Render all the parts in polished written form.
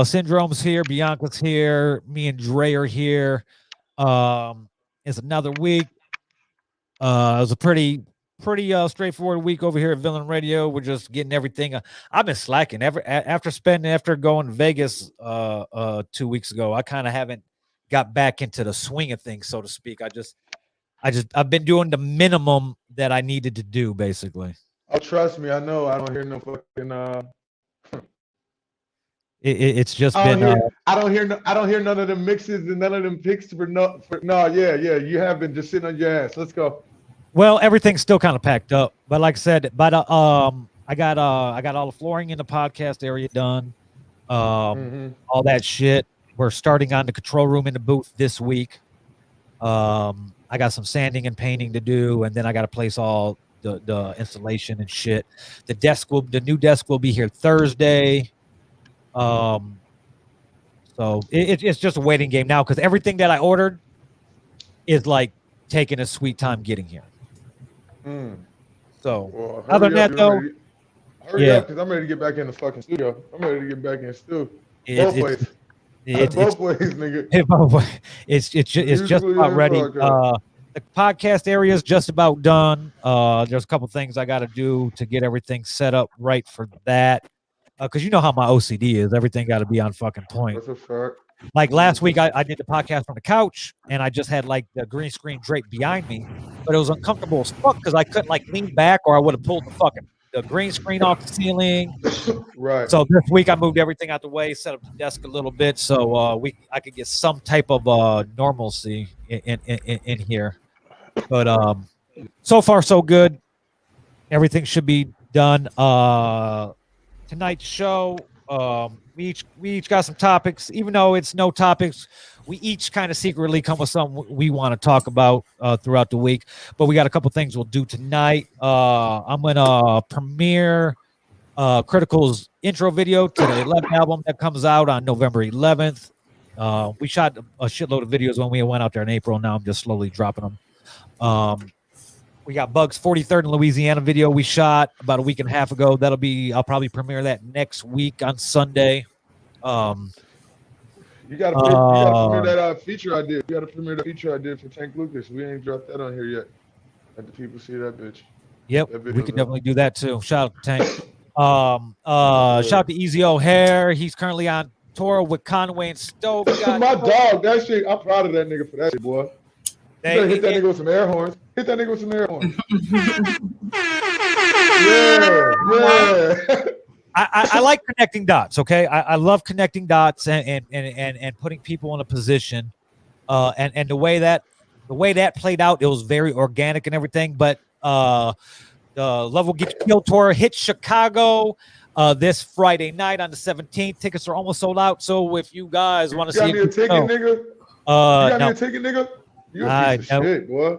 Syndrome's here, Bianca's here, me and Dre are here. It's another week. It was a pretty straightforward week over here at Villain Radio. We're just getting everything. I've been slacking after going to Vegas 2 weeks ago. I kind of haven't got back into the swing of things, so to speak. I've been doing the minimum that I needed to do, basically. Oh, trust me, I know. I don't hear no fucking. It's just I been. don't hear none of them mixes and none of them picks for no. Yeah. You have been just sitting on your ass. Let's go. Well, everything's still kind of packed up, but like I said, I got all the flooring in the podcast area done. All that shit. We're starting on the control room in the booth this week. I got some sanding and painting to do, and then I got to place all the installation and shit. The new desk will be here Thursday. So it's just a waiting game now because everything that I ordered is like taking a sweet time getting here. So other than that, though, hurry up because I'm ready to get back in the fucking studio. I'm ready to get back in still. Both ways, nigga. It's just about ready. The podcast area is just about done. There's a couple things I got to do to get everything set up right for that. Because you know how my OCD is. Everything got to be on fucking point. That's a fact. Like last week, I did the podcast from the couch, and I just had like the green screen draped behind me, but it was uncomfortable as fuck because I couldn't like lean back, or I would have pulled the green screen off the ceiling. Right. So this week I moved everything out the way, set up the desk a little bit, so I could get some type of normalcy in here. But so far so good. Everything should be done. Tonight's show, we each got some topics. Even though it's no topics, we each kind of secretly come with something we want to talk about throughout the week. But we got a couple things we'll do tonight. I'm gonna premiere Critical's intro video to the 11th album that comes out on November 11th. We shot a shitload of videos when we went out there in April. Now I'm just slowly dropping them. We got Bugs 43rd in Louisiana video we shot about a week and a half ago. I'll probably premiere that next week on Sunday. You gotta premiere that feature I did. You gotta premiere the feature I did for Tank Lucas. We ain't dropped that on here yet. Let the people see that bitch. Yep, we could definitely do that too. Shout out to Tank. Shout out to Easy O'Hare. He's currently on tour with Conway and Stove. My dog, that shit. I'm proud of that nigga for that shit, boy. You better hit that nigga with some air horns. Hit that nigga with some air horns. Yeah. I like connecting dots. Okay, I love connecting dots and putting people in a position. And the way that played out, it was very organic and everything. But the Love Will Get You Killed tour hits Chicago this Friday night on the 17th. Tickets are almost sold out. So if you guys want to see, got me a ticket, nigga. You got me a ticket, nigga. You a piece of shit, boy.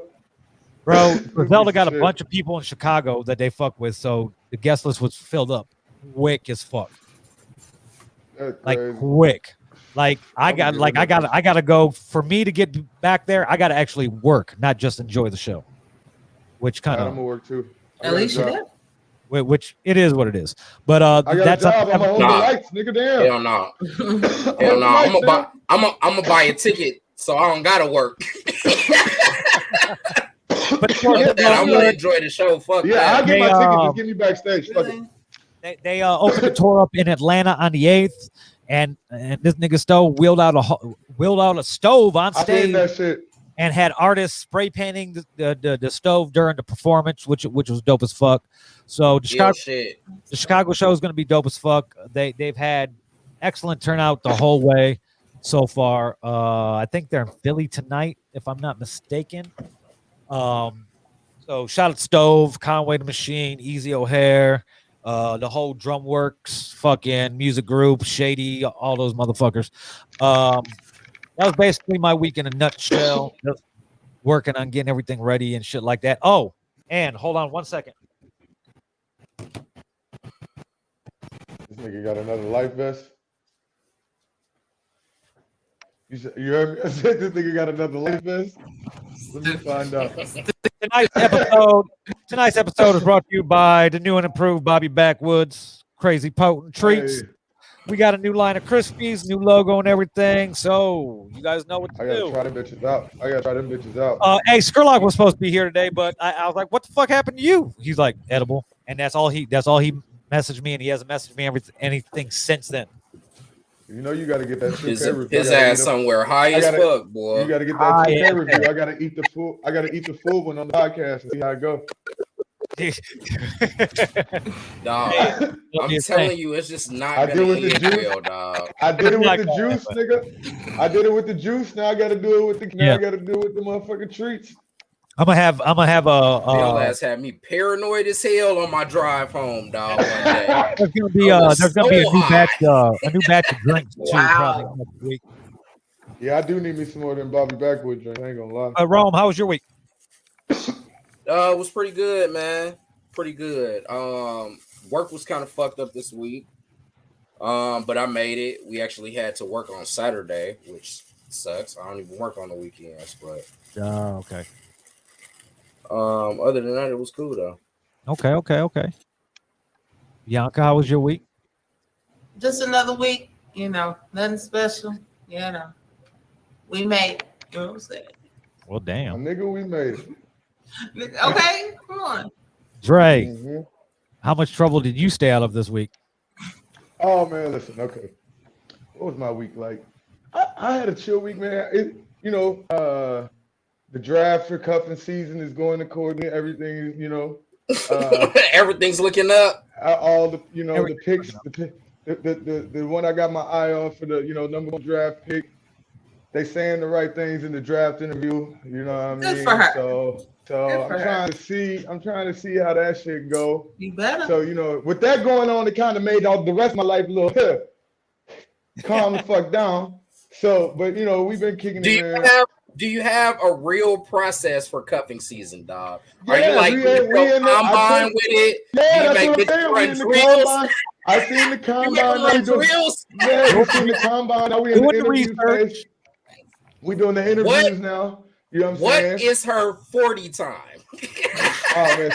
Bro, Griselda got a bunch of people in Chicago that they fuck with, so the guest list was filled up quick as fuck. Like quick. Like I gotta go. For me to get back there, I gotta actually work, not just enjoy the show. Which kind of I'm gonna work too. At least you did. Which it is what it is. But I got that's a job. I'm on the lights, nigga. Damn. Hell no. Hell no. I'm gonna buy a ticket so I don't gotta work. But I'm gonna enjoy the show. Fuck yeah, I'll get my ticket. Just get me backstage. Fuck it. They opened the tour up in Atlanta on the 8th, and this nigga Stove wheeled out a stove on stage that shit. and had artists spray painting the stove during the performance, which was dope as fuck. So the Chicago show is going to be dope as fuck. They've had excellent turnout the whole way so far. I think they're in Philly tonight, if I'm not mistaken. So shout out Stove, Conway the Machine, Easy O'Hare, the whole Drumworks, fucking music group, Shady, all those motherfuckers. That was basically my week in a nutshell. Just working on getting everything ready and shit like that. Oh, and hold on 1 second. This nigga got another life vest. You heard me? I said this nigga got another life vest. Let me find out. Tonight's episode is brought to you by the new and improved Bobby Backwoods Crazy Potent Treats. We got a new line of Krispies, new logo and everything. So you guys know what to I gotta do. try them bitches out. Hey, Skurlock was supposed to be here today, but I was like, "What the fuck happened to you?" He's like, "Edible," and that's all he messaged me, and he hasn't messaged me anything since then. You know you gotta get that 2K review. His ass somewhere high as fuck, boy. You gotta get that 2K review. I gotta eat the full one on the podcast and see how it goes. Dog, I'm telling you, it's just not gonna end well, dog. I did it with the juice, nigga. I did it with the juice. Now I gotta do it with the I gotta do it with the motherfucking treats. I'm gonna have your ass had me paranoid as hell on my drive home, dog. One day. There's gonna be a new batch of drinks too, probably next week. Yeah, I do need me some more than Bobby Backwood drink. I ain't gonna lie. Rome, how was your week? It was pretty good, man. Pretty good. Work was kind of fucked up this week. But I made it. We actually had to work on Saturday, which sucks. I don't even work on the weekends, but okay. Other than that, it was cool though. Okay. Bianca, how was your week? Just another week, nothing special. We made it. You know what I'm saying? Well, damn. Nigga, we made it. Okay, come on. Dre, how much trouble did you stay out of this week? Oh man, listen. Okay, what was my week like? I had a chill week, man. The draft for cuffing season is going according to everything. Everything's looking up. All the the picks, the one I got my eye on for the number one draft pick. They saying the right things in the draft interview. You know what I mean? Good for her. So I'm trying to see how that shit go. You better. So with that going on, it kind of made all the rest of my life a little calm the fuck down. So, but we've been kicking it. Do you have a real process for cuffing season, dog? Yeah, are you like combine with it? Yeah, do you make that's good drills? I seen the combine. Drills? Yeah, we seen the combine. Now we in the interview phase. We doing the interviews now. You know what I'm saying? What is her 40 time? Oh man,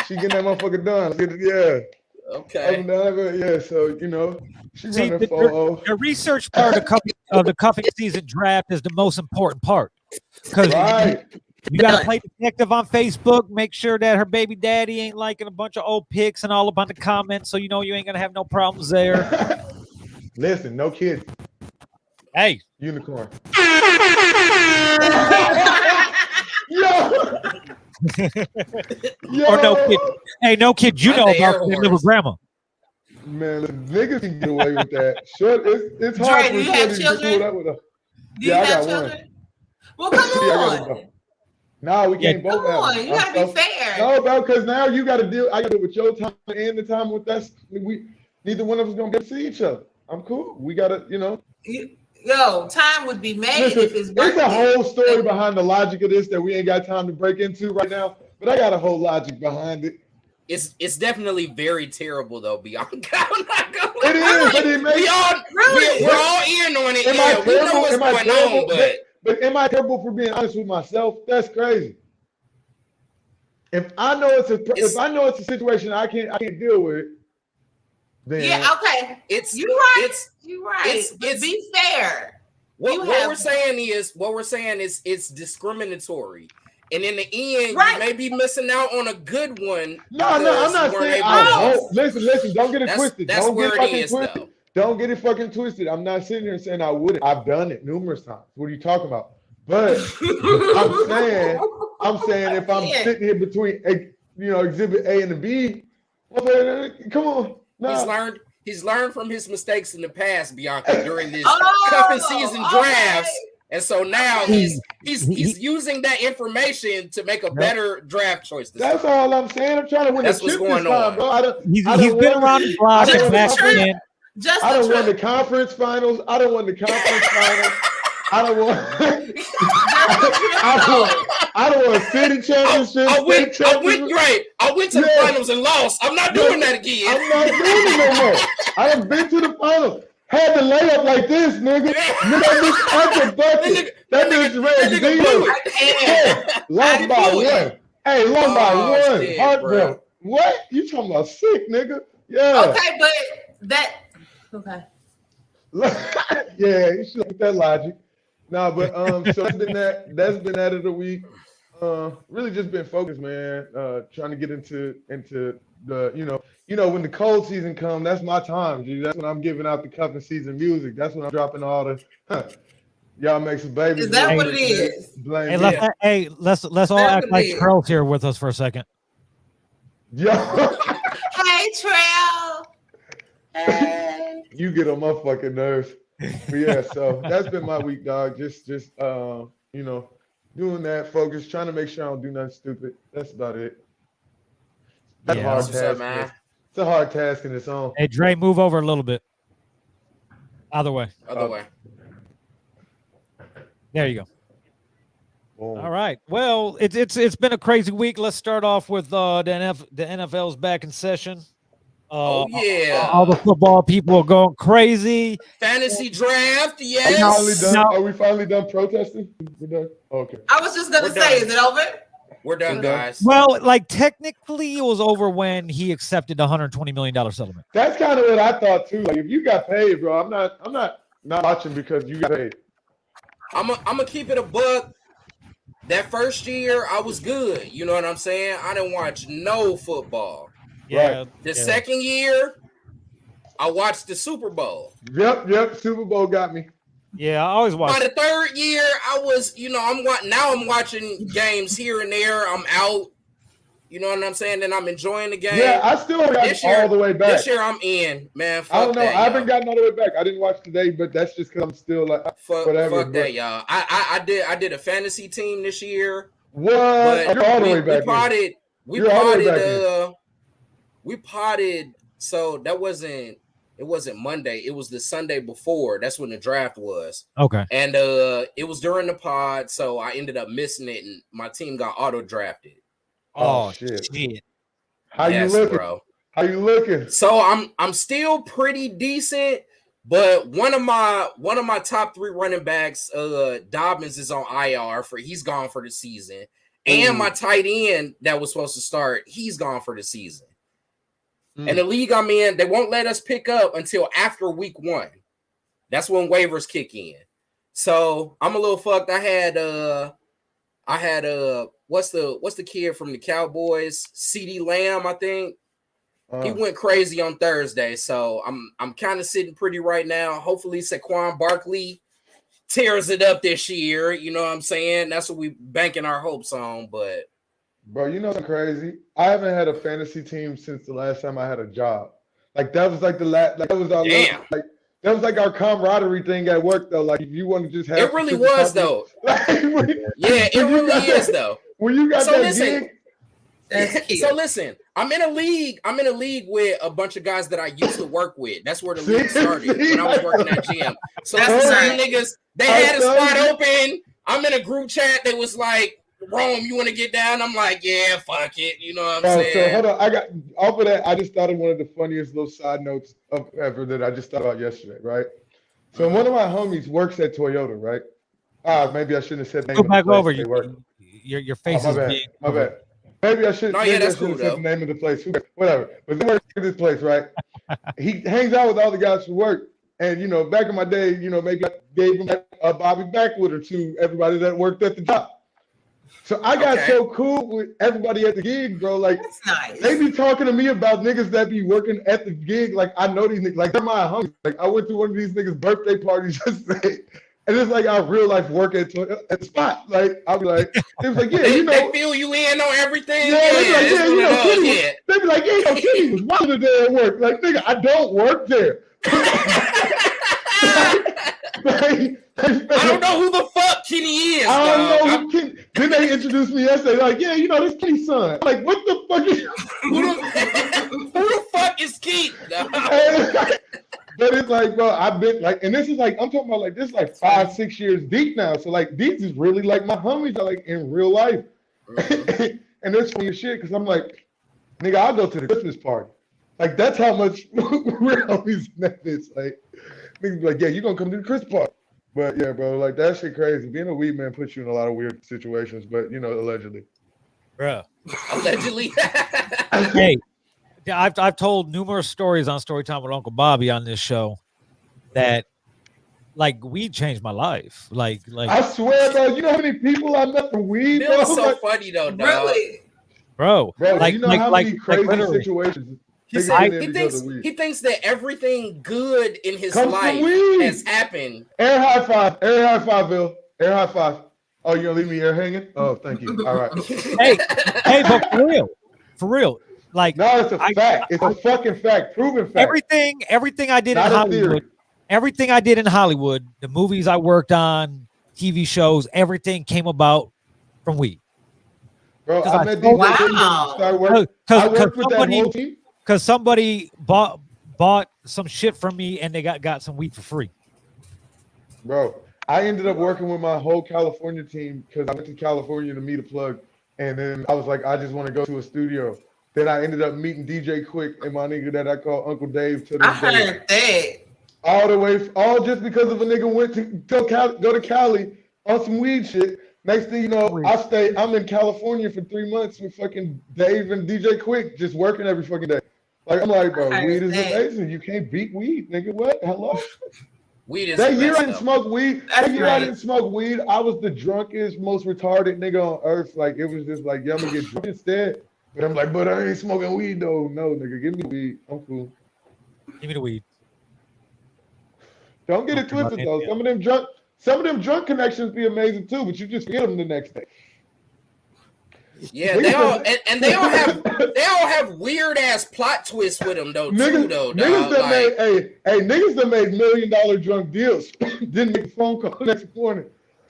she getting that motherfucker done. Yeah. Okay. Yeah. So she's running the research part of the cuffing season draft is the most important part because you got to play detective on Facebook. Make sure that her baby daddy ain't liking a bunch of old pics and all about the comments, so you ain't gonna have no problems there. Listen, no kids. Hey, unicorn. Or no kid. Hey, no kid. You know about the little grandma. Man, the niggas can get away with that. Sure, it's hard. Dre, do you have children? I got one. Well, come on. No, we can't both have. You gotta be fair. No, bro, because now you gotta deal. I gotta deal with your time and the time with us. Neither one of us gonna get to see each other. I'm cool. We gotta, time would be made if it's birthday. There's a whole story behind the logic of this that we ain't got time to break into right now. But I got a whole logic behind it. It's definitely very terrible though, Bianca. I'm not gonna it is, but it makes we're all in on it. Yeah, we know what's going on, but am I terrible for being honest with myself? That's crazy. If I know it's a situation I can't deal with, then okay. You're right. But be fair. What we're saying is it's discriminatory. And in the end, you may be missing out on a good one. No, I'm not saying. Listen, don't get it twisted. Don't get it fucking twisted. I'm not sitting here saying I wouldn't. I've done it numerous times. What are you talking about? But I'm saying if I'm sitting here between exhibit A and the B, come on. Nah. He's learned from his mistakes in the past, Bianca, during this cuffing season drafts. And so now he's using that information to make a better draft choice. That's all I'm saying. I'm trying to win the chip this time, bro. He's been around the block. I don't won the conference finals. I don't want. I don't want a city championship. I went to the finals and lost. I'm not doing that again. I'm not doing it no more. I have been to the finals. Had to lay up like this, nigga. That nigga's red zero. Lost by one. Hey, lost by one. Heartbreak. What? You talking about sick, nigga? Yeah. Okay, but Okay. Yeah, you should look at that logic. Nah, but so that's been that. That's been that of the week. Really just been focused, man. Trying to get into the when the cold season comes, that's my time, dude. That's when I'm giving out the cuffing season music. That's when I'm dropping all the y'all make some babies. Is that real what quick, it man. is? Blame Hey, me. let's all That act would like be it. Trell's here with us for a second. Yo, Hey, Trail. Hey. you get on my fucking nerves. But yeah, so that's been my week, dog. Just doing that, focus, trying to make sure I don't do nothing stupid. That's about it. That's a Yeah. hard That's what's up, task. man. It's a hard task in its own. Hey, Dre, move over a little bit. Other way. Other way. There you go. Boom. All right. Well, it's been a crazy week. Let's start off with the NFL's back in session. Oh yeah. All the football people are going crazy. Fantasy draft, Are we finally yes. done? Now- Are we finally done protesting? We're done. Okay. I was just gonna We're say, done. is it over? We're done, We're done. guys. Well, like technically, it was over when he accepted the $120 million settlement. That's kind of what I thought too. Like if you got paid, bro, I'm not watching because you got paid. I'm gonna keep it a buck. That first year, I was good. You know what I'm saying? I didn't watch no football. Yeah. The yeah. second year, I watched the Super Bowl. Yep. Super Bowl got me. Yeah, I always watch. By the third year, I was, I'm watching games here and there. I'm out. You know what I'm saying? And I'm enjoying the game. Yeah, I still haven't This gotten year- all the way back. This year, I'm in, man. Fuck I don't know. that, I haven't y'all. gotten all the way back. I didn't watch today, but that's just because I'm still like Fuck, whatever. fuck that, y'all. I did a fantasy team this year. What? But You're all the way we back. potted. We You're all the way back potted. We potted. So that wasn't. It wasn't Monday. It was the Sunday before. That's when the draft was. Okay. And it was during the pod, so I ended up missing it, and my team got auto drafted. Oh, Oh, shit. shit. How Yes, you looking, bro? How you looking? So I'm still pretty decent, but one of my top 3 running backs, Dobbins, is on IR he's gone for the season, and my tight end that was supposed to start, he's gone for the season. And the league I'm in, they won't let us pick up until after week 1. That's when waivers kick in. So I'm a little fucked. I had what's the kid from the Cowboys? CeeDee Lamb, I think. He went crazy on Thursday. So I'm kind of sitting pretty right now. Hopefully Saquon Barkley tears it up this year. You know what I'm saying? That's what we banking our hopes on, but Bro, you know what's crazy? I haven't had a fantasy team since the last time I had a job. Like that was like the last. Like that was our damn. like that was like our camaraderie thing at work though. Like if you want to just have It really was though. Like, Yeah, it really is though. When you got So that listen, gig, That's cute. So listen, I'm in a league with a bunch of guys that I used to work with. That's where the league started when I was working at GM. So That's the right. same niggas, they had a spot open. I'm in a group chat that was like, Rome, you want to get down? I'm like, yeah, fuck it. You know what I'm so saying? hold on. I got off of that. I just thought of one of the funniest little side notes of ever that I just thought about yesterday. Right. So one of my homies works at Toyota. Right. Maybe I shouldn't have said the name Go of the back place over. they work. Your face Oh, is my bad. big. My bad. Maybe I should. No, maybe yeah, I that's should cool have said though. the name of the place. Whatever. But they work at this place, right? He hangs out with all the guys from work, and back in my day, maybe I gave him a Bobby Backwood or two. Everybody that worked at the job. So I got Okay. so cool with everybody at the gig, bro. Like That's nice. they be talking to me about niggas that be working at the gig. Like I know these niggas. Like they're my homies. Like I went to one of these niggas' birthday parties yesterday. And it's like our real life work at the spot. Like I'll be like, it was like, yeah, They fill you in on everything. Yeah, they be like, it's yeah, one of those, Kenny, yeah. they be like, yeah, Kenny was watching there at work. Like, nigga, I don't work there. I don't know who the fuck Kenny is. I don't dog. know who Kenny. Then they introduced me yesterday. Like, yeah, this Kenny's son. I'm like, what the fuck is Who the fuck is Keith? But it's like, bro, I've been like, and this is like, I'm talking about like, this is like 5-6 years deep now. So like, these is really like my homies are like in real life. And it's funny as shit because I'm like, nigga, I'll go to the Christmas party. Like, that's how much real homies that is. Like, niggas be like, yeah, you gonna come to the Christmas party. But yeah, bro, like that shit crazy. Being a weed man puts you in a lot of weird situations, but allegedly. Bruh. Allegedly. Hey, Yeah, I've told numerous stories on Storytime with Uncle Bobby on this show that like weed changed my life. Like I swear, bro. You know how many people I met from weed, Bill bro? is so Like, funny though, dog. Really? bro, bro, like you know how many crazy literally. situations He niggas said get in because of weed. he thinks that everything good in his Comes from life weed. has happened. Air high five. Air high five, Bill. Air high five. Oh, you gonna leave me air hanging? Oh, thank you. All right. Hey, but for real, like No, it's a fact. It's a fucking fact. Proven fact. everything I did Not in a Hollywood, theory. everything I did in Hollywood, the movies I worked on, TV shows, everything came about from weed. Bro, 'Cause I I met told- DJ Quick and started working. I worked with that whole team. Because somebody bought some shit from me and they got some weed for free. Bro, I ended up working with my whole California team because I went to California to meet a plug. And then I was like, I just want to go to a studio. Then I ended up meeting DJ Quick and my nigga that I call Uncle Dave to this I heard that. All the way, all just because of a nigga went to go to Cali on some weed shit. Next thing you know, I'm in California for 3 months with fucking Dave and DJ Quick just working every fucking day. Like, I'm like, bro, weed is amazing. You can't beat weed, nigga. What? Hello? Weed is that the year best, I didn't though. smoke weed. That's That year I didn't smoke weed. I was the drunkest, most retarded nigga on earth. Like, it was just like, yeah, I'm gonna get drunk instead. But I'm like, but I ain't smoking weed though. No, nigga, give me weed. I'm cool. Give me the weed. Don't get it twisted though. Some of them drunk connections be amazing too, but you just get them the next day. Yeah, they all have weird ass plot twists with them though. Niggas that made $1 million drunk deals didn't make a phone call next morning.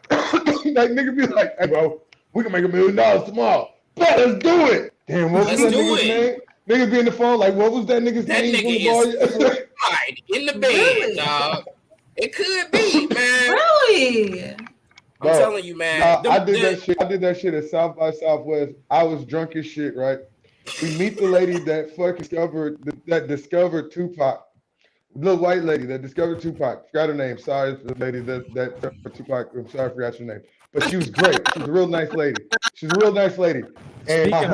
Like nigga be like, hey bro, we can make $1 million tomorrow. But let's do it. Damn, what was that nigga's name? Niggas be in the phone like, what was that nigga's name? That nigga is in the bed, dog. It could be, man. Really? I'm telling you, man. I did that shit at South by Southwest. I was drunk as shit, right? We meet the lady that discovered Tupac. Little white lady that discovered Tupac. Forgot her name. Sorry, the lady that Tupac. I'm sorry, I forgot your name. But she was great. She's a real nice lady. And my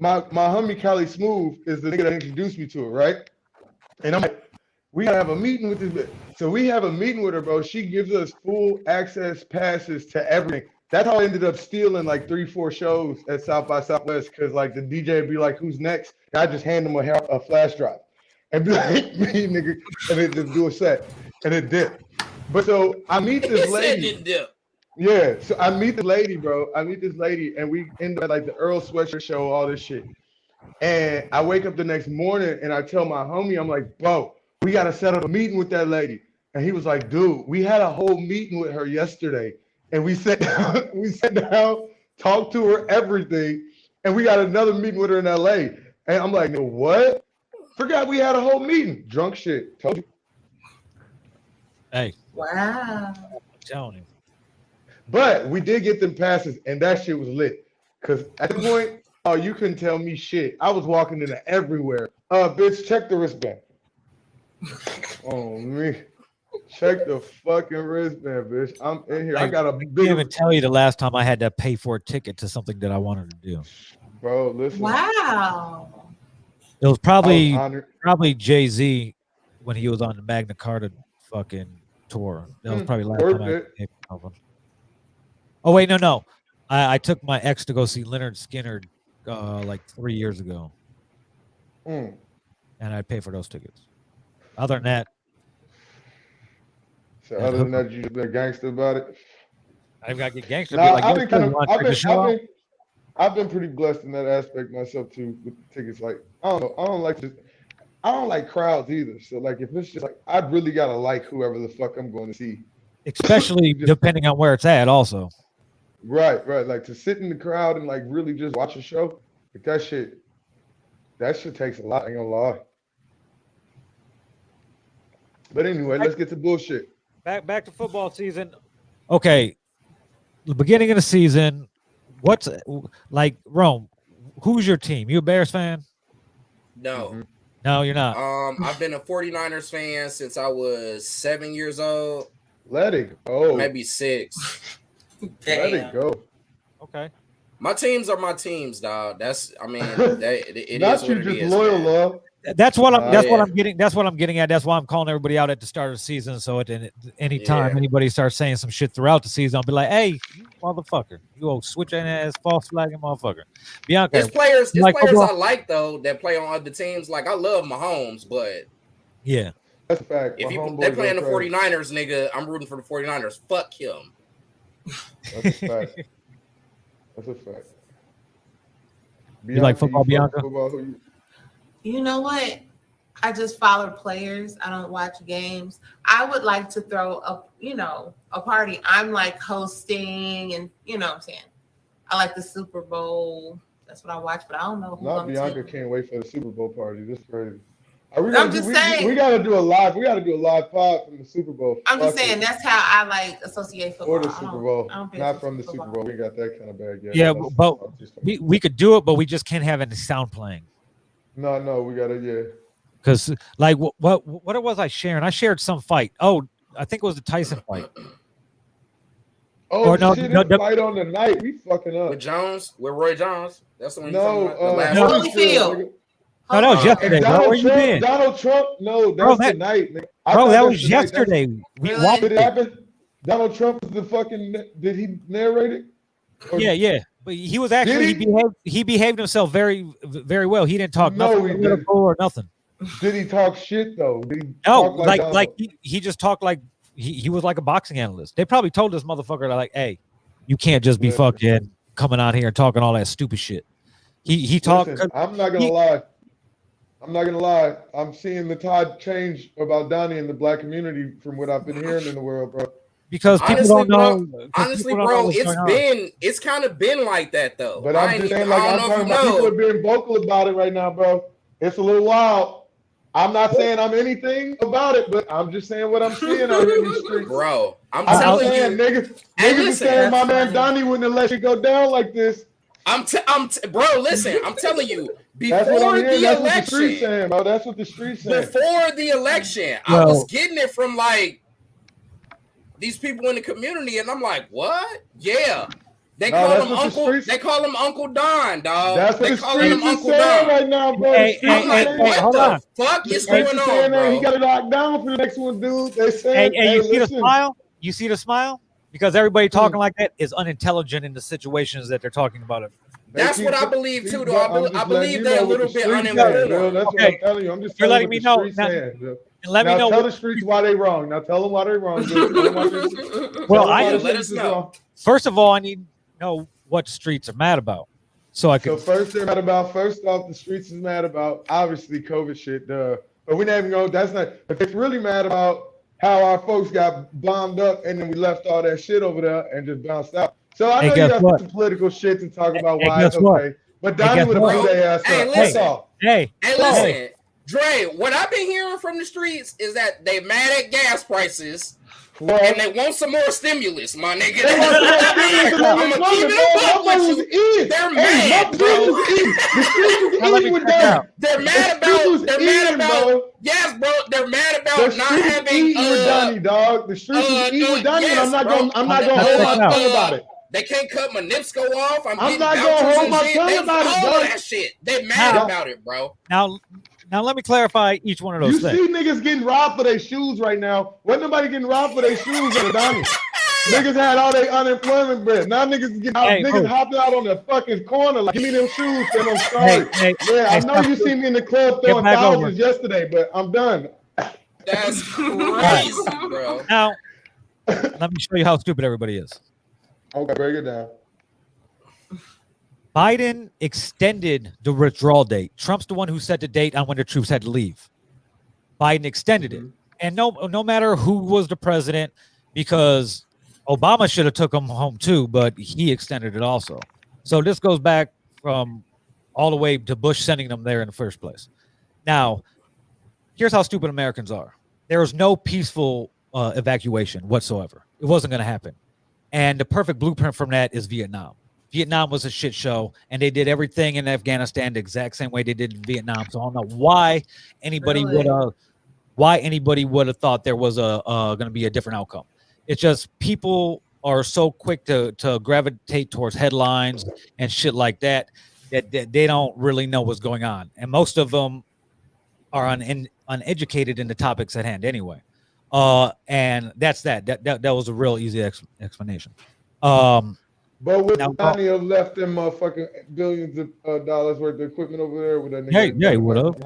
homie Callie Smooth is the nigga that introduced me to her, right? And I'm like, we gotta have a meeting with this bitch. So we have a meeting with her, bro. She gives us full access passes to everything. That's how I ended up stealing like 3-4 shows at South by Southwest because like the DJ would be like, "Who's next?" And I just hand them a flash drive and be like, "Me, nigga," and then just do a set and it dip. But so I meet this lady. Yeah, so I meet the lady, bro. I meet this lady, and we end up at like the Earl Sweatshirt show, all this shit. And I wake up the next morning and I tell my homie, I'm like, bro, we got to set up a meeting with that lady. And he was like, dude, we had a whole meeting with her yesterday. And we sat down, talked to her, everything. And we got another meeting with her in LA. And I'm like, no, what? Forgot we had a whole meeting. Drunk shit. Told you. Hey. Wow. I'm telling you. But we did get them passes, and that shit was lit. Because at the point, oh, you couldn't tell me shit. I was walking into everywhere. Bitch, check the wristband. Oh, me. Check the fucking wristband, bitch. I'm in here. I got a big. I can't even tell you the last time I had to pay for a ticket to something that I wanted to do. Bro, listen. Wow. It was probably Jay-Z when he was on the Magna Carta fucking tour. That was probably the last time I paid for one. Oh wait, no. I took my ex to go see Leonard Skinner like 3 years ago. And I paid for those tickets. Other than that. So other than that, you just been gangster about it? I've got to get gangster. Nah, like, I've been pretty blessed in that aspect myself too with the tickets. Like, I don't know. I don't like crowds either. So like if it's just like I really gotta like whoever the fuck I'm going to see. Especially depending on where it's at also. Right. Like to sit in the crowd and like really just watch a show, like that shit takes a lot, I ain't gonna lie. But anyway, let's get to bullshit. Back to football season. Okay. The beginning of the season, what's like Rome, who's your team? You a Bears fan? No. Mm-hmm. No, you're not. I've been a 49ers fan since I was 7 years old. Let it go. Maybe 6. Let it go. Okay. My teams are my teams, dog. That's, I mean, it Not is what you it just is, loyal, man. love. That's what I'm. That's what yeah. I'm getting. That's what I'm getting at. That's why I'm calling everybody out at the start of the season. So at any time Yeah. anybody starts saying some shit throughout the season, I'll be like, "Hey, you motherfucker, you old switching ass false flagging motherfucker." Bianca, It's players like I football? like though that play on other teams. Like I love Mahomes, but Yeah, That's a fact. if My homeboy they play in the go crazy. 49ers, nigga, I'm rooting for the 49ers. Fuck him. That's a fact. That's a fact. You like football, fuck Bianca? Football, who you... You know what? I just follow players. I don't watch games. I would like to throw a party. I'm like hosting, and you know what I'm saying. I like the Super Bowl. That's what I watch, but I don't know who Not I'm Bianca taking. can't wait for the Super Bowl party. This is crazy. Are we I'm gonna just do, saying. we gotta do a live. We gotta do a live pod from the Super Bowl. I'm just Fuck saying it. that's how I like associate football. Or the I Super don't- Bowl. I don't pay Not attention from the to Super football. Bowl. We ain't got that kind of bag yet. Yeah, That's- but I'm just- we could do it, but we just can't have any sound playing. No, we gotta, yeah. Because like what it was I sharing? I shared some fight. Oh, I think it was the Tyson fight. Oh, Or no, shit, no, it's fight on the night. We fucking up. With Jones, with Roy Jones. That's the one you No, talking about. The last no. one? Holyfield. nigga. No, that was Oh, yesterday. And Bro, where you been? Donald Trump, no, that's Bro, that- tonight, man. Bro, that was yesterday. We Really? walked Did it happen? Donald Trump is the fucking, did he narrate it? Or- Yeah. But he was actually Did he behaved himself very, very well. He didn't talk No, nothing he political or nothing. Did he talk shit though? Did he No, talk like Donald? he just talked like he was like a boxing analyst. They probably told this motherfucker like, "Hey, you can't just be Listen. fucking coming out here and talking all that stupid shit." He talked. Listen, I'm not gonna lie. I'm seeing the tide change about Donnie and the black community from what I've been hearing in the world, bro. Because people Honestly, don't know. bro, 'cause honestly, people don't know bro, what's going on. it's kind of been like that though. But I I'm ain't just even- saying, like, I I'm don't know talking if you about people are know. being vocal about it right now, bro. It's a little wild. I'm not saying I'm anything about it, but I'm just saying what I'm seeing out here in these streets. Bro, I'm I'm telling saying, you, niggas Hey, be listen, saying my that's man funny. Donnie wouldn't have let it go down like this. bro, listen, I'm telling you, That's what before I'm hearing. the That's what the streets election, saying, bro. That's what the streets saying. before the election, I Well- was getting it from like these people in the community, and I'm like, what? Yeah. They No, call that's him what the Uncle. streets- They call him Uncle Don, dog. That's what They the calling streets him is Uncle saying Don. right now, bro. Hey, The streets I'm is like, saying- what hold the on. fuck is They going saying on, that he bro? got it locked down for the next one, dude. They Hey, saying, you see the listen. smile? You see the smile? Because everybody talking Hmm. like that is unintelligent in the situations that they're talking about it. They That's keep- what I believe too, see, though. bro, I I'm just believe letting you they're a know what little the bit streets saying, uninformed. Bill. That's what Okay. I'm telling you. I'm just You're telling letting what me the know. streets Now- saying, Bill. And let Now me know. tell What, the streets why they wrong. Now tell them why they wrong. Bill. Tell them why they- well, tell them why I the let streets us is know. wrong. first of all, I need to know what streets are mad about, so I So can. first they're mad about, first off, the streets is mad about, obviously, COVID shit, duh. But we're not even going, that's not, but they're really mad about how our folks got bombed up and then we left all that shit over there and just bounced out. So I Hey, know guess you got what? some political shit to talk about Hey, why guess it's what? okay. But Hey, Donnie guess would have what? blew their ass Hey, up. That's listen. all. Hey, Hey, listen, Dre, what I've been hearing from the streets is that they mad at gas prices Well, and they want some more stimulus, my nigga. they want some more stimulus and I'ma they was keep running, it man. a buck Motherfuckers with was you. eating. They're Hey, mad, motherfuckers bro. was eating. The streets was Now let eating me with check Donnie. out. They're The mad streets was about. They're mad eating, about. bro. Yes, bro. They're mad The about not streets having. eating with Donnie, dog. The streets is eating with Donnie, and yes, I'm not bro. gonna hold my Check tongue about it. They can't cut my Nipsco off. I'm getting not gonna vouchers hold and my shit. tongue They about it, all dog. of that shit. They mad Now- about it, bro. now let me clarify each one of those You things. see niggas getting robbed for their shoes right now. Wasn't nobody getting robbed for their shoes at Donnie. Niggas had all their unemployment bread. Now niggas getting out, Hey, niggas bro. hopping out on the fucking corner like, give me them shoes, and I'm sorry. Hey, Yeah, I hey, know you stop. see me in the club Get throwing back over. thousands yesterday, but I'm done. That's crazy, bro. Now, let me show you how stupid everybody is. Okay, break it down. Biden extended the withdrawal date. Trump's the one who set the date on when the troops had to leave. Biden extended it. And no matter who was the president, because Obama should have took them home too, but he extended it also. So this goes back from all the way to Bush sending them there in the first place. Now, here's how stupid Americans are. There was no peaceful evacuation whatsoever. It wasn't going to happen. And the perfect blueprint from that is Vietnam. Vietnam was a shit show, and they did everything in Afghanistan the exact same way they did in Vietnam. So I don't know why anybody Really? would have thought there was a going to be a different outcome. It's just people are so quick to gravitate towards headlines and shit like that they don't really know what's going on, and most of them are uneducated in the topics at hand anyway. And that's that was a real easy explanation. But with Now, Donnie have left them motherfucking billions of dollars worth of equipment over there with that nigga. Yeah, he would have.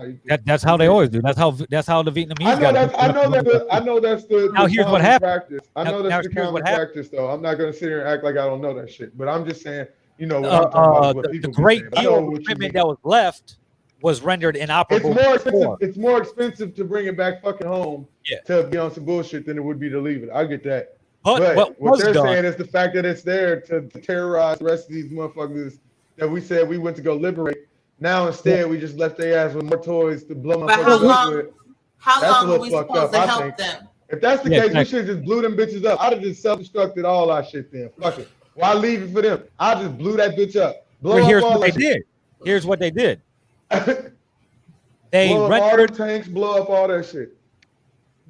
That's how they always do. That's how the Vietnamese. I know that's the now here's what happened. Practice. I know that's the common practice, though. I'm not gonna sit here and act like I don't know that shit. But I'm just saying, you know, what I'm talking about is what the people great be deal of equipment that was left was rendered inoperable. It's more expensive to bring it back fucking home to be on some bullshit than it would be to leave it. I get that. But what they're saying is the fact that it's there to terrorize the rest of these motherfuckers that we said we went to go liberate. Now instead we just left their ass with more toys to blow motherfuckers up with. How long are we supposed to help them? If that's the case, we should just blew them bitches up. I'd have just self-destructed all our shit then. Fuck it. Why leave it for them? I just blew that bitch up. Here's what they did. Here's what they did. They blow up rendered all the tanks, blow up all that shit.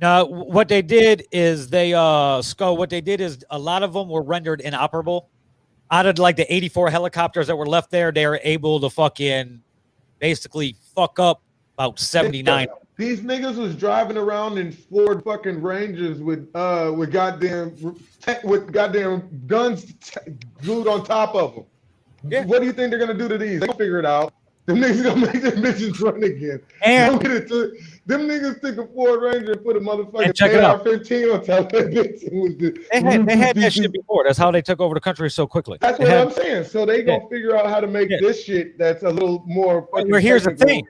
Now, what they did is what they did is a lot of them were rendered inoperable. Out of like the 84 helicopters that were left there, they were able to fucking basically fuck up about 79. These niggas was driving around in Ford fucking Rangers with goddamn guns glued on top of them. Yeah. What do you think they're gonna do to these? They gonna figure it out. Them niggas gonna make them bitches run again. And them niggas took a Ford Ranger and put a motherfucking AR-15 on top of that bitch. They had that shit before. That's how they took over the country so quickly. That's what I'm saying. So they gonna figure out how to make this shit that's a little more fucking Well, here's the thing.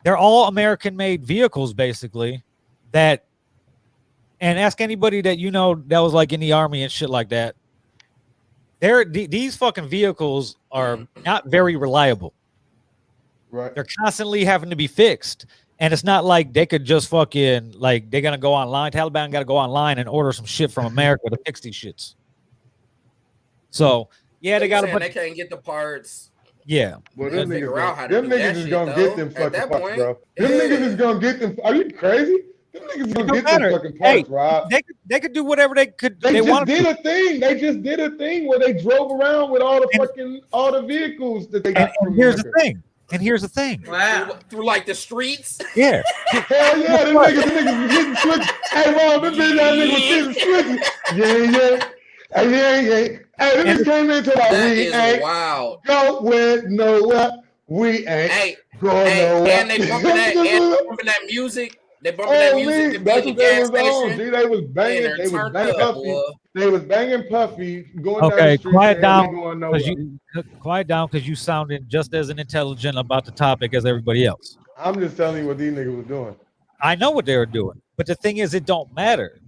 They're all American-made vehicles, basically. And ask anybody that you know that was like in the army and shit like that. These fucking vehicles are not very reliable. Right. They're constantly having to be fixed. And it's not like they could just fucking, like, they're going to go online. Taliban got to go online and order some shit from America to fix these shits. So, yeah, they got to they can't get the parts. Yeah. Well, them niggas is going to get them fucking parts, bro. Them niggas is going to get them. Are you crazy? Them niggas is going to get them fucking parts, Rob. They could do whatever they could. They just did a thing. They just did a thing where they drove around with all the vehicles that they got. And here's the thing. Wow. Through like the streets? Yeah. Hell yeah, them niggas was hitting switches. Hey, Mom, them niggas was hitting switches. Yeah. Hey, them niggas came into that. We ain't going nowhere. We ain't going nowhere. And they bumping that music. They bumping that music. That's what they was on. See, they was banging. They was banging Puffy. Going down the street. Quiet down, because you sounded just as intelligent about the topic as everybody else. I'm just telling you what these niggas was doing. I know what they were doing, but the thing is, it don't matter.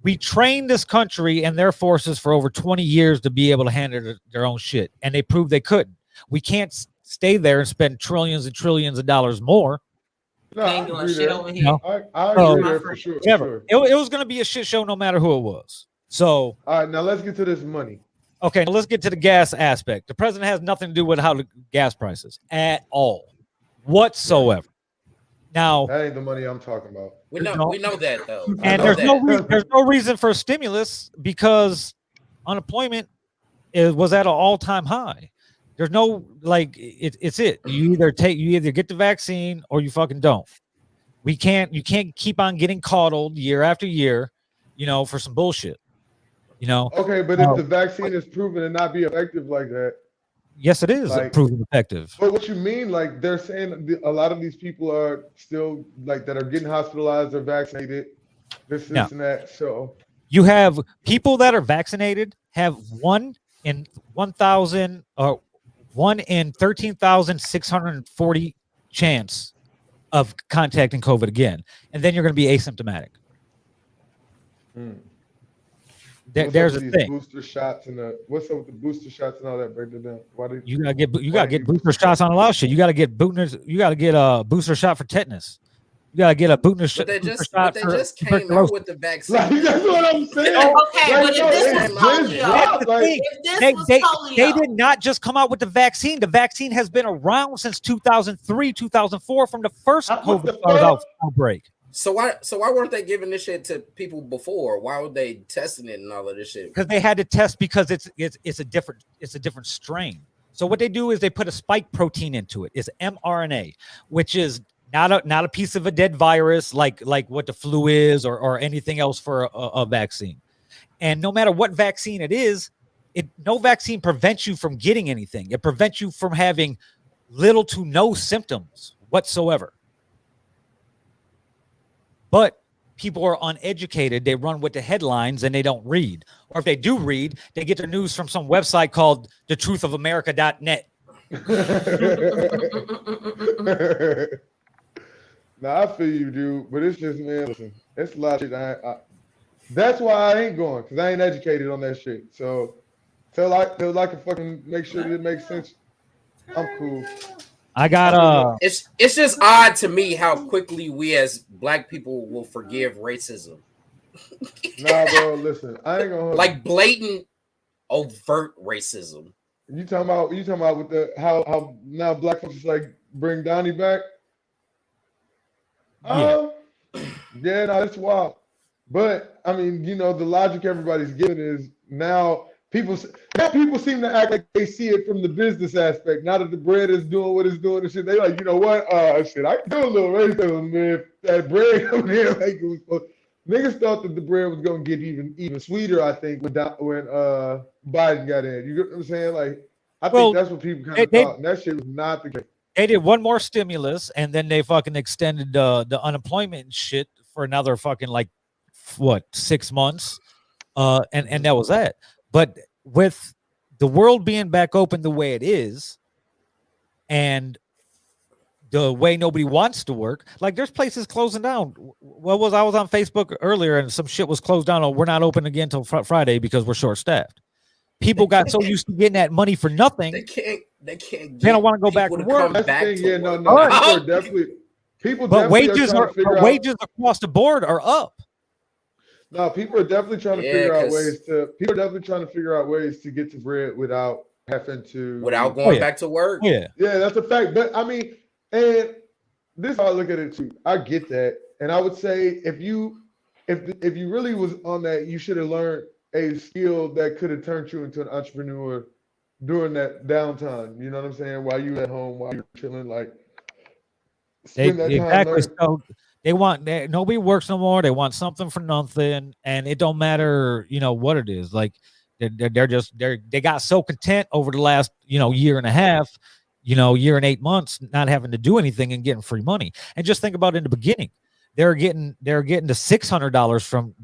We trained this country and their forces for over 20 years to be able to handle their own shit, and they proved they couldn't. We can't stay there and spend trillions and trillions of dollars more. No, ain't doing shit over here. No. I agree there for sure. It was going to be a shit show no matter who it was. So, all right, now let's get to this money. Okay, let's get to the gas aspect. The president has nothing to do with how the gas prices at all, whatsoever. Now, that ain't the money I'm talking about. We know that though. And there's no reason for a stimulus because unemployment was at an all-time high. There's no it's it. You either get the vaccine or you fucking don't. You can't keep on getting coddled year after year, for some bullshit. Okay, but if the vaccine is proven to not be effective like that. Yes, it is proven effective. But what you mean, they're saying a lot of these people are still that are getting hospitalized or vaccinated, this and that. So you have people that are vaccinated have 1 in 1,000 or 1 in 13,640 chance of contacting COVID again, and then you're going to be asymptomatic. There's a thing. Booster shots and what's up with the booster shots and all that? Break it down. You gotta get booster shots on a lot of shit. You gotta get a booster shot for tetanus. You gotta get a booster shot. They just came out with the vaccine. That's what I'm saying. Okay, but if this was polio, they did not just come out with the vaccine. The vaccine has been around since 2003, 2004 from the first COVID outbreak. So why weren't they giving this shit to people before? Why were they testing it and all of this shit? Because they had to test because it's a different strain. So what they do is they put a spike protein into it. It's mRNA, which is not a piece of a dead virus like what the flu is or anything else for a vaccine. And no matter what vaccine it is, no vaccine prevents you from getting anything. It prevents you from having little to no symptoms whatsoever. But people are uneducated. They run with the headlines and they don't read. Or if they do read, they get their news from some website called thetruthofamerica.net. Nah, I feel you, dude. But it's just, man, listen, it's a lot of shit. That's why I ain't going, because I ain't educated on that shit. So till I can fucking make sure that it makes sense, I'm cool. I got It's just odd to me how quickly we as black people will forgive racism. Nah, bro, listen, I ain't gonna like blatant, overt racism. You talking about with the how now black folks is like bring Donnie back? Yeah, no, that's wild. But I mean, you know, the logic everybody's giving is now people seem to act like they see it from the business aspect. Now that the bread is doing what it's doing and shit, they like, you know what? Shit, I can do a little racism, man. That bread over there, like it was supposed. Niggas thought that the bread was gonna get even sweeter. I think when Biden got in, you get what I'm saying? Like, I think that's what people kind of thought, and that shit was not the case. They did one more stimulus, and then they fucking extended the unemployment and shit for another fucking 6 months, and that was that. But with the world being back open the way it is, and the way nobody wants to work, like there's places closing down. I was on Facebook earlier, and some shit was closed down. Oh, we're not open again until Friday because we're short staffed. People got so used to getting that money for nothing. They can't. They don't want to go back to work. People but wages across the board are up. No, people are definitely trying to figure out ways to. People are definitely trying to figure out ways to get to bread without having to going back to work. Yeah, that's a fact. But I mean, and this is how I look at it too. I get that, and I would say if you really was on that, you should have learned a skill that could have turned you into an entrepreneur during that downtime. You know what I'm saying? While you at home, while you're chilling, like spend that time exactly. So nobody works no more. They want something for nothing, and it don't matter, what it is. Like they got so content over the last year and a half, year and 8 months, not having to do anything and getting free money. And just think about it in the beginning, they're getting the $600 from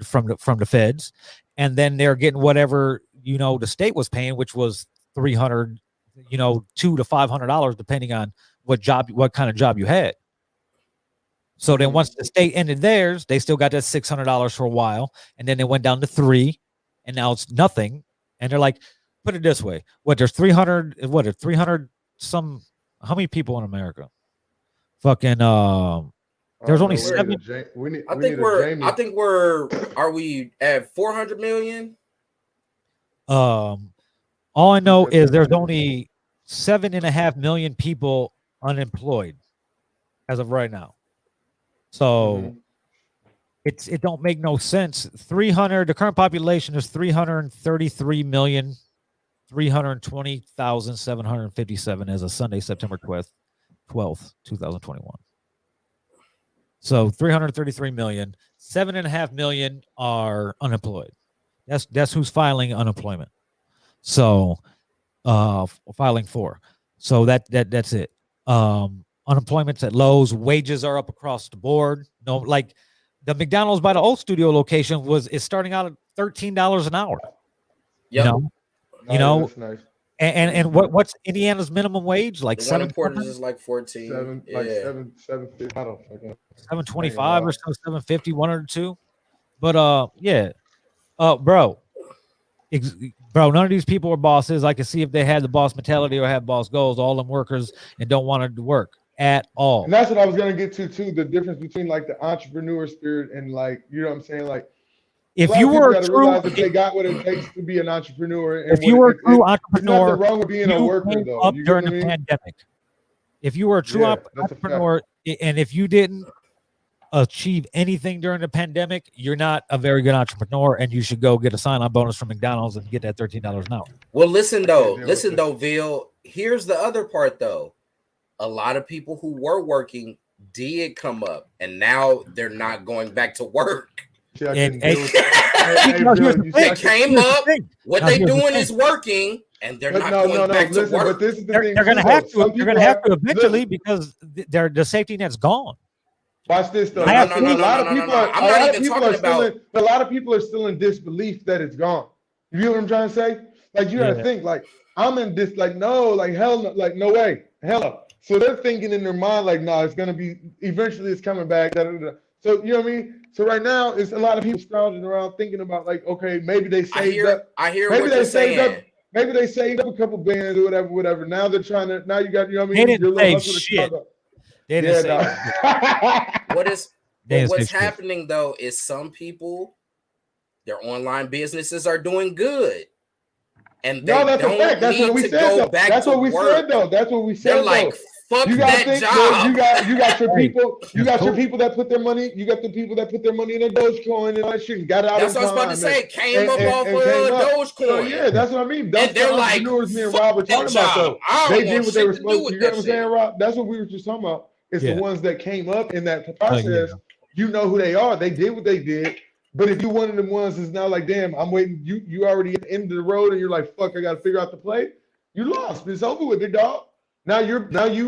the feds, and then they're getting whatever the state was paying, which was $300, $200 to $500 depending on what kind of job you had. So then once the state ended theirs, they still got that $600 for a while, and then they went down to $300, and now it's nothing. And they're like, put it this way: there's 300 some? How many people in America? Fucking there's only 7. Are we at 400 million? All I know is there's only 7.5 million people unemployed as of right now. So it don't make no sense. The current population is 333,320,757 as of Sunday, September 12th, 2021. So 333 million, 7.5 million are unemployed. That's who's filing unemployment. So filing for. So that's it. Unemployment's at lows. Wages are up across the board. No, like the McDonald's by the old studio location is starting out at $13 an hour. Yep. That's nice. And what's Indiana's minimum wage? Like the one in Porters is like 14. $7.50. I don't fucking $7.25 or so, $7.50, one or two. But bro, none of these people are bosses. I can see if they had the boss mentality or had boss goals. All them workers and don't want to work at all. And that's what I was gonna get to too. The difference between like the entrepreneur spirit and like, you know what I'm saying, like. If you were a true, they got what it takes to be an entrepreneur. And if you were a true entrepreneur, nothing wrong with being a worker though. Up during the pandemic. If you were a true entrepreneur, and if you didn't achieve anything during the pandemic, you're not a very good entrepreneur, and you should go get a sign-on bonus from McDonald's and get that $13 an hour. Well, listen though, Vil. Here's the other part though. A lot of people who were working did come up, and now they're not going back to work. And they came up. What they doing is working, and they're not going back to work. But this is the thing. They're going to have to. They're going to have to eventually because the safety net's gone. Watch this though. A lot of people are still in disbelief that it's gone. You know what I'm trying to say? Like you gotta think like I'm in this like no, like hell no, like no way, hell no. So they're thinking in their mind like no, it's gonna be eventually it's coming back. Da, da, da. So you know what I mean? So right now it's a lot of people scrounging around thinking about like okay maybe they saved up. I hear what you're saying. Maybe they saved up a couple bands or whatever. Now they're trying to. Now you got you know what I mean? They didn't save shit. They didn't say what's happening though is some people, their online businesses are doing good, and they that's a fact. That's what we said. That's what we said though. That's what we said. They're like, fuck that job. You got your people. You got your people that put their money. You got the people that put their money in a Dogecoin and all that shit. And got out. That's what I was about to say. Came up off of Dogecoin. So yeah, that's what I mean. That's they're like, me and Rob were talking about. Though they did what they were supposed to. You know what I'm saying, Rob? That's what we were just talking about. It's the ones that came up in that process. You know who they are. They did what they did. But if you one of them ones that's now like, damn, I'm waiting. You already at the end of the road and you're like, fuck, I got to figure out the play. You lost. It's over with, big dog. Now you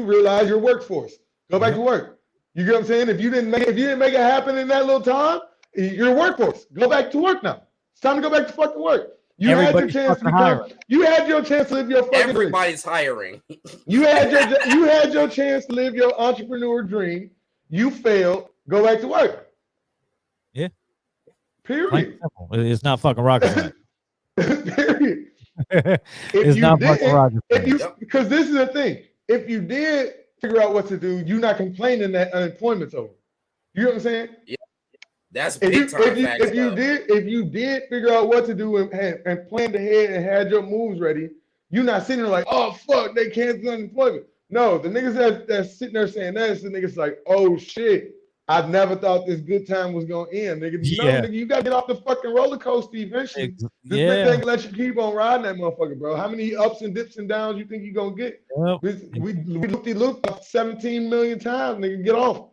realize your workforce. Go back to work. You get what I'm saying? If you didn't make it happen in that little time, you're a workforce. Go back to work now. It's time to go back to fucking work. You had your chance to become. You had your chance to live your fucking Everybody's dream. hiring. You had your chance to live your entrepreneur dream. You failed. Go back to work. Yeah. Period. It's not fucking rocket science. Period. It's not fucking rocket science. Because this is the thing. If you did figure out what to do, you're not complaining that unemployment's over. You know what I'm saying? Yeah. That's big time. If you did figure out what to do and planned ahead and had your moves ready, you're not sitting there like, oh fuck, they canceled unemployment. No, the niggas that's sitting there saying that is the niggas like, oh shit, I never thought this good time was gonna end. Nigga, nigga, you gotta get off the fucking roller coaster eventually. This nigga ain't let you keep on riding that motherfucker, bro. How many ups and dips and downs you think you gonna get? Well, we looped 17 million times, nigga. Get off.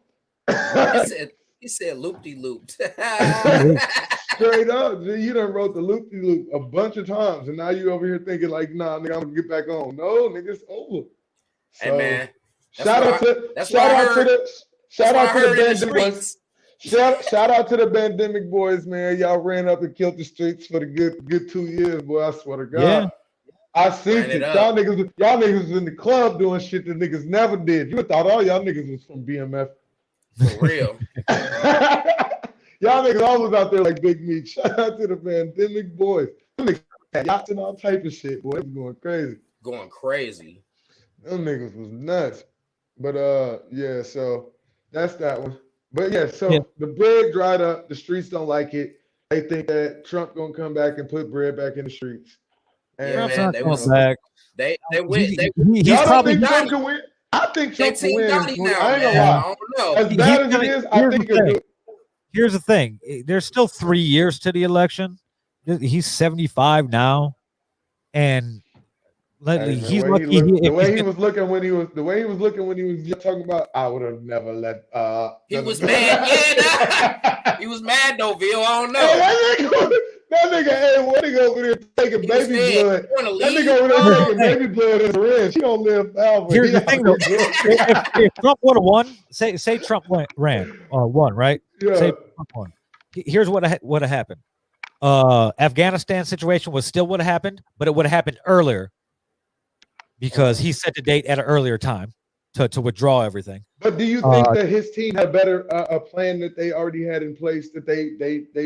He said loop-de-looped. Straight up. You done wrote the loop-de-loop a bunch of times, and now you over here thinking like, nah, nigga, I'm gonna get back on. No, nigga, it's over. So, hey man, shout out to the pandemic boys, man. Y'all ran up and killed the streets for the good 2 years, boy. I swear to God. Yeah. I seen it. Y'all niggas was in the club doing shit that niggas never did. You would thought all y'all niggas was from BMF. For real. Y'all niggas always out there like Big Meat. Shout out to the pandemic boys. Them niggas had yachts and all type of shit, boy. It was going crazy. Going crazy. Them niggas was nuts. But yeah, so that's that one. But yeah, so the bread dried up. The streets don't like it. They think that Trump gonna come back and put bread back in the streets. And Trump's not coming back. They win. He's probably Trump can win. I think Trump can win. I ain't gonna lie. I don't know. As bad as it is, I think it's good. Here's the thing. There's still 3 years to the election. He's 75 now, and he's lucky. The way he was looking when he was talking about, I would have never let. He was mad. Yeah, he was mad though, Vil. I don't know. That nigga, hey, what nigga over there taking baby blood? That nigga over there taking baby blood in the red. She don't live forever. Here's the thing, though. If Trump would have won, say Trump won, right? Yeah. Say Trump won. Here's what have happened. Afghanistan situation would have happened, but it would have happened earlier because he set the date at an earlier time to withdraw everything. But do you think that his team had better a plan that they already had in place that they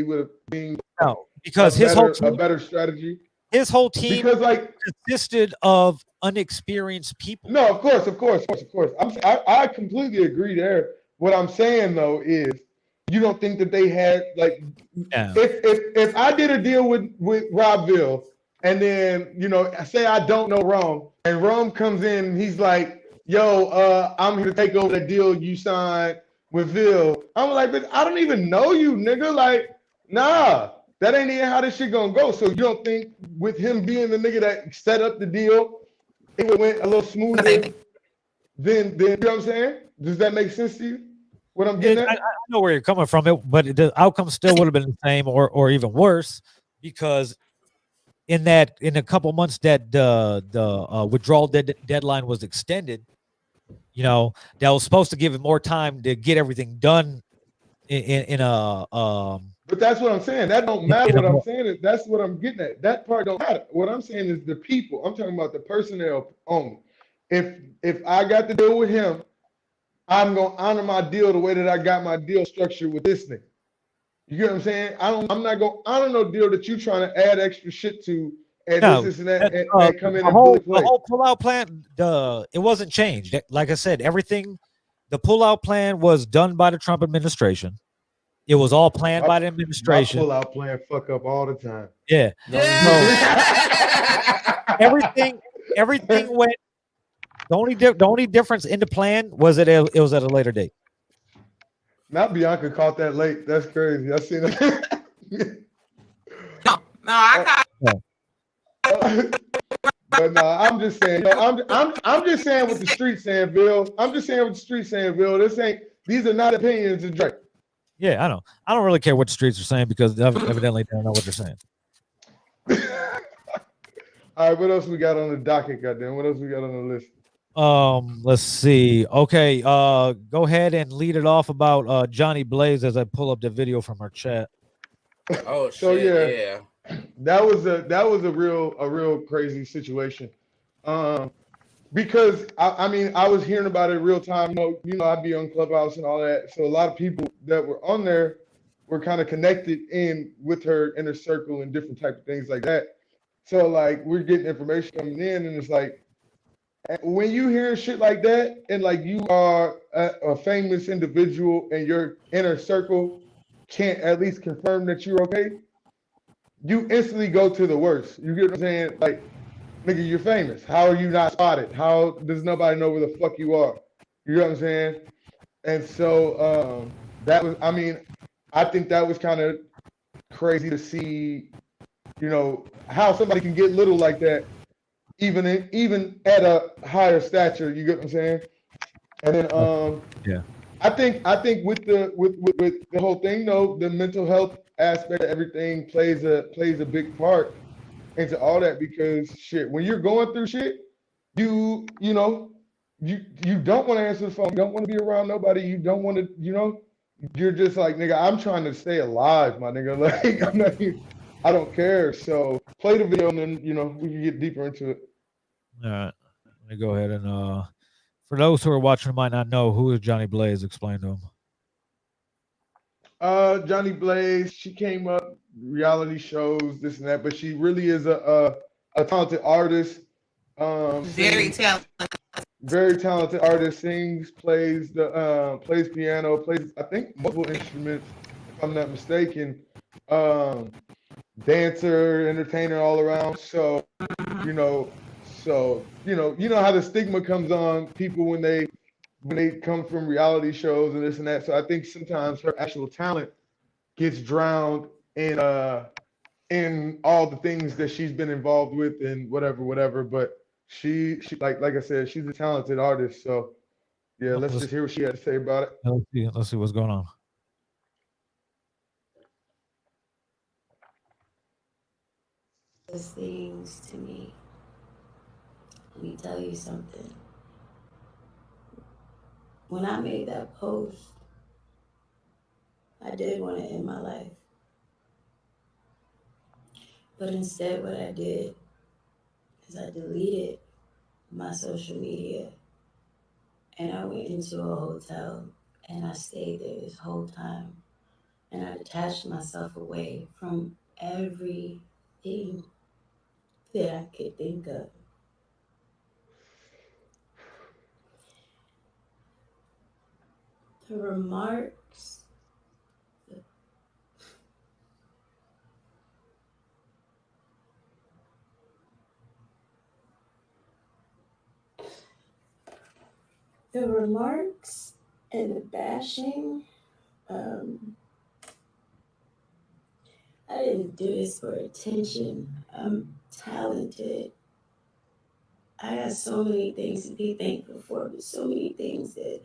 would have been? No, because his whole team, a better strategy. His whole team because consisted of unexperienced people. No, of course. I completely agree there. What I'm saying though is, you don't think that they had if I did a deal with Robville and then say I don't know Rome and Rome comes in and he's like, yo, I'm here to take over the deal you signed. with Ville. I'm like, but I don't even know you, nigga. Like, nah, that ain't even how this shit gonna go. So you don't think with him being the nigga that set up the deal, it would went a little smoother than you know what I'm saying? Does that make sense to you? What I'm getting I at? know where you're coming from, but the outcome still would have been the same or even worse because in a couple months that the withdrawal deadline was extended, that was supposed to give him more time to get everything done in a But that's what I'm saying. That don't matter. in a What I'm more saying is that's what I'm getting at. That part don't matter. What I'm saying is the people. I'm talking about the personnel only. If I got to deal with him, I'm gonna honor my deal the way that I got my deal structured with this nigga. You get what I'm saying? I'm not gonna honor no deal that you trying to add extra shit to and no. this and that That, and come in the and bully the play. whole pullout plan, it wasn't changed. Like I said, everything, the pullout plan was done by the Trump administration. It was all planned My, by the my administration. pull out plan fuck up all the time. Yeah. So everything went. The only difference in the plan was that it was at a later date. Not Bianca caught that late. That's crazy. I seen it. No, I got. But no, I'm just saying. I'm just saying what the streets saying, Bill. I'm just saying what the streets saying, Bill. These are not opinions of Drake. Yeah, I know. I don't really care what the streets are saying because evidently they don't know what they're saying. All right, what else we got on the docket? Goddamn, what else we got on the list? Let's see. Okay, go ahead and lead it off about Johnny Blaze as I pull up the video from our chat. Oh So shit! Yeah. that was a real crazy situation. Because I mean I was hearing about it real time. I'd be on Clubhouse and all that. So a lot of people that were on there were kind of connected in with her inner circle and different type of things like that. So like we're getting information coming in, and it's like when you hear shit like that, and like you are a famous individual, and your inner circle can't at least confirm that you're okay, you instantly go to the worst. You get what I'm saying? Like, nigga, you're famous. How are you not spotted? How does nobody know where the fuck you are? You know what I'm saying? And so that was, I mean, I think that was kind of crazy to see, how somebody can get little like that, even at a higher stature. You get what I'm saying? And then Yeah. I think with the whole thing though, the mental health aspect of everything plays a big part into all that because shit, when you're going through shit, you know, you don't want to answer the phone, you don't want to be around nobody, you don't want to, you're just like, nigga, I'm trying to stay alive, my nigga. Like I don't care. So play the video and then we can get deeper into it. All right. Let me go ahead and for those who are watching who might not know, who is Johnny Blaze? Explain to them. Johnny Blaze, she came up reality shows, this and that, but she really is a talented artist. Very talented. Very talented artist. Sings, plays piano, plays I think multiple instruments, if I'm not mistaken. Dancer, entertainer, all around. So you know, how the stigma comes on people when they come from reality shows and this and that. So I think sometimes her actual talent gets drowned in all the things that she's been involved with and whatever. But she like I said, she's a talented artist. So yeah, let's just hear what she had to say about it. Let's see what's going on. Those things to me. Let me tell you something. When I made that post, I did want to end my life. But instead, what I did is I deleted my social media and I went into a hotel and I stayed there this whole time. And I detached myself away from everything that I could think of. The remarks, And the bashing, I didn't do this for attention. I'm talented. I got so many things to be thankful for, but so many things that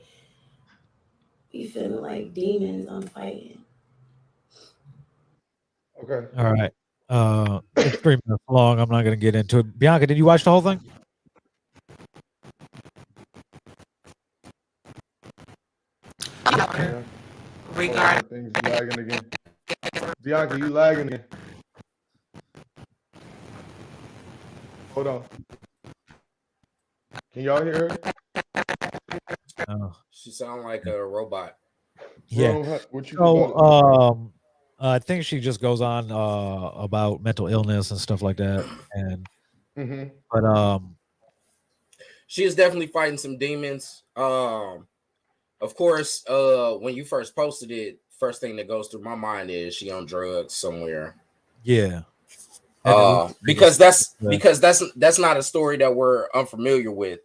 be feeling like demons I'm fighting. Okay. All right. It's 3 minutes long. I'm not going to get into it. Bianca, did you watch the whole thing? Yeah. Regarding Things lagging again. Bianca, you lagging again. Hold on. Can y'all hear her? Oh, She sound like a robot. yeah. What you think about So, I think she just goes on about mental illness and stuff like that. And it? but She is definitely fighting some demons. Of course, when you first posted it, first thing that goes through my mind is she on drugs somewhere. yeah. Because that's not a story that we're unfamiliar with.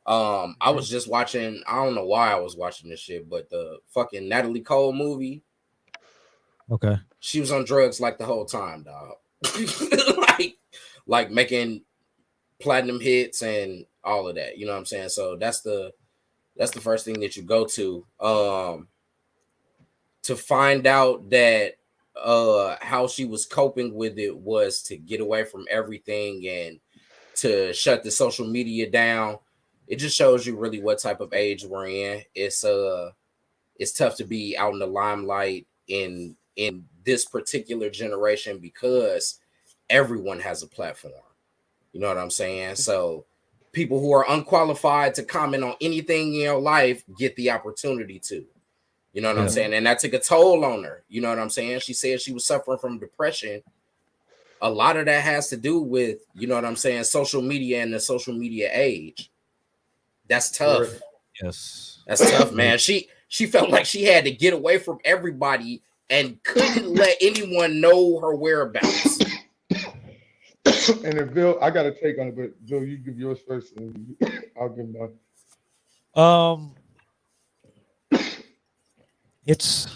I was just watching, I don't know why I was watching this shit, but the fucking Natalie Cole movie. Okay. She was on drugs like the whole time, dog. like making platinum hits and all of that. You know what I'm saying? So that's the first thing that you go to find out that how she was coping with it was to get away from everything and to shut the social media down. It just shows you really what type of age we're in. It's tough to be out in the limelight in this particular generation because everyone has a platform. You know what I'm saying? So people who are unqualified to comment on anything in your life get the opportunity to. You know what I'm saying? And that took a toll on her. You know what I'm saying? She said she was suffering from depression. A lot of that has to do with, you know what I'm saying, social media and the social media age. That's tough. Right. Yes. That's tough, man. She felt like she had to get away from everybody and couldn't let anyone know her whereabouts. And then Bill, I got to take on it, but Bill, you give yours first, and I'll give mine. It's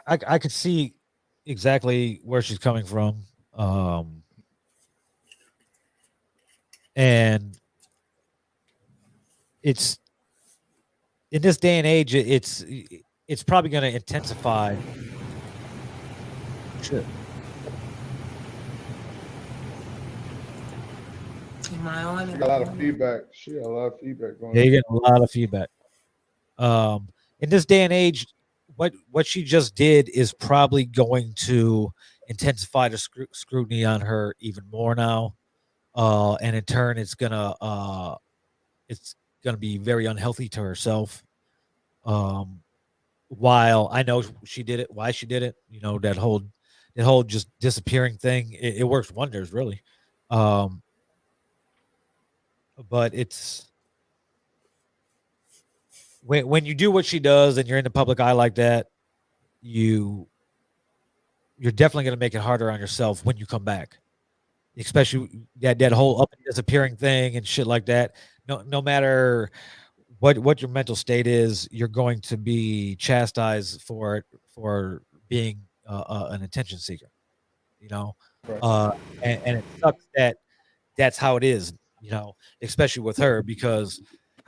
I could see exactly where she's coming from. And it's in this day and age, it's probably going to intensify. Shit. Am I on? She got a lot of feedback. She got a lot of feedback going. Yeah, you get a lot of feedback. In this day and age, what she just did is probably going to intensify the scrutiny on her even more now. And in turn, it's gonna be very unhealthy to herself. While I know she did it, why she did it, you know, that whole just disappearing thing, it works wonders, really. But it's when you do what she does and you're in the public eye like that, you're definitely going to make it harder on yourself when you come back, especially that whole up and disappearing thing and shit like that. No matter what your mental state is, you're going to be chastised for being an attention seeker, you know. Right. And it sucks that that's how it is, you know, especially with her because,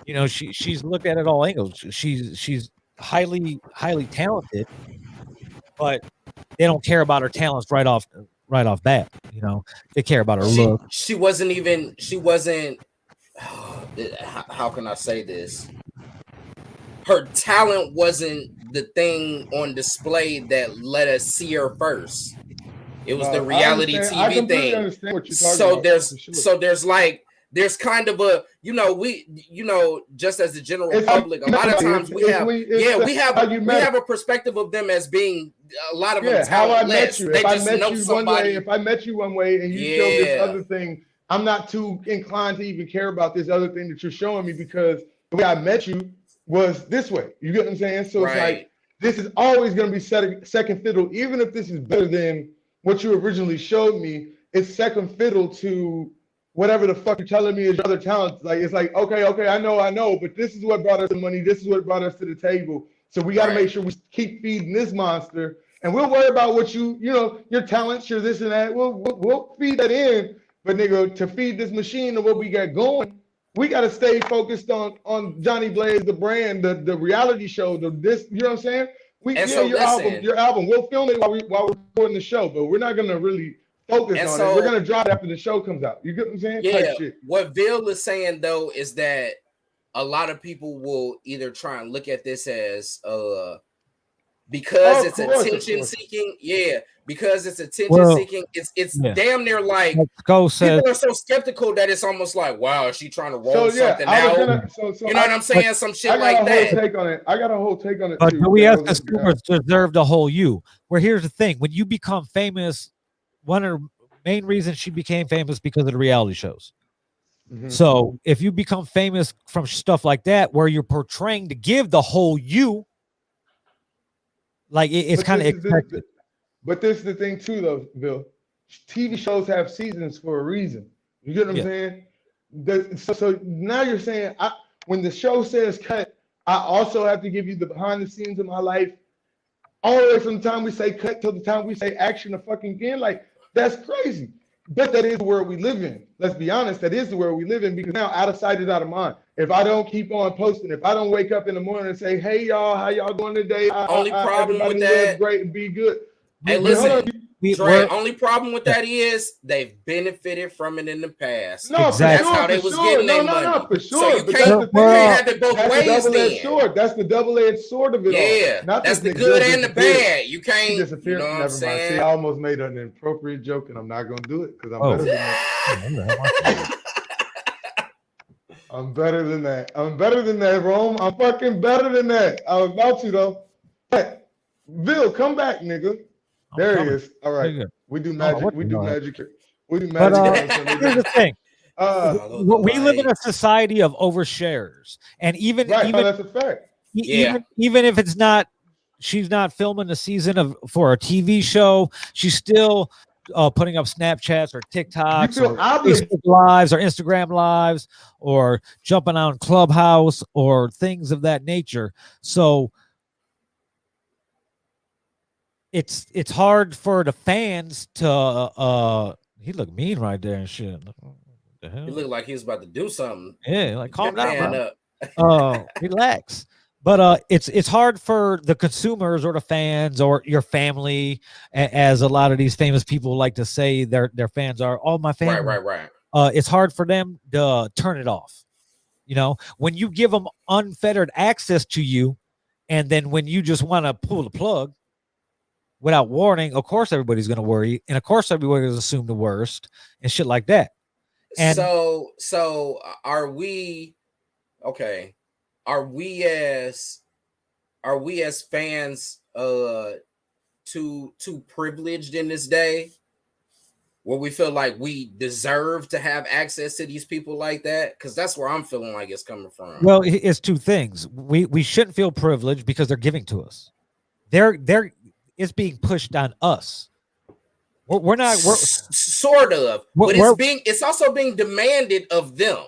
you know, she's looked at it all angles. She's highly talented, but they don't care about her talents right off bat. You know, they care about her look. She wasn't. How can I say this? Her talent wasn't the thing on display that let us see her first. It was the reality TV I completely thing. understand what you're talking about. So there's kind of a, you know, just as the general public, a lot of times we have a perspective of them as being a lot of them how I met talentless. you. They If I just met know you somebody. one way, if I met you one way and you showed this other thing, I'm not too inclined to even care about this other thing that you're showing me because the way I met you was this way. You get what I'm saying? So it's like this is always going to be second fiddle, even if this is better than what you originally showed me. It's second fiddle to whatever the fuck you're telling me is your other talents. Like, it's like, okay, I know, but this is what brought us the money. This is what brought us to the table. So we got to make sure we keep feeding this monster, and we'll worry about what you know, your talents, your this and that. We'll feed that in, but nigga, to feed this machine of what we got going, we got to stay focused on Johnny Blaze, the brand, the reality show, this. You know what I'm saying? Your album. We'll film it while we're recording the show, but we're not gonna really focus on it. We're gonna drop it after the show comes out. You get what I'm saying? Yeah. What Bill is saying though is that a lot of people will either try and look at this as because it's attention seeking. Yeah, because it's attention seeking. It's damn near like people are so skeptical that it's almost like, wow, is she trying to roll something out? You know what I'm saying? Some shit like that. I got a whole take on it. But we as consumers deserve the whole you. Where here's the thing: when you become famous, one of the main reasons she became famous because of the reality shows. Mm-hmm. So if you become famous from stuff like that, where you're portraying to give the whole you, like it's kind of expected. But this is the thing too, though, Bill. TV shows have seasons for a reason. You get what I'm saying? So now you're saying when the show says cut, I also have to give you the behind the scenes of my life, all the way from the time we say cut till the time we say action to fucking again. Like, that's crazy. But that is the world we live in. Let's be honest, that is the world we live in, because now out of sight is out of mind. If I don't keep on posting, if I don't wake up in the morning and say, hey y'all, how y'all doing today? Only problem with that, great and be good. Hey, listen, Dre, only problem with that is they've benefited from it in the past. No, that's how they was getting their money. No, for sure. So you can't have it both ways. Then that's the double-edged sword of it all. Yeah, that's the good and the bad. You can't. You know what I'm saying? See, I almost made an inappropriate joke, and I'm not gonna do it because I'm better than that. I'm better than that. I'm better than that, Rome. I'm fucking better than that. I was about to though. Hey, Bill, come back, nigga. There he is. All right. We do magic. We do magic. We do magic. Here's the thing. We live in a society of overshares, and even that's a fact. Even if it's not, she's not filming a season for a TV show. She's still putting up Snapchats or TikToks or Facebook Lives or Instagram Lives or jumping on Clubhouse or things of that nature. So it's hard for the fans to he looked mean right there and shit. He looked like he was about to do something. Yeah, like calm down, bro. Relax. But it's hard for the consumers or the fans or your family, as a lot of these famous people like to say their fans are. All my family. Right. It's hard for them to turn it off. You know, when you give them unfettered access to you, and then when you just want to pull the plug without warning, of course everybody's going to worry, and of course everybody's going to assume the worst and shit like that. And so are we okay? Are we as fans too privileged in this day where we feel like we deserve to have access to these people like that? Because that's where I'm feeling like it's coming from. Well, it's two things. We shouldn't feel privileged because they're giving to us. It's being pushed on us. We're not sort of, but it's also being demanded of them.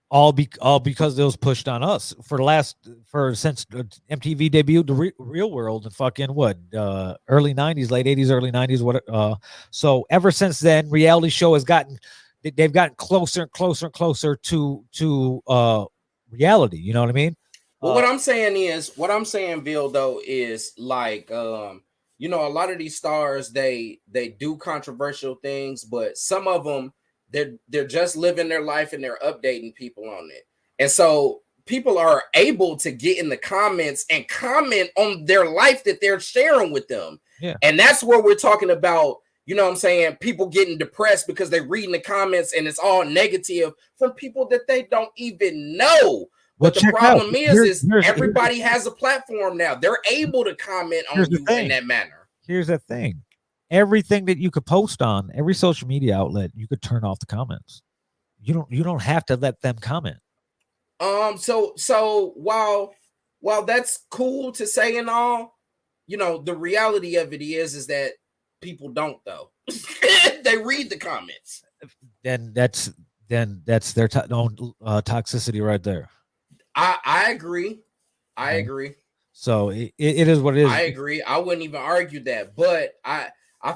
All because it was pushed on us since MTV debuted the Real World in fucking early 90s, late 80s, early 90s. So ever since then, reality show they've gotten closer and closer and closer to reality. You know what I mean? Well, what I'm saying, Bill, though, is like, a lot of these stars, they do controversial things, but some of them, they're just living their life and they're updating people on it. And so people are able to get in the comments and comment on their life that they're sharing with them. Yeah. And that's where we're talking about, you know what I'm saying, people getting depressed because they're reading the comments and it's all negative from people that they don't even know. But the problem is everybody has a platform now. They're able to comment on you in that manner. Here's the thing. Everything that you could post on every social media outlet, you could turn off the comments. You don't have to let them comment. So while that's cool to say and all, the reality of it is that people don't though. They read the comments. then that's their own toxicity right there. I agree. I agree. So it is what it is. I agree. I wouldn't even argue that, but I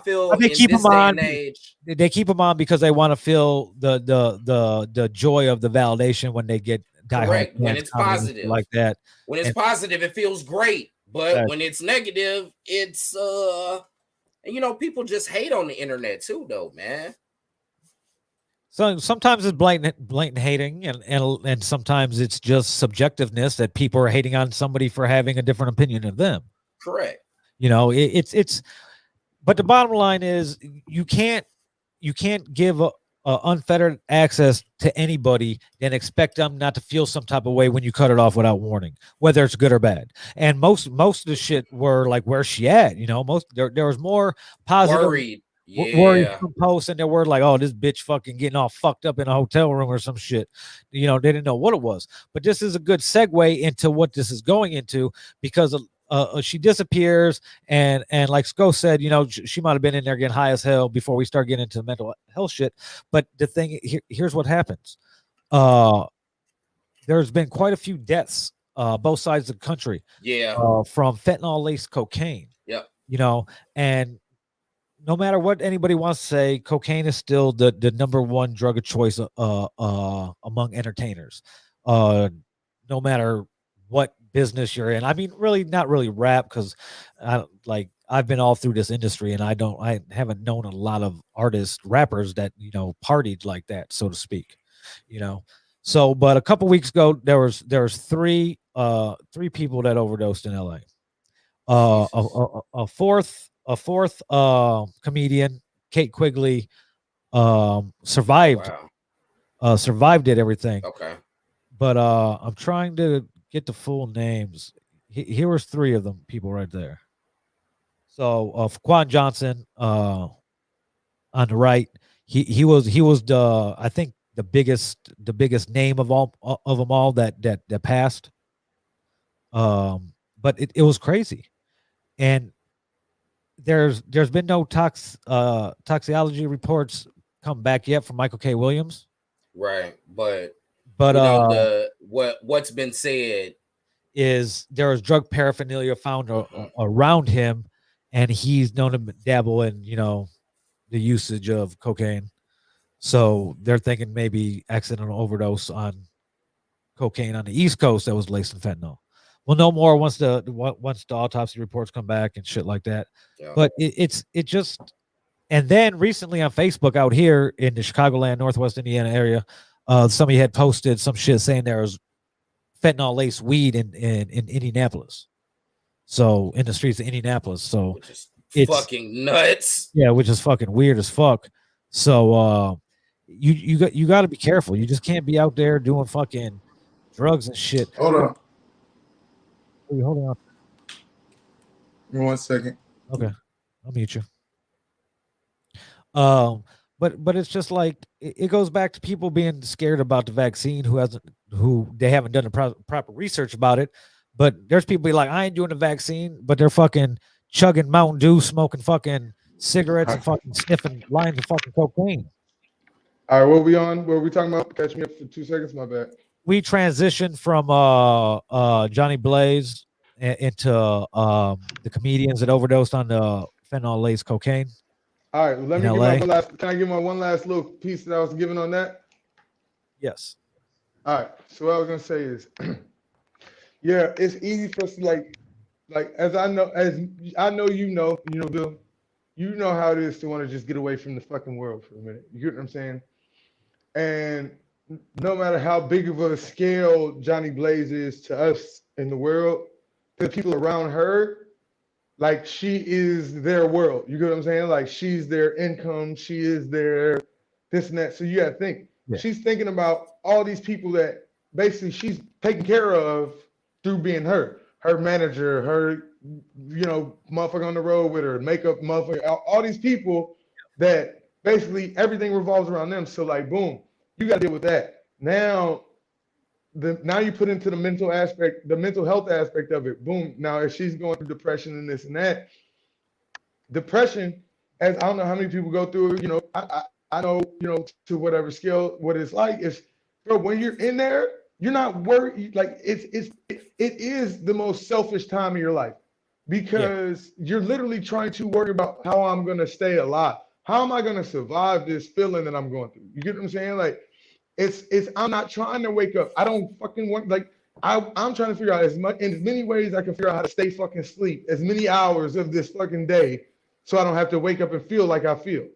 feel They in keep this them day on. and age, They keep them on because they want to feel the joy of the validation when they get diehard correct, when fans it's commenting and shit positive. like that. When it's And- positive, it feels great. But Right. when it's negative, it's people just hate on the internet too, though, man. So sometimes it's blatant hating, and sometimes it's just subjectiveness that people are hating on somebody for having a different opinion of them. Correct. You know, it's. But the bottom line is, you can't give a unfettered access to anybody and expect them not to feel some type of way when you cut it off without warning, whether it's good or bad. And most of the shit were like, where's she at? You know, there was more positive. Worried. Worried Yeah. posts, and there were like, oh, this bitch fucking getting all fucked up in a hotel room or some shit. You know, they didn't know what it was. But this is a good segue into what this is going into, because she disappears, and like Sko said, you know, she might have been in there getting high as hell before we start getting into mental health shit. But the thing here's what happens. There's been quite a few deaths, both sides of the country, from fentanyl laced cocaine. Yep. You know, and no matter what anybody wants to say, cocaine is still the number one drug of choice among entertainers. No matter what business you're in. I mean, really, not really rap, because I've been all through this industry, and I haven't known a lot of artists, rappers that, you know, partied like that, so to speak. You know, so but a couple weeks ago there was three people that overdosed in LA. A fourth comedian, Kate Quigley, survived. Wow. Survived it, everything. Okay. But I'm trying to get the full names. Here was three of them, people right there. So Quan Johnson, on the right, he was the, I think, the biggest name of them all that passed. But it was crazy. And there's been no toxicology reports come back yet from Michael K. Williams. Right. But you know, what's been said is there was drug paraphernalia found around him, and he's known to dabble in, you know, the usage of cocaine. So they're thinking maybe accidental overdose on cocaine on the East Coast that was laced in fentanyl. We'll know more once the autopsy reports come back and shit like that. Yeah. But it just, and then recently on Facebook out here in the Chicagoland, Northwest Indiana area, somebody had posted some shit saying there was fentanyl laced weed in Indianapolis. So in the streets of Indianapolis. So which is fucking nuts. Yeah, which is fucking weird as fuck. So you got to be careful. You just can't be out there doing fucking drugs and shit. Hold on. Hold on. Give me 1 second. Okay, I'll mute you. But it's just like it goes back to people being scared about the vaccine who they haven't done the proper research about it. But there's people be like, I ain't doing the vaccine, but they're fucking chugging Mountain Dew, smoking fucking cigarettes, and fucking sniffing lines of fucking cocaine. All right, what we on? What are we talking about? Catch me up for 2 seconds. My bad. We transitioned from Johnny Blaze into the comedians that overdosed on the fentanyl laced cocaine. All right, let me give my one last. Can I give my one last little piece that I was giving on that? Yes. All right. So what I was gonna say is, yeah, it's easy for us to like as I know, Bill, you know how it is to want to just get away from the fucking world for a minute. You get what I'm saying? And no matter how big of a scale Johnny Blaze is to us in the world, to the people around her, like she is their world. You get what I'm saying? Like she's their income, she is their this and that. So you gotta think. Yeah. She's thinking about all these people that basically she's taking care of through being her manager, her, you know, motherfucker on the road with her, makeup motherfucker, all these people that basically everything revolves around them. So like, boom, you got to deal with that. Now you put into the mental aspect, the mental health aspect of it. Boom. Now if she's going through depression and this and that, depression, as I don't know how many people go through, you know, I know, to whatever scale, what it's like is, bro, when you're in there, you're not worried. Like it is the most selfish time of your life because you're literally trying to worry about how I'm going to stay alive. How am I going to survive this feeling that I'm going through? You get what I'm saying? Like I'm not trying to wake up. I don't fucking want, like, I'm trying to figure out in as many ways I can figure out how to stay fucking sleep as many hours of this fucking day so I don't have to wake up and feel like I feel.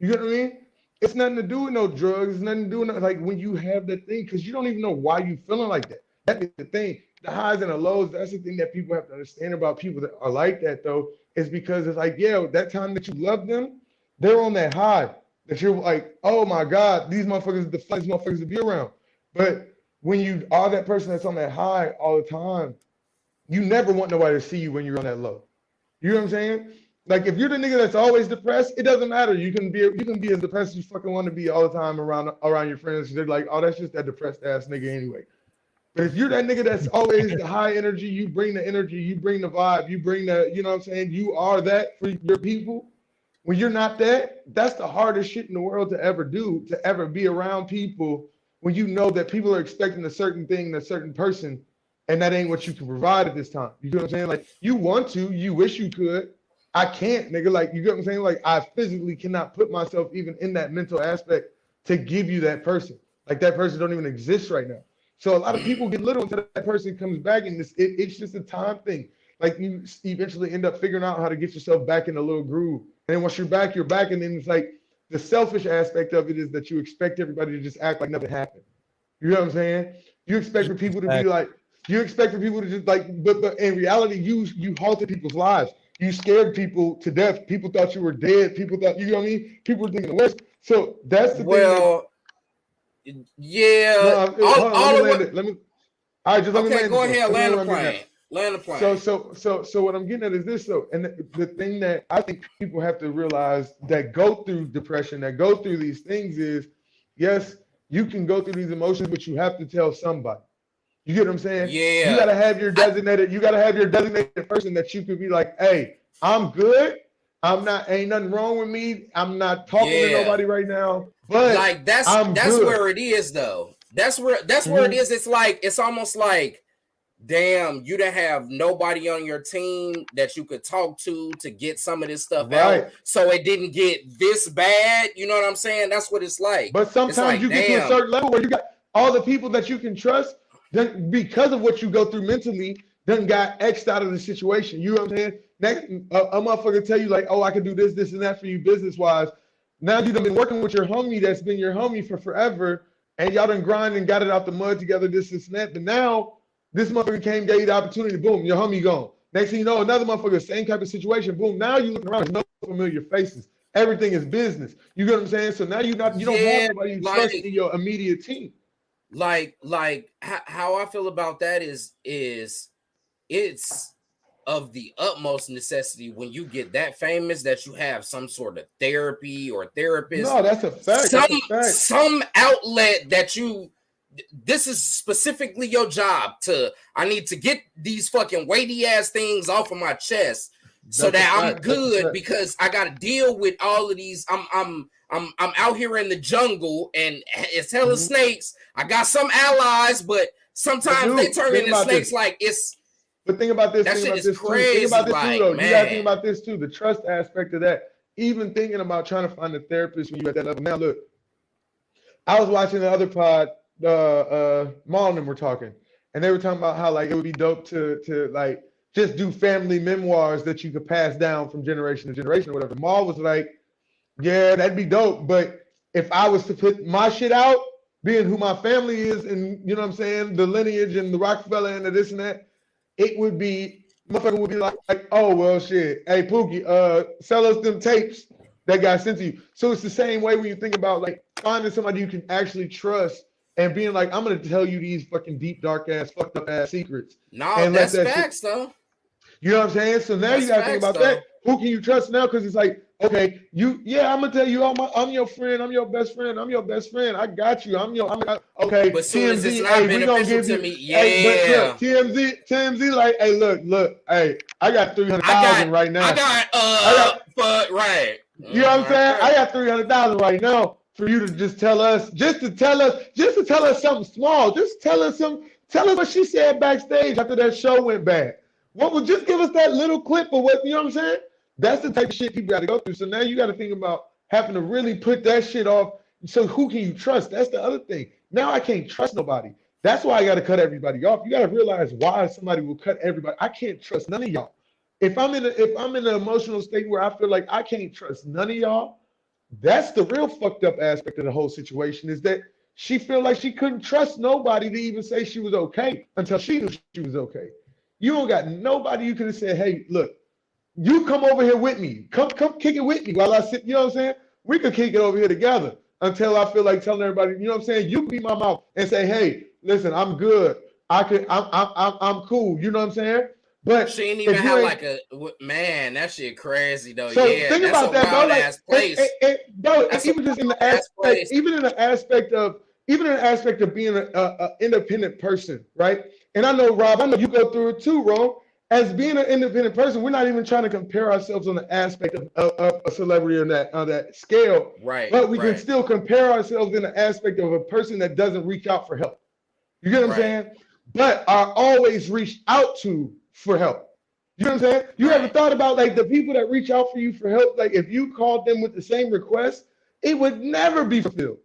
You get what I mean? It's nothing to do with no drugs. It's nothing to do with like when you have that thing, because you don't even know why you feeling like that. That's the thing. The highs and the lows, that's the thing that people have to understand about people that are like that, though, is because it's like, yeah, that time that you love them, they're on that high. That you're like, oh my God, these motherfuckers, the funniest motherfuckers to be around. But when you are that person that's on that high all the time, you never want nobody to see you when you're on that low. You know what I'm saying? Like if you're the nigga that's always depressed, it doesn't matter. You can be as depressed as you fucking want to be all the time around your friends. They're like, oh, that's just that depressed ass nigga anyway. But if you're that nigga that's always the high energy, you bring the energy, you bring the vibe, you bring the, you know what I'm saying? You are that for your people. When you're not that, that's the hardest shit in the world to ever do, to ever be around people when you know that people are expecting a certain thing, a certain person, and that ain't what you can provide at this time. You know what I'm saying? Like you want to, you wish you could. I can't, nigga. Like, you get what I'm saying? Like, I physically cannot put myself even in that mental aspect to give you that person. Like, that person don't even exist right now. So a lot of people get little until that person comes back, and it's just a time thing. Like, you eventually end up figuring out how to get yourself back in a little groove. And then once you're back, and then it's like the selfish aspect of it is that you expect everybody to just act like nothing happened. You know what I'm saying? You expect for people to be like, you expect for people to just like, but in reality, you halted people's lives. You scared people to death. People thought you were dead. People thought, you know what I mean? People were thinking the worst. So that's the thing. Yeah. No, hold on, let me land. Go ahead, land the plane. Land the plane. So what I'm getting at is this, though. And the thing that I think people have to realize that go through depression, that go through these things is, yes, you can go through these emotions, but you have to tell somebody. You get what I'm saying? Yeah. You gotta have your designated person that you could be like, hey, I'm good. Ain't nothing wrong with me. I'm not talking to nobody right now. But like that's where it is, though. That's where it is. It's almost like, damn, you don't have nobody on your team that you could talk to get some of this stuff out, so it didn't get this bad. You know what I'm saying? That's what it's like. But sometimes you get to a certain level where you got all the people that you can trust. Then because of what you go through mentally, then got X'd out of the situation. You know what I'm saying? Next, a motherfucker tell you like, oh, I can do this, and that for you business-wise. Now you done been working with your homie that's been your homie for forever, and y'all done grind and got it out the mud together, this and that. But now this motherfucker gave you the opportunity, boom, your homie gone. Next thing you know, another motherfucker, same type of situation, boom. Now you looking around, there's no familiar faces. Everything is business. You get what I'm saying? So now you don't have nobody you trust in your immediate team. Like how I feel about that is it's of the utmost necessity when you get that famous that you have some sort of therapy or therapist. No, that's a fact. Some outlet that this is specifically your job I need to get these fucking weighty ass things off of my chest so that I'm good, because I got to deal with all of these. I'm out here in the jungle and it's hella snakes. I got some allies, but sometimes they turn into snakes. Like it's. But think about this. That shit is crazy. Think about this like, too, though. man. You gotta think about this too. The trust aspect of that. Even thinking about trying to find a therapist when you're at that level. Now look, I was watching the other pod. Maul and them were talking, and they were talking about how like it would be dope to like just do family memoirs that you could pass down from generation to generation or whatever. Maul was like, yeah, that'd be dope. But if I was to put my shit out, being who my family is, and you know what I'm saying, the lineage and the Rockefeller and the this and that, it would be, motherfucker would be like, oh, well, shit. Hey, Pookie, sell us them tapes that got sent to you. So it's the same way when you think about like finding somebody you can actually trust and being like, I'm going to tell you these fucking deep, dark ass, fucked up ass secrets. No, that's facts, though. You know what I'm saying? So now you got to think about that. Who can you trust now? Because it's like, okay, I'm gonna tell you, I'm your friend, I'm your best friend, I got you, okay. But soon as it's not beneficial to me, yeah. TMZ, like, hey, look, hey, I got 300,000 right now. right. You know what I'm saying? I got 300,000 right now. for you to just tell us something small. Just tell us what she said backstage after that show went bad. What would just give us that little clip of what, you know what I'm saying? That's the type of shit people got to go through. So now you got to think about having to really put that shit off. So who can you trust? That's the other thing. Now I can't trust nobody. That's why I got to cut everybody off. You got to realize why somebody will cut everybody. I can't trust none of y'all. If I'm in an emotional state where I feel like I can't trust none of y'all, that's the real fucked up aspect of the whole situation, is that she feel like she couldn't trust nobody to even say she was okay until she knew she was okay. You don't got nobody you could have said, hey, look, you come over here with me. Come kick it with me while I sit, you know what I'm saying? We could kick it over here together until I feel like telling everybody, you know what I'm saying? You can be my mouth and say, hey, listen, I'm good. I'm cool. You know what I'm saying? But she ain't even have like a man. That shit crazy though. So yeah, think that's about a that, wild bro. ass place. Bro, even just in the aspect, even in the aspect of being an independent person, right? And I know, Rob, I know you go through it too, Ron. As being an independent person, we're not even trying to compare ourselves on the aspect of a celebrity on that scale, right? But we can still compare ourselves in the aspect of a person that doesn't reach out for help. You get what I'm saying? But are always reached out to for help. You know what I'm saying? You ever thought about like the people that reach out for you for help? Like if you called them with the same request, it would never be fulfilled.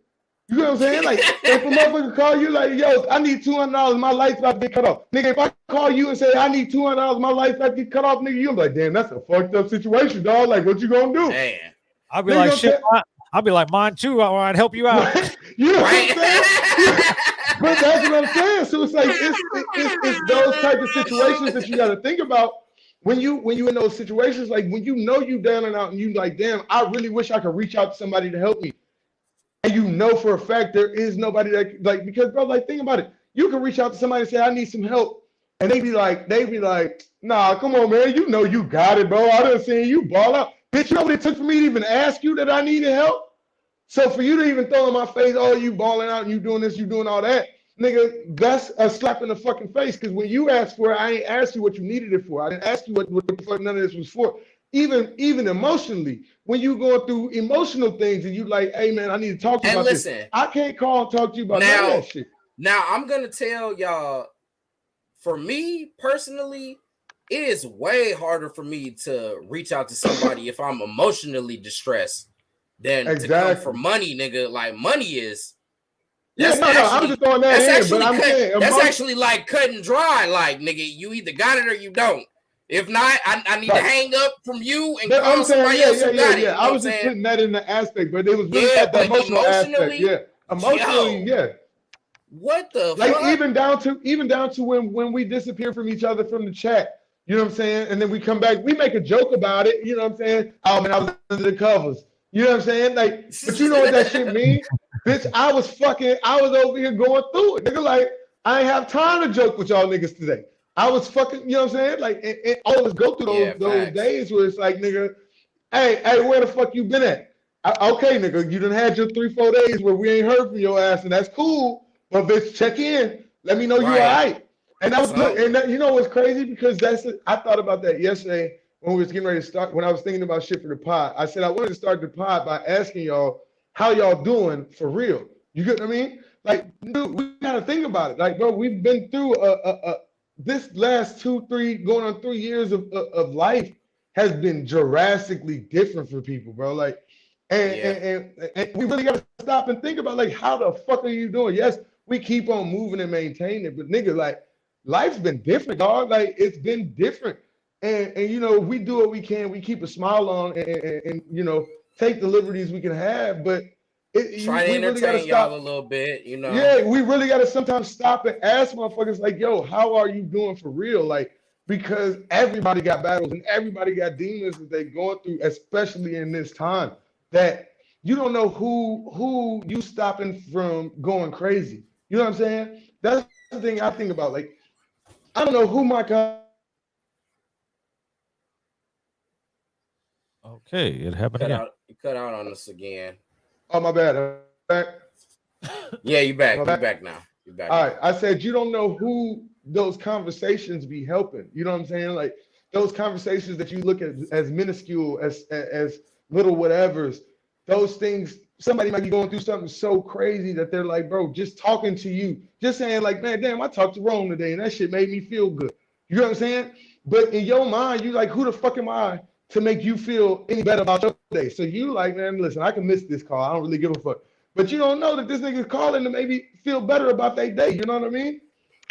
You know what I'm saying? Like if a motherfucker call you like, yo, I need $200, my light's about to get cut off. Nigga, if I call you and say I need $200, my light's about to get cut off, nigga, you'll be like, damn, that's a fucked up situation, dog. Like what you gonna do? Man. I'll be like, shit, I'll be like, mine too. I'd help you out. You know what I'm saying? But that's what I'm saying. So it's like it's those type of situations that you got to think about when you in those situations. Like when you know you down and out and you like, damn, I really wish I could reach out to somebody to help me. And you know for a fact there is nobody that like, because bro, like think about it. You can reach out to somebody and say, I need some help, and they be like, nah, come on, man. You know you got it, bro. I done seen you ball out. Bitch, you know what it took for me to even ask you that I needed help? So for you to even throw in my face, oh, you balling out and you doing this, you doing all that, nigga, that's a slap in the fucking face. Because when you asked for it, I ain't asked you what you needed it for. I didn't ask you what the fuck none of this was for. Even emotionally, when you going through emotional things and you like, hey man, I need to talk to you about this. I can't call and talk to you about none of that shit. Now I'm gonna tell y'all, for me personally, it is way harder for me to reach out to somebody if I'm emotionally distressed than to come for money, nigga. Like money is. I'm just throwing that in, but I'm saying that's actually like cut and dry. Like nigga, you either got it or you don't. If not, I need to hang up from you and call somebody else who got it. You know I was just putting that in the aspect, but it was really at the emotional aspect. Yeah, emotionally, yeah. What the like fuck? even down to when we disappear from each other from the chat. You know what I'm saying? And then we come back, we make a joke about it. You know what I'm saying? Oh man, I was under the covers. You know what I'm saying? Like, but you know what that shit means? Bitch, I was over here going through it. Nigga, like, I ain't have time to joke with y'all niggas today. I was fucking, you know what I'm saying? Like, and all of us go through those days where it's like, nigga, hey, where the fuck you been at? Okay, nigga, you done had your 3-4 days where we ain't heard from your ass, and that's cool. But bitch, check in. Let me know you all right. And that was you know what's crazy? Because I thought about that yesterday when we was getting ready to start, when I was thinking about shit for the pod. I said I wanted to start the pod by asking y'all how y'all doing for real. You get what I mean? Like, dude, we gotta think about it. Like, bro, we've been through this last 2-3 going on 3 years of life has been drastically different for people, bro. Like, and we really gotta stop and think about like how the fuck are you doing? Yes, we keep on moving and maintaining it, but nigga, like, life's been different, dog. Like, it's been different. And you know, we do what we can. We keep a smile on and you know, take the liberties we can have. But try to entertain y'all a little bit, you know. Yeah, we really got to sometimes stop and ask motherfuckers like, yo, how are you doing for real? Like, because everybody got battles and everybody got demons that they're going through, especially in this time, that you don't know who you stopping from going crazy. You know what I'm saying? That's the thing I think about. Like, I don't know who my Okay, it happened again. You cut out on us again. Oh, my bad. I'm back. Yeah, you back. You're back now. You're back. All right. I said you don't know who those conversations be helping. You know what I'm saying? Like those conversations that you look at as minuscule, as little whatevers. Those things somebody might be going through something so crazy that they're like, bro, just talking to you, just saying like, man, damn, I talked to Rome today and that shit made me feel good. You know what I'm saying? But in your mind, you like, who the fuck am I to make you feel any better about your day? So you like, man, listen, I can miss this call. I don't really give a fuck. But you don't know that this nigga's calling to maybe feel better about their day. You know what I mean?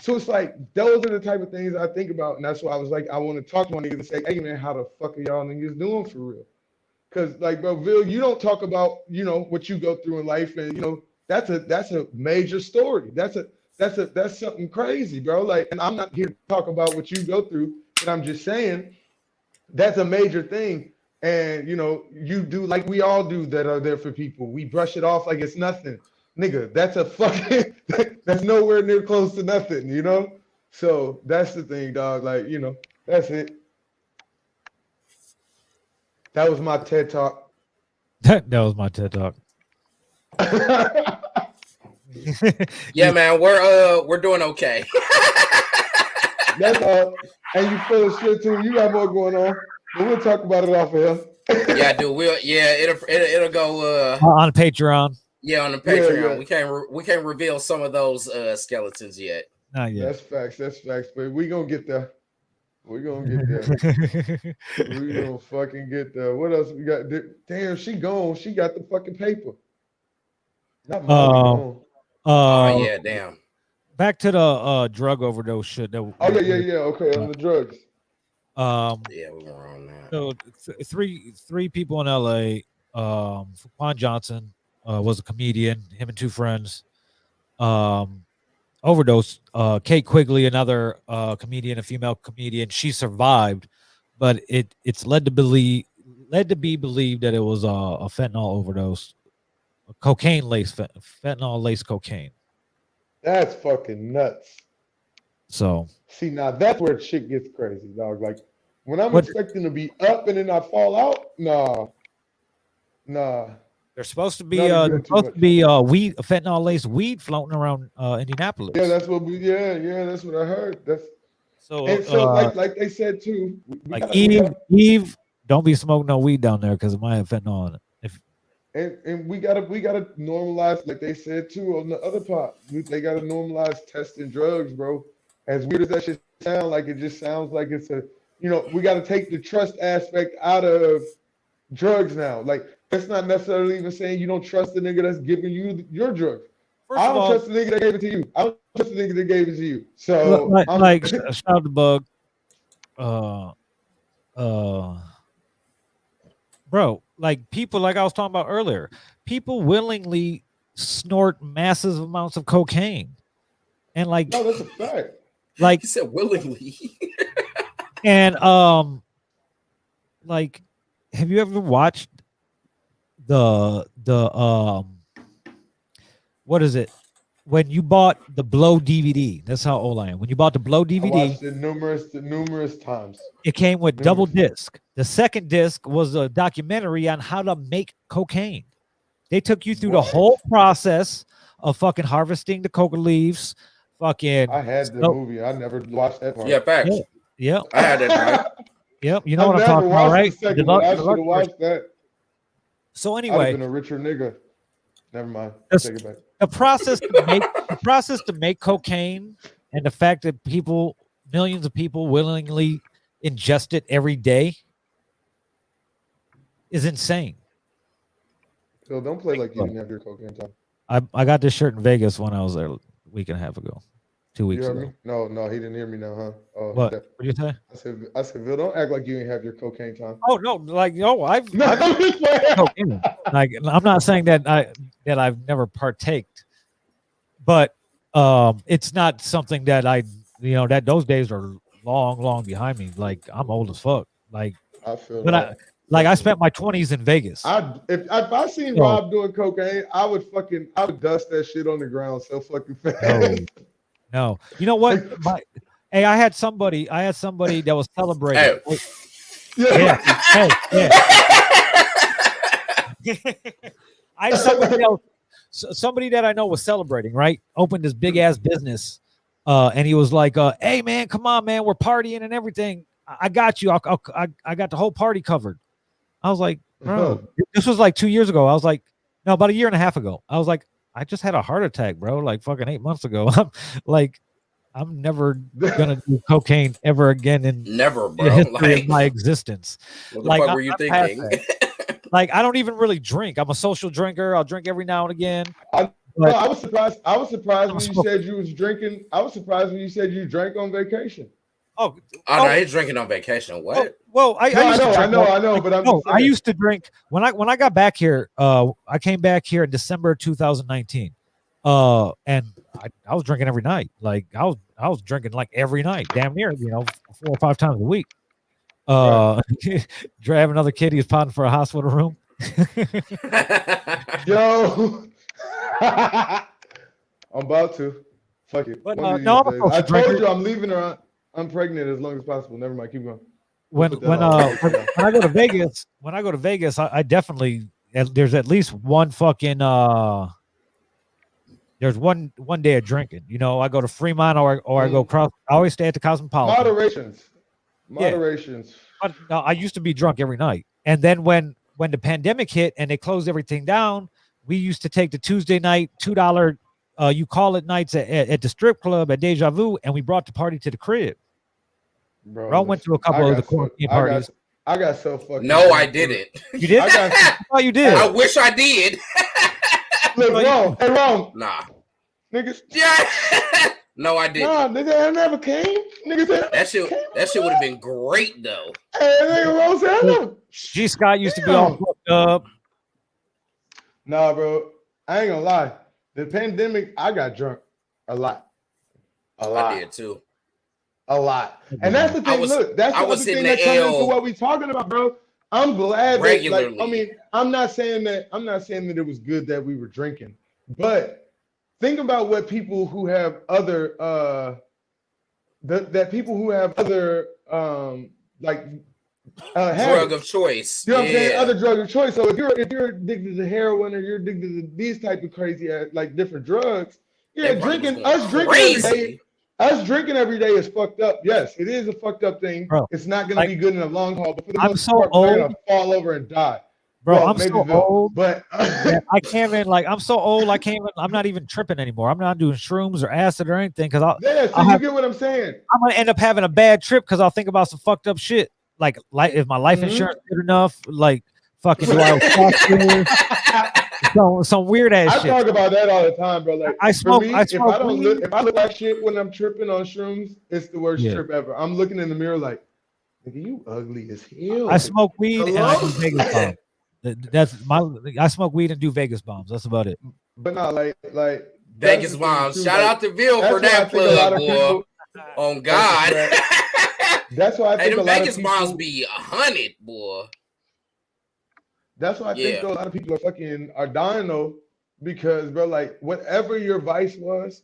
So it's like, those are the type of things I think about. And that's why I was like, I want to talk to one nigga to say, hey, man, how the fuck are y'all niggas doing for real? Because, like, bro, Vil, you don't talk about, you know, what you go through in life. And, you know, that's a major story. That's something crazy, bro. Like, and I'm not here to talk about what you go through, but I'm just saying that's a major thing. And, you know, you do like we all do that are there for people. We brush it off like it's nothing. Nigga, that's a fucking, that's nowhere near close to nothing, you know? So that's the thing, dog. Like, you know, that's it. That was my TED Talk. That was my TED Talk. Yeah, man, we're doing okay. That's all. And you full of shit too. You got more going on. But we'll talk about it off of here. Yeah, dude. It'll go On Patreon. Yeah, on the Patreon. Yeah. We can't reveal some of those skeletons yet. Not yet. That's facts. But we gonna get there. We're gonna get there. We gonna fucking get there. What else we got? Damn, she gone. She got the fucking paper. Not Molly gone. Yeah, damn. Back to the drug overdose shit. Yeah. Okay, on the drugs. Yeah, we were on that. So three people in LA. Quan Johnson was a comedian. Him and two friends. Overdose. Kate Quigley, another comedian, a female comedian. She survived, but it's led to be believed that it was a fentanyl overdose, a cocaine laced fentanyl laced cocaine. That's fucking nuts. So see, now that's where shit gets crazy, dog. Like when I'm expecting to be up and then I fall out, nah. There's supposed to be weed, fentanyl laced weed floating around Indianapolis. Yeah, that's what that's what I heard. So like they said too. Eve, don't be smoking no weed down there because it might have fentanyl in it. And we gotta normalize, like they said too on the other part. They gotta normalize testing drugs, bro. As weird as that shit sound, like it just sounds like it's we gotta take the trust aspect out of drugs now. Like that's not necessarily even saying you don't trust the nigga that's giving you your drugs. I don't trust the nigga that gave it to you. I don't trust the nigga that gave it to you. So shout out to Bug. Bro, like people, like I was talking about earlier, people willingly snort massive amounts of cocaine, and like no, that's a fact. Like he said, willingly. And like, have you ever watched the what is it? When you bought the Blow DVD, that's how old I am. When you bought the Blow DVD, I watched it numerous times. It came with double disc. The second disc was a documentary on how to make cocaine. They took you through the whole process of fucking harvesting the coca leaves. Fucking. I had the movie. I never watched that part. Yeah, facts. Yeah. I had that. Right? Yep. You know what I'm talking about, right? I should have watched that. So anyway, I've been a richer nigga. Never mind. Take it back. The process to make cocaine, and the fact that millions of people willingly ingest it every day is insane. So don't play like you didn't have your cocaine time. I got this shirt in Vegas when I was there a week and a half ago. 2 weeks ago. Me? No, he didn't hear me now, huh? Oh, what? What did you say? I said, Vil, don't act like you ain't have your cocaine time. Oh no, like I've cocaine. Like I'm not saying that I've never partaked, but it's not something that that those days are long behind me. Like I'm old as fuck. Like I feel but I spent my 20s in Vegas. If I seen Rob doing cocaine, I would dust that shit on the ground so fucking fast. No. You know what? I had somebody that was celebrating. Yeah. I had somebody that I know was celebrating, right? Opened this big ass business. And he was like, hey man, come on, man, we're partying and everything. I got you. I got the whole party covered. I was like, bro, this was like 2 years ago. I was like, No, about a year and a half ago. I was like, I just had a heart attack, bro. Like fucking 8 months ago. I'm never gonna do cocaine ever again in Never, the bro. history Like, of my existence. what the Like, fuck were you I'm past thinking? that. Like, I don't even really drink. I'm a social drinker. I'll drink every now and again. No, But I was surprised. I was surprised I'm when you smoking. said you was drinking. I was surprised when you said you drank on vacation. Oh no, he's drinking on vacation. What? Well, I used to drink. I know, but I'm No, just saying. I used to drink when I got back here. I came back here in December 2019. And I was drinking every night. Like I was drinking like every night, damn near, 4 or 5 times a week. Driving other kid, he's potting for a hospital room. Yo, I'm about to. Fuck it. But, One of these no, I'm a days. social I told drinker. you I'm leaving her unpregnant as long as possible. Never mind. Keep going. When Put that on. I go to Vegas, I definitely there's at least one fucking there's one day of drinking. I go to Fremont or I go across. I always stay at the Cosmopolitan. Moderations. But, no, I used to be drunk every night, and then when the pandemic hit and they closed everything down, we used to take the Tuesday night $2 you call it nights at the strip club at Deja Vu, and we brought the party to the crib. Bro, I went to a couple of the quarantine parties. I got so fucking. No, I didn't. You did? Oh, you did. I wish I did. Look, wrong. Hey, wrong. Nah. Niggas. Yeah. No, I didn't. Nah, nigga, I never came. Nigga said That shit would have been great though. Hey, nigga, Rose said no. G. Scott used to be all fucked up. Nah, bro. I ain't gonna lie. The pandemic, I got drunk a lot. I did too. A lot. And that's the thing. Look, that's the other thing that comes into what we talking about, bro. I'm glad regularly. That, I mean, I'm not saying that it was good that we were drinking, but think about what people who have other drug of choice. You know what I'm saying? Other drug of choice. So if you're addicted to heroin or you're addicted to these type of crazy like different drugs, drinking every day is fucked up. Yes, it is a fucked up thing. Bro, it's not gonna be good in the long haul, but for the most so part, we're gonna fall over and die. Bro, I'm so old, but I can't even I'm so old. I'm not even tripping anymore. I'm not doing shrooms or acid or anything because you get what I'm saying. I'm gonna end up having a bad trip because I'll think about some fucked up shit. Like if my life insurance good enough, like fucking do I some weird ass shit. I talk about that all the time, bro. Like I smoke. Me, if I look like shit when I'm tripping on shrooms, it's the worst trip ever. I'm looking in the mirror like, nigga, you ugly as hell. I smoke weed and I do Vegas bombs. I smoke weed and do Vegas bombs. That's about it. But not like Vegas bombs. Shout out to Bill for that plug, boy. On God. That's why I think the a lot Vegas of people, bombs be 100, boy. That's why I think a lot of people are dying though, because bro, like whatever your vice was,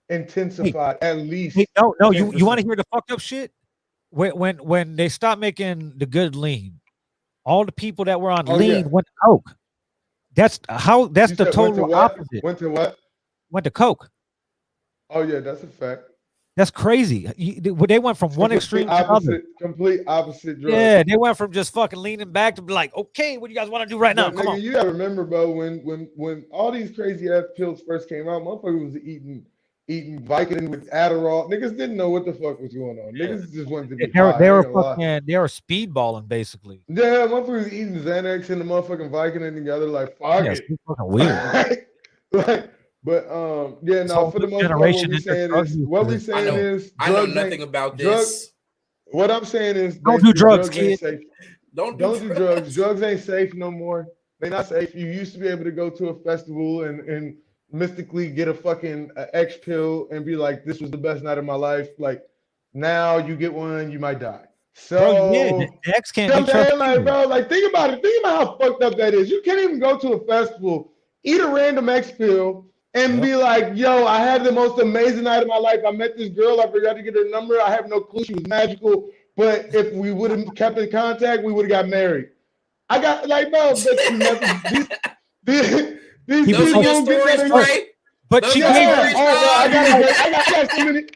intensified at least. No, you want to hear the fucked up shit? When they stopped making the good lean, all the people that were on lean went to coke. That's the total opposite. Went to what? Went to coke. Oh yeah, that's a fact. That's crazy. They went from one extreme to another. Complete opposite drug. Yeah, they went from just fucking leaning back to be like, okay, what do you guys want to do right now? Come on. You gotta remember, bro, when all these crazy ass pills first came out, motherfuckers was eating Vicodin with Adderall. Niggas didn't know what the fuck was going on. Niggas just wanted to be high. They were speedballing basically. Yeah, motherfuckers eating Xanax and the motherfucking Vicodin together like fuck it. It's fucking weird. But for the most part, what we saying is I know nothing about this. What I'm saying is don't do drugs, kid. Don't do drugs. Drugs ain't safe no more. They're not safe. You used to be able to go to a festival and mystically get a fucking X pill and be like, this was the best night of my life. Like now you get one, you might die. So the X can't be like, bro, like think about it. Think about how fucked up that is. You can't even go to a festival, eat a random X pill, and be like, yo, I had the most amazing night of my life. I met this girl. I forgot to get her number. I have no clue. She was magical. But if we would have kept in contact, we would have got married. I got like, no, these people don't get that right. But she I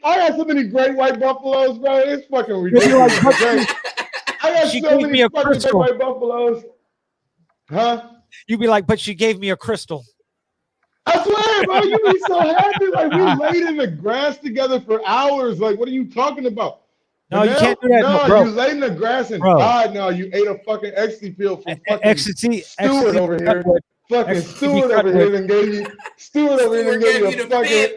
got so many great white buffaloes, bro. It's fucking ridiculous. I got so many fucking great white buffaloes. Huh? You'd be like, but she gave me a crystal. I swear, bro, you be so happy. Like we laid in the grass together for hours. Like, what are you talking about? No, But you now, can't do that, no, bro. you laid in the grass and Bro. died. Now you ate a fucking ecstasy pill from fucking Ecstasy Stewart over here. Fucking Ecstasy Stewart over here and gave you Stewart over here and gave you a fucking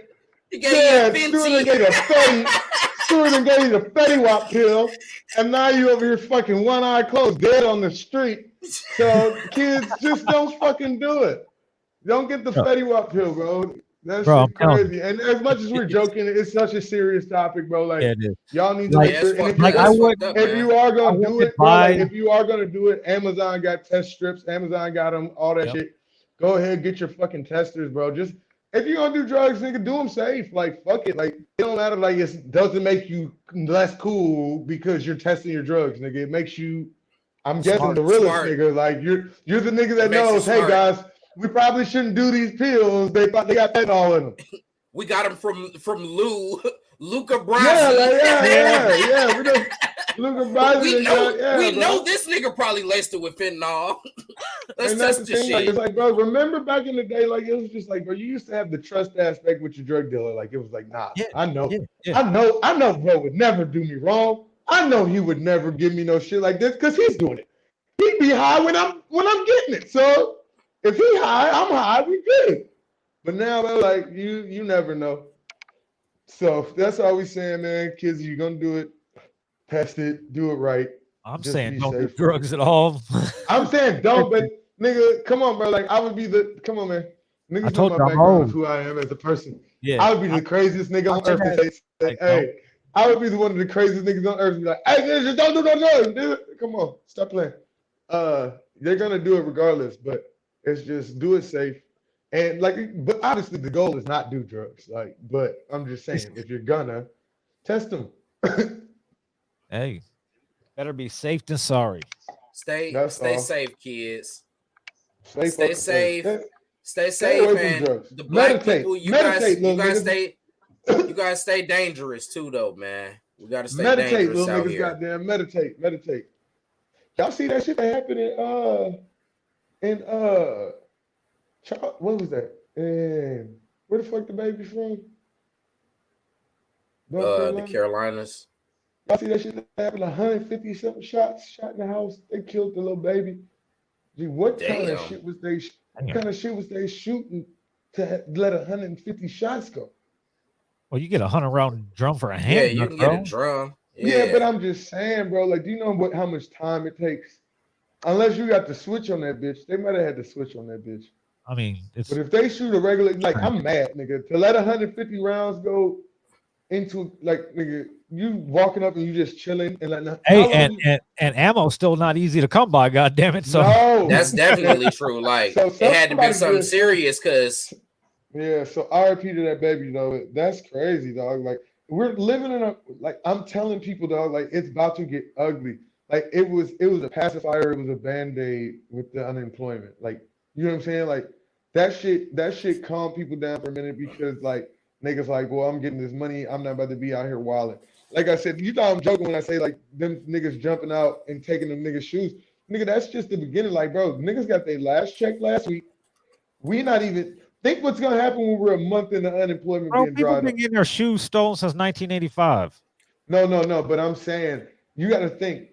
He gave you a Stewart and Fenty. gave you a Fetty. Stewart and gave you the Fetty Wap pill, and now you over here fucking one eye closed, dead on the street. So kids, just don't fucking do it. Don't get the Fetty Wap pill, bro. That shit crazy. And as much as we're joking, it's such a serious topic, bro. Like Yeah, it is. y'all need to Like, make sure. And like I would, if you are gonna I do would it, bro, like buy- if you are gonna do it, Amazon got test strips. Amazon got them, all that Yep. shit. Go ahead, get your fucking testers, bro. Just if you're gonna do drugs, nigga, do them safe. Like fuck it. Like it don't matter. Like it doesn't make you less cool because you're testing your drugs, nigga. It makes you. I'm guessing the realest nigga. Like you're the nigga that knows. Hey guys, we probably shouldn't do these pills. They got fentanyl in them. We got him from Luca Brasi. Yeah. We know Luca Brasi. We know this nigga probably laced it with fentanyl. Let's and that's test the this thing. shit. Like, it's like, bro, remember back in the day, like it was just like, bro, you used to have the trust aspect with your drug dealer. Like it was like, nah, Yeah, I know, yeah. I know, bro would never do me wrong. I know he would never give me no shit like this because he's doing it. He'd be high when I'm getting it. So if he high, I'm high. We good. But now, bro, like you never know. So that's all we saying, man. Kids, you're gonna do it, test it, do it right. I'm Just saying be don't do safe. drugs at all. I'm saying don't, but nigga, come on, bro. Like I would be come on, man. Niggas know told my you I'm background old. of who I am as a person. Yeah. I would be the craziest nigga on earth to say, hey, I would be the one of the craziest niggas on earth to be like, hey, nigga, don't do no drugs, dude. Come on, stop playing. They're gonna do it regardless, but it's just do it safe. And like, but obviously the goal is not do drugs. Like, but I'm just saying, if you're gonna test them. Hey, better be safe than sorry. Stay That's all. safe, kids. Stay Stay safe. Stay Stay safe, away from and drugs. the black Meditate. people, you Meditate, little guys niggas. you guys stay dangerous too, though, man. We gotta stay Meditate, dangerous little out niggas. here. Goddamn, meditate. Y'all see that shit that happened in what was that? And where the fuck the baby from? North The Carolinas. Y'all see that shit that happened? 150 something shots shot in the house. They killed the little baby. Gee, what kind of Damn. shit was they? What kind of shit was they shooting to let 150 shots go? Well, you get a 100-round drum for a Yeah, handgun, you can bro. get a drum. Yeah, but I'm just saying, bro. Like, do you know how much time it takes? Unless you got the switch on that bitch, they might have had the switch on that bitch. I mean, it's But if they shoot a regular, like, I'm mad, nigga. To let 150 rounds go into, like, nigga, you walking up and you just chilling and like, hey, and ammo's still not easy to come by. God damn it! So no, That's definitely true. Like So it had to be somebody something just- serious, because yeah. So RIP to that baby, though. That's crazy, dog. Like, we're living in a, like, I'm telling people, dog, like, it's about to get ugly. Like, it was a pacifier, it was a band-aid with the unemployment. Like, you know what I'm saying? Like, that shit calmed people down for a minute because, like, niggas like, well, I'm getting this money, I'm not about to be out here wilding. Like I said, you thought I'm joking when I say, like, them niggas jumping out and taking them niggas' shoes. Nigga, that's just the beginning. Like, bro, niggas got their last check last week. We not even think what's gonna happen when we're a month into unemployment bro, being people dried been up. getting their shoes stolen since 1985. No, but I'm saying you got to think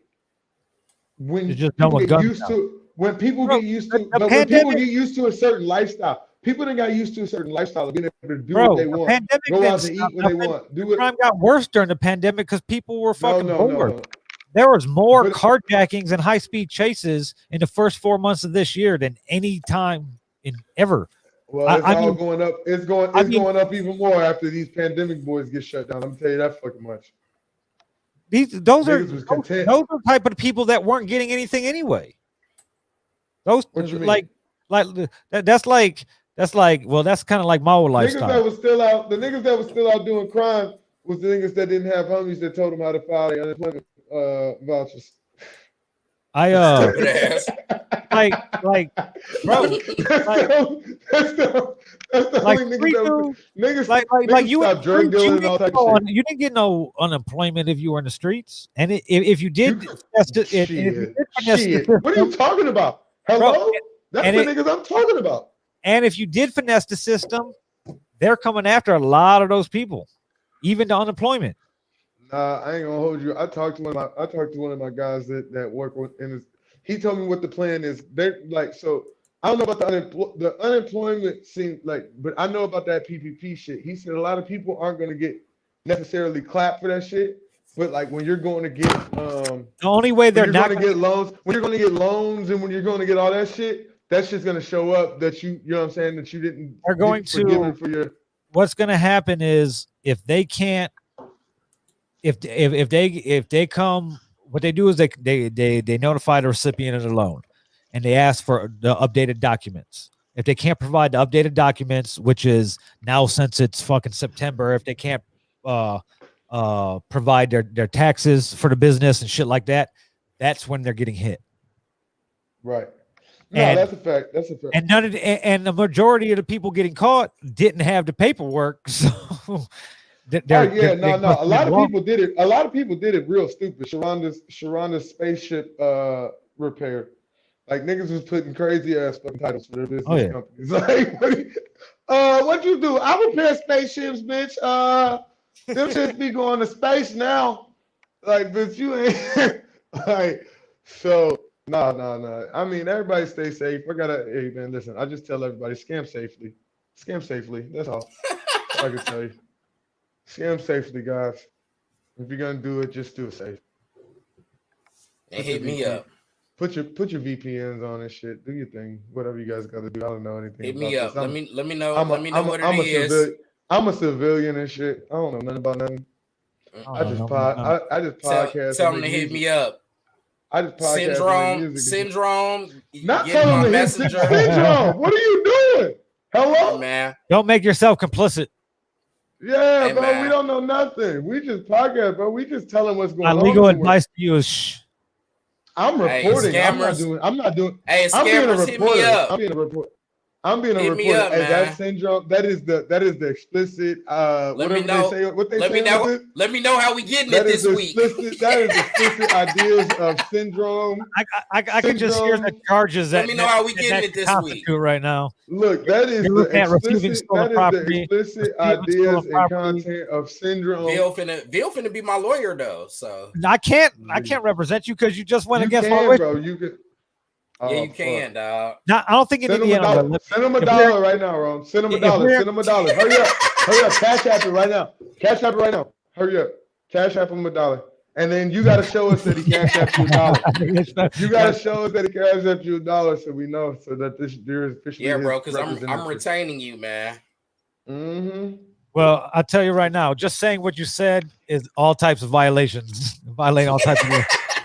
when You're just done people with get guns used now. to when people Bro, get used to the but when people pandemic- get used to a certain lifestyle, people that got used to a certain lifestyle of being able to do Bro, what they the want, pandemic go didn't out to eat stop when they nothing. want, do it. Crime got worse during the pandemic because people were fucking bored. No. There was more But- carjackings and high-speed chases in the first 4 months of this year than any time in ever. Well, it's I all mean- going up. It's going going up even more after these pandemic boys get shut down. I'm gonna tell you that fucking much. Those are Niggas was content. those are the type of people that weren't getting anything anyway. Those What you mean? that's well, that's kind of like my old Niggas lifestyle. that was still out, the niggas that was still out doing crime was the niggas that didn't have homies that told them how to file their unemployment vouchers. I stupid ass. like bro, That's the like only free niggas that dude, niggas like you stop drug dealing and all type of shit. you didn't get no unemployment if you were in the streets, and if you did, that's just, if you Shit. did finesse the Shit. What are you system, talking about? Hello? That's the niggas I'm talking about. And if you did finesse the system, they're coming after a lot of those people, even to unemployment. Nah, I ain't gonna hold you. I talked to one of my guys that work with, and he told me what the plan is. They're like, so I don't know about the unemployment seems like, but I know about that PPP shit. He said a lot of people aren't gonna get necessarily clapped for that shit, but like when you're going to get the only way they're not going to get loans, when you're going to get loans, and when you're going to get all that shit, that shit's going to show up that you know what I'm saying, that you didn't. They're going to. For your, what's going to happen is if they can't, if they come, what they do is they notify the recipient of the loan, and they ask for the updated documents. If they can't provide the updated documents, which is now since it's fucking September, if they can't provide their taxes for the business and shit like that, that's when they're getting hit. Right. No, that's a fact. That's a fact. And and the majority of the people getting caught didn't have the paperwork. So A lot of people did it. A lot of people did it real stupid. Sharonda's spaceship repair. Like niggas was putting crazy ass fucking titles for their business companies. Like, what you do? I repair spaceships, bitch. Them shits be going to space now. Like, bitch, you ain't like so. No. I mean, everybody stay safe. Hey man, listen. I just tell everybody scam safely. Scam safely. That's all. That's all I can tell you. Scam safely, guys. If you're gonna do it, just do it safe. And hit me up. Put your VPNs on and shit. Do your thing. Whatever you guys got to do. I don't know anything. Hit me up. Let me know. Let me know what it is. I'm a civilian and shit. I don't know nothing about nothing. I just podcast. Tell them to hit me up. I just podcast. Syndrome. Not telling them to hit Syndrome. What are you doing? Hello, hey, man. Don't make yourself complicit. Yeah, hey, bro. Man. We don't know nothing. We just podcast, bro. We just tell them what's going on. My legal advice to you is shh. I'm reporting. Hey, I'm not doing. Hey, scammers, hit me up. I'm being a reporter. Hey, that syndrome. That is the explicit. Let me know. Let me know how we getting it this week. That is explicit ideas of syndrome. I can just hear the charges. Let me know how we getting it this week right now. Look, that is the explicit ideas and content of syndrome. Bill finna be my lawyer though, so I can't represent you because you just went against my bro. You can. Yeah, you can, dog. No, I don't think send him a dollar right now, Ron. Send him a dollar. Send him a dollar. Hurry up. Cash app it right now. Hurry up. Cash app him $1. And then you got to show us that he cash apped you $1. You got to show us that he cash apped you $1 so we know, so that there is officially. Yeah, bro, because I'm retaining you, man. Mm-hmm. Well, I'll tell you right now, just saying what you said is all types of violations. Violating all types of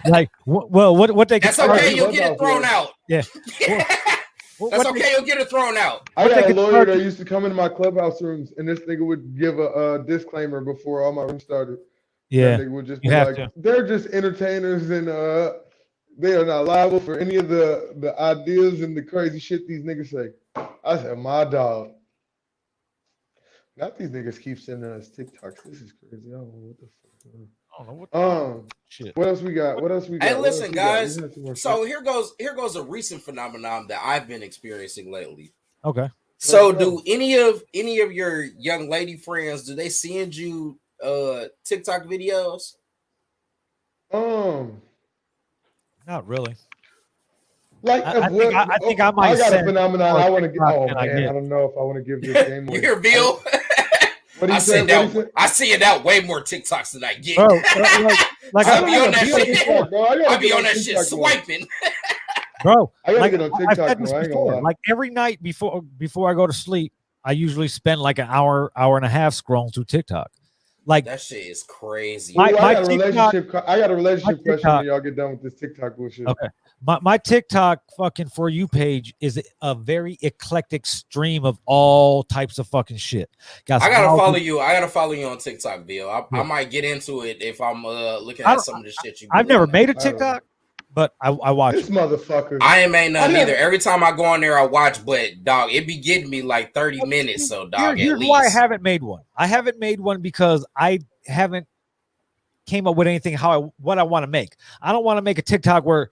like, well, what they that's okay. You'll get it thrown out. Yeah, that's okay. You'll get it thrown out. I got a lawyer that used to come into my clubhouse rooms, and this nigga would give a disclaimer before all my rooms started. Yeah, they would just be like, they're just entertainers, and they are not liable for any of the ideas and the crazy shit these niggas say. I said, my dog. Not these niggas keep sending us TikToks. This is crazy. I don't know what the fuck. I don't know shit. What else we got? Hey, listen, guys. So here goes a recent phenomenon that I've been experiencing lately. Okay. So do any of your young lady friends, do they send you TikTok videos? Not really. Like I think I might. I got a phenomenon I want to get. Oh man, I don't know if I want to give this game away. You hear Bill? I send out way more TikToks than I get. Bro, like I'll be on that shit. I'll be on that shit swiping. Bro, I gotta get on TikTok. I've said this before. Like every night before I go to sleep, I usually spend like an hour and a half scrolling through TikTok. Like that shit is crazy. I got a relationship question when y'all get done with this TikTok bullshit. Okay. My TikTok fucking For You page is a very eclectic stream of all types of fucking shit. I gotta follow you. I gotta follow you on TikTok, Bill. I might get into it if I'm looking at some of the shit you. I've never made a TikTok, but I watch this motherfucker. I ain't made none either. Every time I go on there, I watch, but dog, it be getting me like 30 minutes. So dog, here's why I haven't made one. I haven't made one because I haven't came up with anything what I want to make. I don't want to make a TikTok where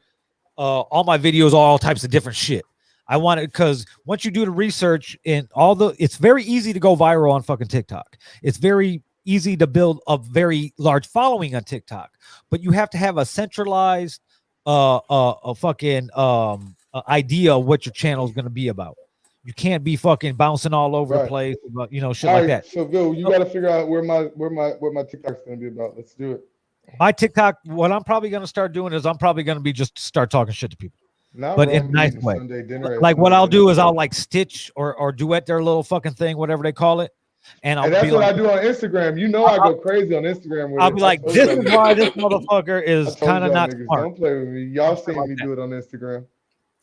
all my videos are all types of different shit. I want it because once you do the research and it's very easy to go viral on fucking TikTok. It's very easy to build a very large following on TikTok, but you have to have a centralized a fucking idea of what your channel is going to be about. You can't be fucking bouncing all over the place about, shit all like right, that. So Bill, you got to figure out what my TikTok's going to be about. Let's do it. My TikTok, what I'm probably going to start doing is I'm probably going to be just start talking shit to people. But in a nice way. Like what I'll do is I'll like stitch or duet their little fucking thing, whatever they call it. And that's what I do on Instagram. I go crazy on Instagram with I'll be like, this is why this motherfucker is kind of not smart. Don't play with me. Y'all seen me do it on Instagram.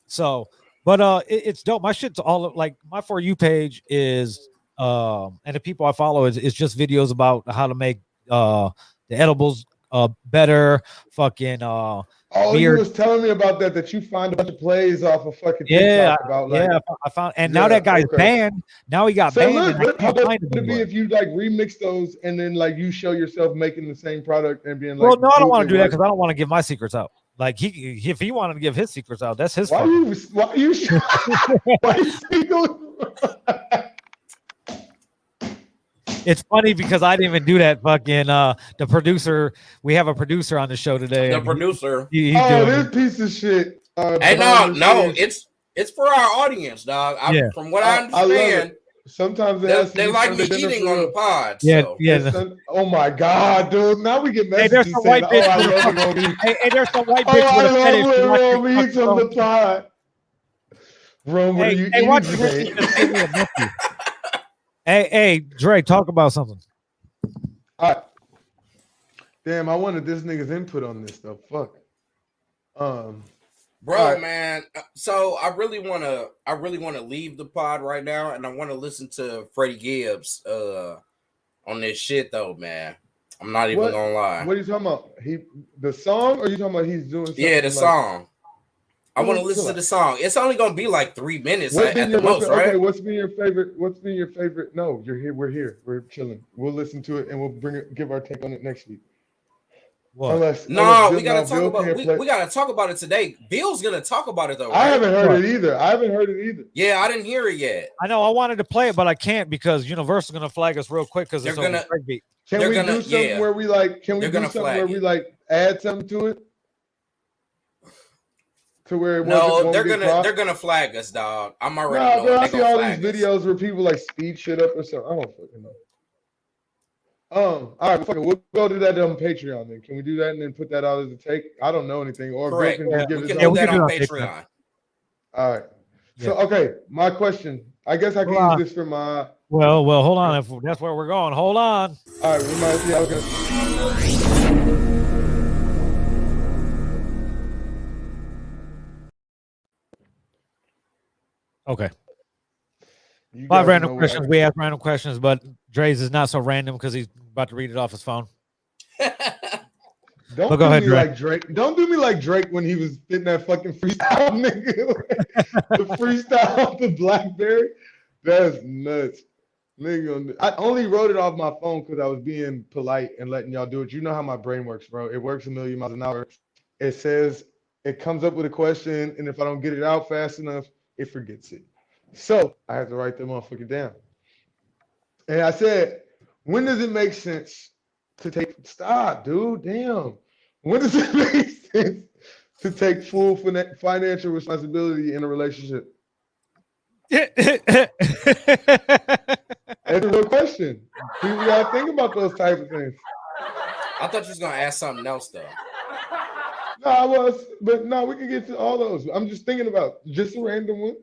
So, but it's dope. My shit's all like my For You page is and the people I follow is just videos about how to make the edibles better, fucking you was telling me about that you find a bunch of plays off of fucking TikTok about I found, and now that guy's banned. Now he got banned. Look, how about it be if you like remix those and then like you show yourself making the same product and being like, well, no, I don't want to do that because I don't want to give my secrets out. Like if he wanted to give his secrets out, that's his fault. Why you It's funny because I didn't even do that. Fucking the producer. We have a producer on the show today. The producer. This piece of shit. Hey, no, it's for our audience, dog. From what I understand, sometimes they like me eating on the pod. Oh my god, dude! Now we get messages. Hey, there's some white bitch. Hey, there's some white bitch. I love when eats on the pod. Rome, what are you eating today? Hey, Dre, talk about something. All right. Damn, I wanted this nigga's input on this stuff. Fuck. Bro, right. Man. So I really wanna leave the pod right now, and I want to listen to Freddie Gibbs on this shit though, man. I'm not even gonna lie. What are you talking about? The song, or are you talking about he's doing something? Yeah, the song. I want to listen to the song. It's only gonna be like 3 minutes at the most, right? Okay, what's been your favorite? No, you're here. We're here. We're chilling. We'll listen to it and we'll give our take on it next week. What? We gotta talk about. We gotta talk about it today. Bill's gonna talk about it though. Right? I haven't heard it either. Yeah, I didn't hear it yet. I know. I wanted to play it, but I can't because Universal's gonna flag us real quick because it's on the breakbeat. Can we do something where we like? Can we do something where we like add something to it? To where they're gonna flag us, dog. I'm already knowing. I see all these videos where people like speed shit up or something. I don't fucking know. All right, we'll go to that on Patreon then. Can we do that and then put that out as a take? I don't know anything. Or correct. Bill can we can do that on Patreon. All right. So okay, my question. I guess I can use this for my. Well, hold on. If that's where we're going, hold on. All right, we might see how it's gonna. Okay. 5 random questions. We ask random questions, but Dre's is not so random because he's about to read it off his phone. Don't do me like Drake. Don't do me like Drake when he was spitting that fucking freestyle, nigga. The freestyle of the BlackBerry. That's nuts. Nigga, I only wrote it off my phone because I was being polite and letting y'all do it. You know how my brain works, bro. It works a million miles an hour. It says, it comes up with a question, and if I don't get it out fast enough, it forgets it. So I have to write that motherfucker down. And I said, when does it make sense to stop, dude? Damn. When does it make sense to take full financial responsibility in a relationship? That's a real question. People gotta think about those type of things. I thought you was gonna ask something else though. No, I was, but no, we can get to all those. I'm just thinking about just a random one.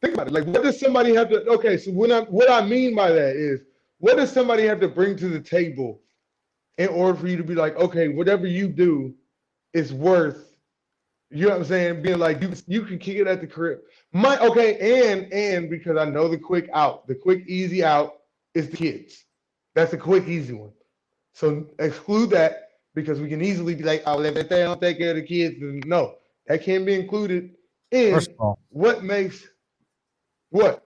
Think about it. Like, what does somebody have to? Okay, so what I mean by that is, what does somebody have to bring to the table in order for you to be like, okay, whatever you do is worth, you know what I'm saying? Being like, you can kick it at the crib. And because I know the quick easy out is the kids. That's a quick, easy one. So exclude that because we can easily be like, oh, if they don't take care of the kids, then no, that can't be included in what makes what.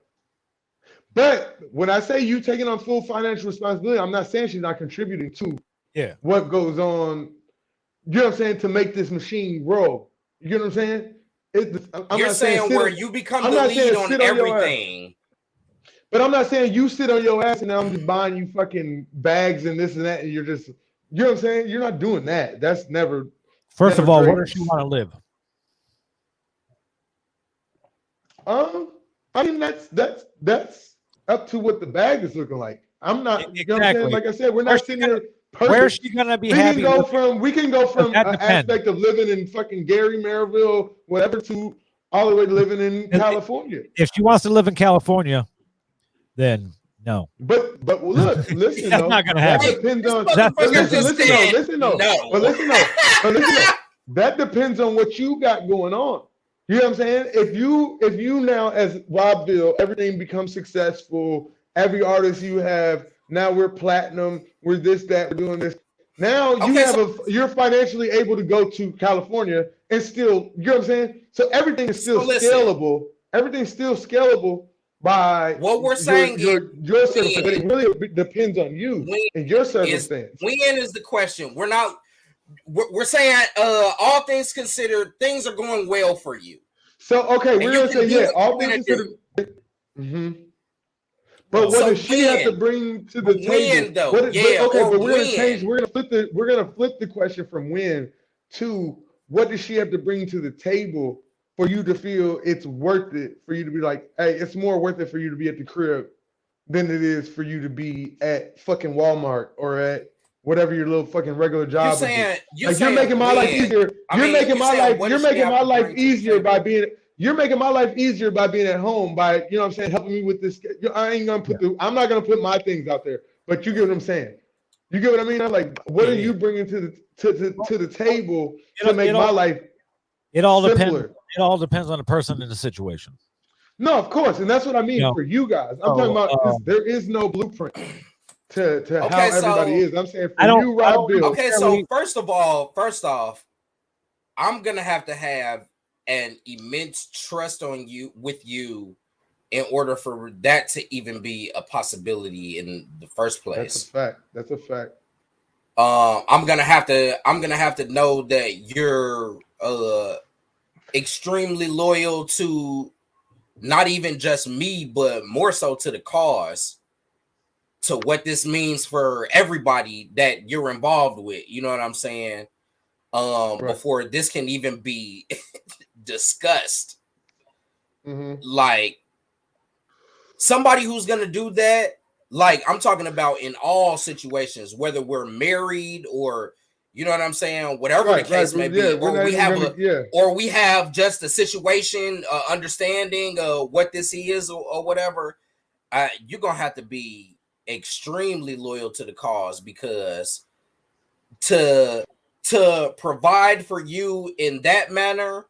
But when I say you taking on full financial responsibility, I'm not saying she's not contributing to what goes on, you know what I'm saying, to make this machine roll. You get what I'm saying? I'm You're not saying sit where on- you become I'm the not lead saying on sit on your ass. everything. But I'm not saying you sit on your ass and now I'm just buying you fucking bags and this and that, and you're just, you know what I'm saying? You're not doing that. That's never. First of never all, great. where does she want to live? I mean that's up to what the bag is looking like. I'm not, you know what I'm saying? Exactly. Like I said, we're Where's not she sitting gonna- here Where's perfect. she gonna be We can happy? go with- from that an depends. aspect of living in fucking Gary, Maryville, whatever, to all the way to living in California. If she wants to live in California, then no. But look, listen That's though. not gonna That happen. depends on. That- But Motherfucker just listen said though. no. But listen though. That depends on what you got going on. You know what I'm saying? If you now as Rob Bill, everything becomes successful. Every artist you have now, we're platinum. We're this, that. We're doing this. Now you Okay, you're financially able to go to California and still. You know what I'm saying? So everything is still So listen. scalable. Everything's still scalable by What we're saying your circumstance. But it really depends on you and your circumstance. When is the question? We're saying all things considered, things are going well for you. So okay, we're gonna say all things things considered. Mm-hmm. But what does she have to bring to the table? When, though? But we're when? gonna change. We're gonna flip the question from when to what does she have to bring to the table for you to feel it's worth it for you to be like, hey, it's more worth it for you to be at the crib than it is for you to be at fucking Walmart or at whatever your little fucking regular job is. You're making my life easier. You're making my life easier by being. You're making my life easier by being at home, by, you know what I'm saying, helping me with this. I ain't gonna I'm not gonna put my things out there, but you get what I'm saying. You get what I mean? I'm like, what are you bringing to the table to make my life simpler? Depends. It all depends on the person and the situation. No, of course, and that's what I mean for you guys. I'm talking about there is no blueprint to how everybody is. I'm saying for you, Rob Bill. Okay, so first off, I'm gonna have an immense trust on you with you in order for that to even be a possibility in the first place. That's a fact. I'm gonna have to know that you're extremely loyal to not even just me, but more so to the cause, to what this means for everybody that you're involved with. You know what I'm saying? Before this can even be discussed. Mm-hmm. Like somebody who's gonna do that, like I'm talking about in all situations, whether we're married or, you know what I'm saying, whatever the case may be, or we have just a situation, understanding of what this is or whatever. You're gonna have to be extremely loyal to the cause, because to provide for you in that manner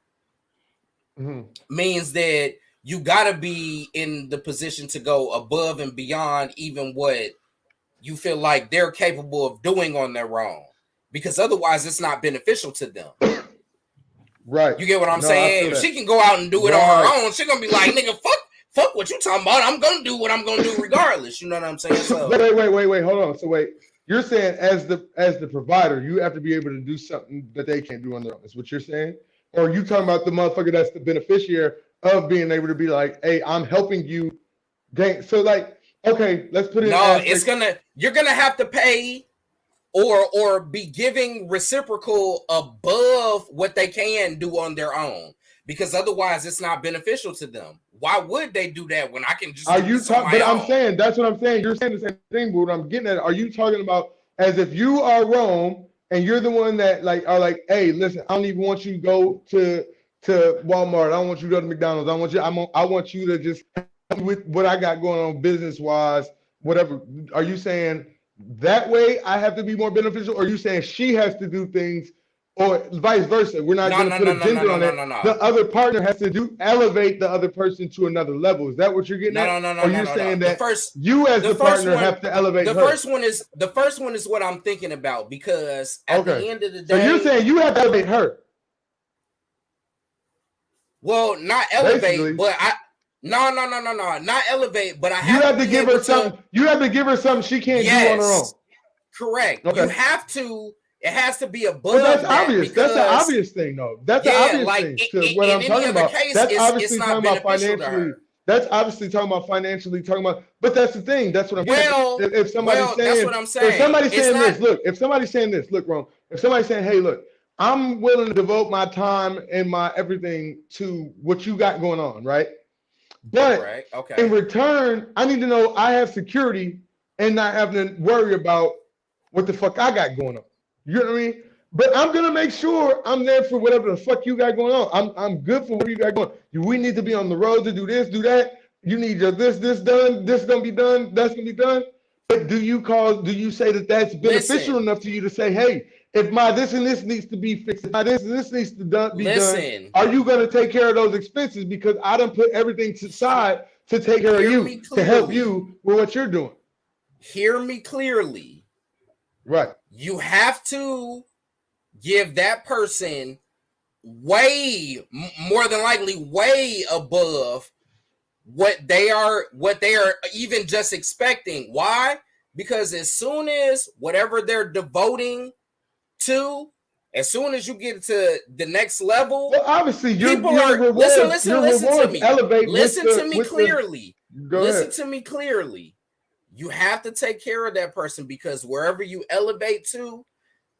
means that you got to be in the position to go above and beyond even what you feel like they're capable of doing on their own, because otherwise it's not beneficial to them. Right. You get what I'm saying? If she can go out and do it on her own, she's going to be like, nigga, fuck what you talking about. I'm going to do what I'm going to do regardless. You know what I'm saying? So wait, hold on. So wait, you're saying as the provider, you have to be able to do something that they can't do on their own. Is what you're saying? Or are you talking about the motherfucker that's the beneficiary of being able to be like, hey, I'm helping you gain. So like, okay, let's put it you're gonna have to pay or be giving reciprocal above what they can do on their own, because otherwise it's not beneficial to them. Why would they do that when I can just I'm saying, that's what I'm saying. You're saying the same thing, but what I'm getting at, are you talking about as if you are Rome and you're the one that like are like, hey, listen, I don't even want you to go to Walmart. I don't want you to go to McDonald's. I want you to just help me with what I got going on business wise, whatever. Are you saying that way I have to be more beneficial? Or are you saying she has to do things, or vice versa? We're not going to put a gender on it. The other partner has to elevate the other person to another level. Is that what you're getting at? No. Or you're saying that you as the partner have to elevate her? The first one is what I'm thinking about, because at the end of the day, so you're saying you have to elevate her. Well, not elevate, but not elevate, but you have to give her something. You have to give her something she can't do on her own. Correct. Okay. You have to, It has to be above. Well, that's that obvious. That's an obvious thing, though. That's an obvious thing to what I'm talking about. That's obviously talking about financially. That's obviously talking about financially. Talking about, but that's the thing. That's what I'm saying. If somebody's saying, that's what I'm saying. If somebody's saying this, look. If somebody's saying this, look, Ron. If somebody's saying, hey, look, I'm willing to devote my time and my everything to what you got going on, right? But in return, I need to know I have security and not having to worry about what the fuck I got going on. You know what I mean? But I'm gonna make sure I'm there for whatever the fuck you got going on. I'm good for whatever you got going on. We need to be on the road to do this, do that. You need your this done. This gonna be done. That's gonna be done. But do you say that that's beneficial enough to you to say, hey, if my this and this needs to be fixed, if my this and this needs to be done, are you gonna take care of those expenses because I done put everything to side to take care of you, to help you with what you're doing? Hear me clearly. Right. You have to give that person way more than likely way above what they are even just expecting. Why? Because as soon as whatever they're devoting to, as soon as you get to the next level, well, obviously listen to me. Listen to me clearly. Listen to me clearly. You have to take care of that person because wherever you elevate to,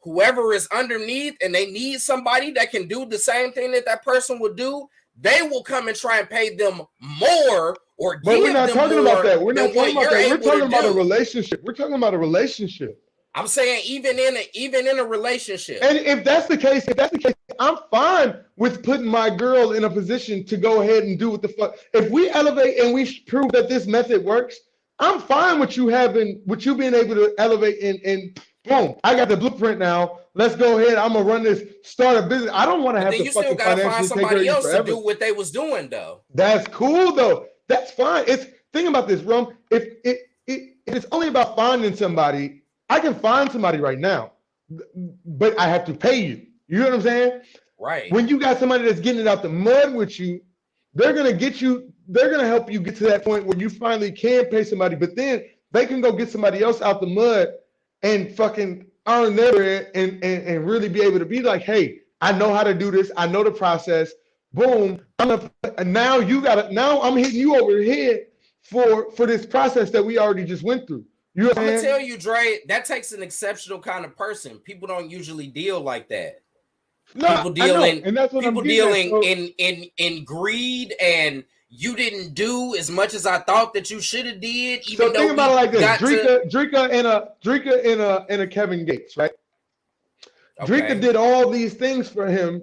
whoever is underneath and they need somebody that can do the same thing that person would do, they will come and try and pay them more or give them more. But we're not talking about that. We're not talking about that. We're talking about a relationship. We're talking about a relationship. I'm saying even in a relationship. And if that's the case, I'm fine with putting my girl in a position to go ahead and do what the fuck. If we elevate and we prove that this method works, I'm fine with you being able to elevate and boom, I got the blueprint now. Let's go ahead. I'm gonna run this, start a business. I don't want to have to fucking financially take care of you forever. You still gotta find somebody else to do what they was doing, though. That's cool, though. That's fine. Think about this, Rum. If it's only about finding somebody, I can find somebody right now, but I have to pay you. You know what I'm saying? Right. When you got somebody that's getting it out the mud with you, they're gonna help you get to that point where you finally can pay somebody, but then they can go get somebody else out the mud and fucking earn their bread and really be able to be like, hey, I know how to do this. I know the process. Boom. Now I'm hitting you over the head for this process that we already just went through. You know what I'm gonna tell you, Dre, that takes an exceptional kind of person. People don't usually deal like that. No, people dealing in greed and you didn't do as much as I thought that you should have did. Even so think about it like this: Drika and a Kevin Gates, right? Okay. Drika did all these things for him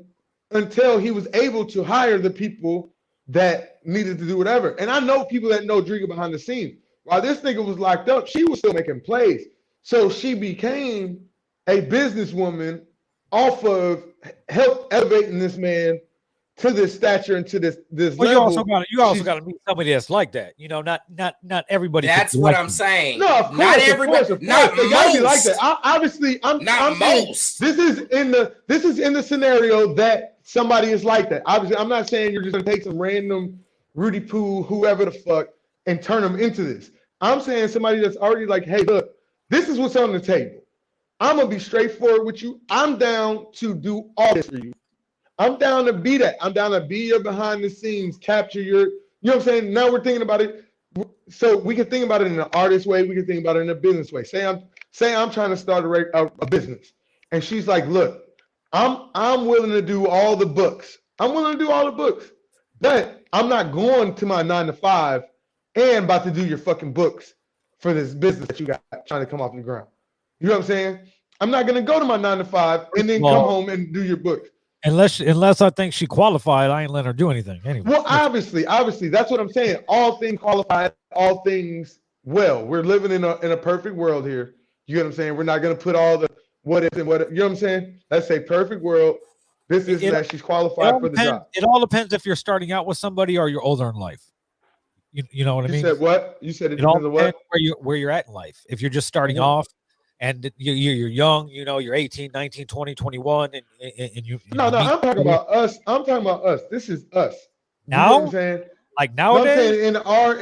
until he was able to hire the people that needed to do whatever. And I know people that know Drika behind the scenes. While this nigga was locked up, she was still making plays. So she became a businesswoman off of help elevating this man to this stature and to this level. You also got to meet somebody that's like that. You know, not everybody. That's what I'm saying. No, of course, not everybody. Not most. They gotta be like that. I'm most. This is in the scenario that somebody is like that. Obviously, I'm not saying you're just gonna take some random Rudy Poo, whoever the fuck, and turn them into this. I'm saying somebody that's already like, hey, look, this is what's on the table. I'm gonna be straightforward with you. I'm down to do all this for you. I'm down to be that. I'm down to be your behind the scenes, capture your, you know what I'm saying? Now we're thinking about it. So we can think about it in an artist way. We can think about it in a business way. Say I'm trying to start a business. And she's like, look, I'm willing to do all the books. I'm willing to do all the books. But I'm not going to my 9 to 5 and about to do your fucking books for this business that you got trying to come off the ground. You know what I'm saying? I'm not going to go to my 9 to 5 and then come home and do your books. Unless I think she qualified, I ain't letting her do anything anyway. Well, obviously, that's what I'm saying. All things qualified, all things well. We're living in a perfect world here. You know what I'm saying? We're not going to put all the what if and what if, you know what I'm saying? Let's say perfect world. This is that she's qualified for the job. It all depends if you're starting out with somebody or you're older in life. You know what I mean? You said what? You said it all depends where you're at in life. If you're just starting off, and you're young, you know, you're 18, 19, 20, 21, and you. No, I'm talking about us. I'm talking about us. This is us. Now, you know what I'm saying? Like nowadays, in our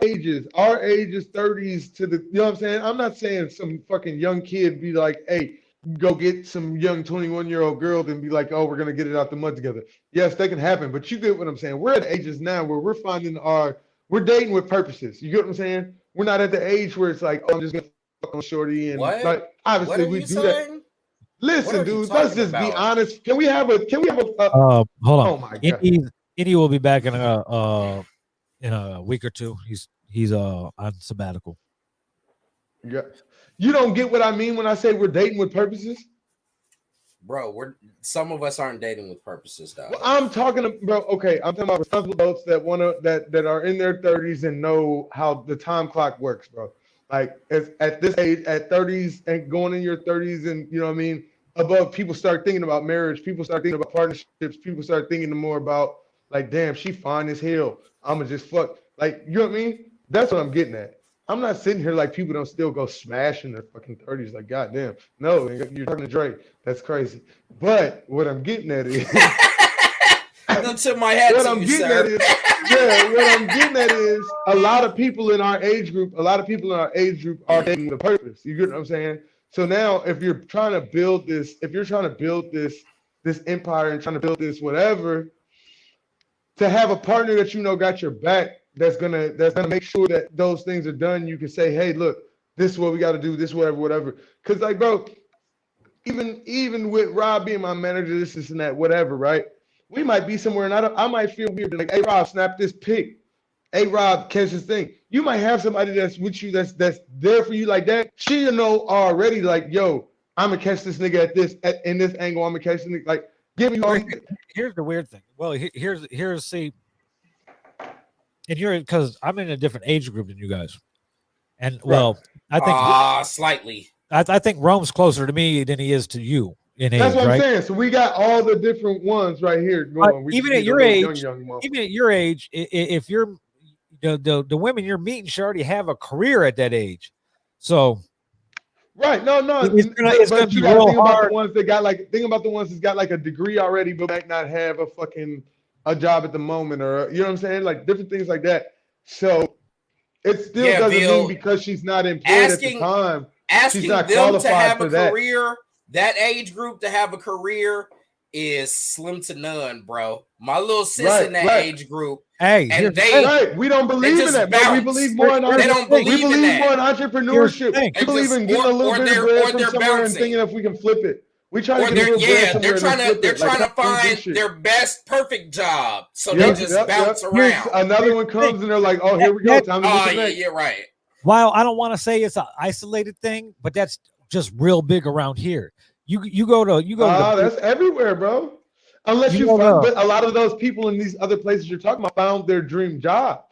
ages, 30s to the, you know what I'm saying? I'm not saying some fucking young kid be like, hey, go get some young 21-year-old girl and be like, oh, we're gonna get it out the mud together. Yes, that can happen, but you get what I'm saying. We're at ages now where we're dating with purposes. You get what I'm saying? We're not at the age where it's like, oh, I'm just gonna fuck on shorty and What? like obviously What are we you do that. saying? What Listen, are you dude, let's talking just be about? honest. Can we have a Hold on. oh my god. Indy will be back in a week or two. He's on sabbatical. Yeah. You don't get what I mean when I say we're dating with purposes? Bro, some of us aren't dating with purposes, though. Well, I'm talking about responsible adults that are in their 30s and know how the time clock works, bro. Like at this age, at 30s and going in your 30s, and you know what I mean, above, people start thinking about marriage, people start thinking about partnerships, people start thinking more about like, damn, she fine as hell. I'ma just fuck. Like, you know what I mean? That's what I'm getting at. I'm not sitting here like people don't still go smash in their fucking 30s. Like, goddamn, no, you're talking to Drake. That's crazy. But what I'm getting at is Tip my hat what to I'm you, getting sir. at is what I'm getting at is a lot of people in our age group are taking the purpose. You get what I'm saying? So now if you're trying to build this empire and trying to build this whatever, to have a partner that you know got your back, that's gonna make sure that those things are done. You can say, hey, look, this is what we got to do, this whatever. Because like, bro, even with Rob being my manager, this and that, whatever, right? We might be somewhere and I might feel weird. Like, hey, Rob, snap this pic. Hey, Rob, catch this thing. You might have somebody that's with you that's there for you like that. She know already, like, yo, I'm gonna catch this nigga in this angle. I'm gonna catch this nigga. Like, give me all. Here's the weird thing. Well, here's see, and you're because I'm in a different age group than you guys, and well, I think slightly. I think Rome's closer to me than he is to you in age. That's what right? I'm saying. So we got all the different ones right here going. We Even at your age, if you're the women you're meeting should already have a career at that age, so. Right, no, It's gonna be you gotta real think about hard. the ones that's got like a degree already, but might not have a job at the moment, or you know what I'm saying, like different things like that. So it still doesn't mean because she's not employed at the time, she's not qualified to have for a that. career. That age group to have a career is slim to none, bro. My little sis in that age group. Hey, and we don't believe in that, but we believe more in entrepreneurship. We believe in getting a little bit of bread from somewhere and thinking if we can flip it. We try to get a little bread somewhere. They're trying to find their best perfect job, so they just bounce around. Another one comes and they're like, "Oh, here we go, time to get the next." Yeah, right. While I don't want to say it's an isolated thing, but that's just real big around here. You go to that's everywhere, bro. Unless you find, but a lot of those people in these other places you're talking about found their dream job.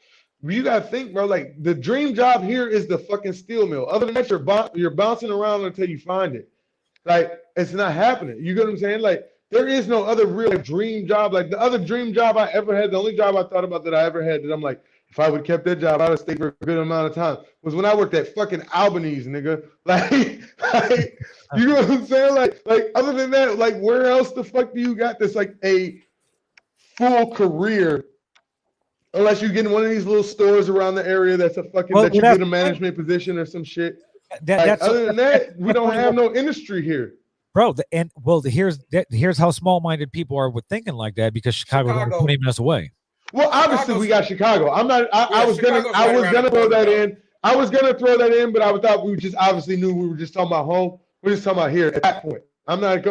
You gotta think, bro. Like the dream job here is the fucking steel mill. Other than that, you're bouncing around until you find it. Like it's not happening. You get what I'm saying? Like there is no other real dream job. Like the other dream job I ever had, the only job I thought about that I ever had that I'm like, if I would have kept that job, I would have stayed for a good amount of time, was when I worked at fucking Albanese, nigga. Like you know what I'm saying? Like other than that, like where else the fuck do you got this like a full career? Unless you get in one of these little stores around the area that's a fucking that you get a management position or some shit. Other than that, we don't have no industry here, bro. Here's how small-minded people are with thinking like that because Chicago is only 20 minutes away. Well, obviously we got Chicago. I was gonna throw that in. I was gonna throw that in, but I thought we just obviously knew we were just talking about home. We're just talking about here at that point. I'm not.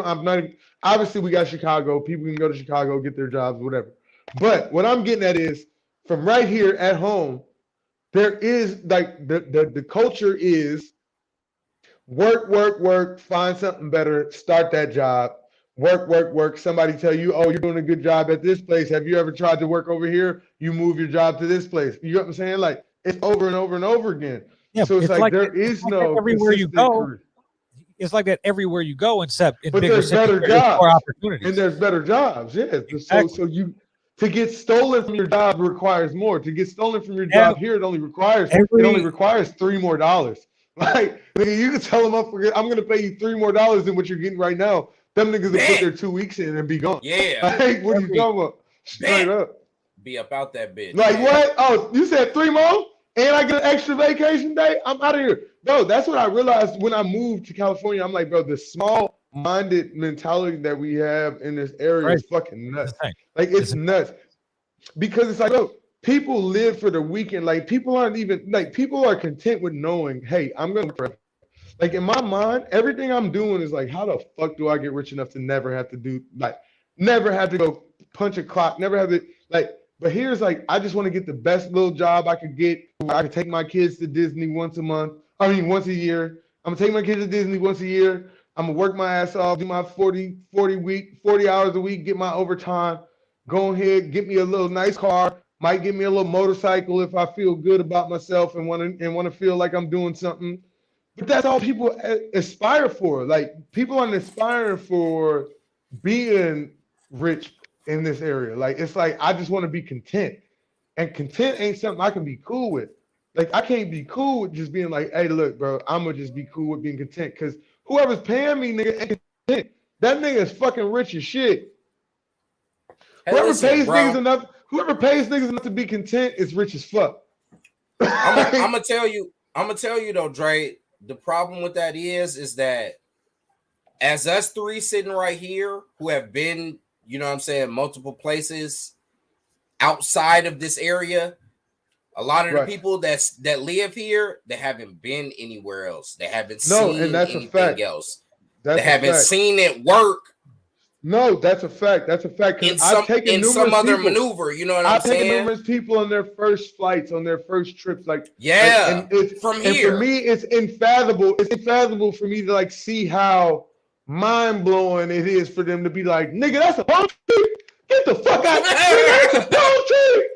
Obviously, we got Chicago. People can go to Chicago, get their jobs, whatever. But what I'm getting at is from right here at home, there is like the culture is work, find something better, start that job, work. Somebody tell you, oh, you're doing a good job at this place. Have you ever tried to work over here? You move your job to this place. You know what I'm saying? Like it's over and over and over again. Yeah, so it's like there is no everywhere you go. Career. It's like that everywhere you go, except in bigger there's better cities, jobs, more opportunities, and there's better jobs. Yeah, exactly. So you to get stolen from your job requires more. To get stolen from your job here, it only requires $3 more. Like you can tell them I'm going to pay you $3 more than what you're getting right now. Them niggas will put their 2 weeks in and be gone. Yeah. Like, what are you talking about? Straight up. Be about that bitch. Like what? Oh, you said 3 more? and I get an extra vacation day, I'm out of here. Bro, that's what I realized when I moved to California. I'm like, bro, the small-minded mentality that we have in this area is fucking nuts. Like, it's nuts. Because it's like, look, people live for the weekend. Like, people aren't even, like, people are content with knowing, hey, I'm going to, like, in my mind, everything I'm doing is like, how the fuck do I get rich enough to never have to do, like, never have to go punch a clock, never have to, like, but here's like, I just want to get the best little job I could get. I can take my kids to Disney once a year. I'm gonna take my kids to Disney once a year. I'm gonna work my ass off, do my 40 hours a week, get my overtime, go ahead, get me a little nice car, might get me a little motorcycle if I feel good about myself and want to feel like I'm doing something. But that's all people aspire for. Like, people aren't aspiring for being rich in this area. Like, it's like, I just want to be content, and content ain't something I can be cool with. Like, I can't be cool with just being like, hey, look, bro, I'm gonna just be cool with being content, because whoever's paying me, nigga, ain't content. That nigga is fucking rich as shit. Hey, whoever listen, pays bro. niggas enough to be content is rich as fuck. I'm gonna tell you though, Dre, the problem with that is that as us three sitting right here who have been, you know what I'm saying, multiple places outside of this area, a lot of the people that live here, they haven't been anywhere else. They haven't seen anything else. They haven't seen it work. No, that's a fact. That's a fact. I've taken some other maneuver, you know what I'm saying? I've taken numerous people on their first flights, on their first trips. Like, yeah, and for me, it's unfathomable. It's unfathomable for me to like see how mind blowing it is for them to be like, nigga, that's a palm tree. Get the fuck out. Nigga, that's a palm tree.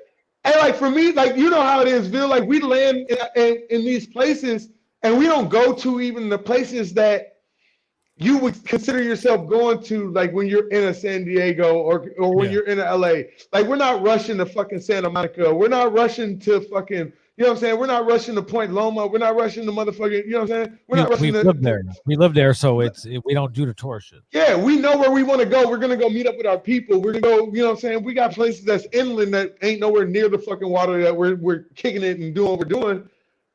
And like, for me, like, you know how it is, Bill. Like, we land in these places and we don't go to even the places that you would consider yourself going to, like when you're in a San Diego or when you're in a LA. Like, we're not rushing to fucking Santa Monica. We're not rushing to fucking, you know what I'm saying? We're not rushing to Point Loma. We're not rushing to motherfucking, you know what I'm saying? We're not rushing to. We live there, so we don't do the tour shit. Yeah, we know where we want to go. We're gonna go meet up with our people. We're gonna go, you know what I'm saying? We got places that's inland that ain't nowhere near the fucking water that we're kicking it and doing what we're doing.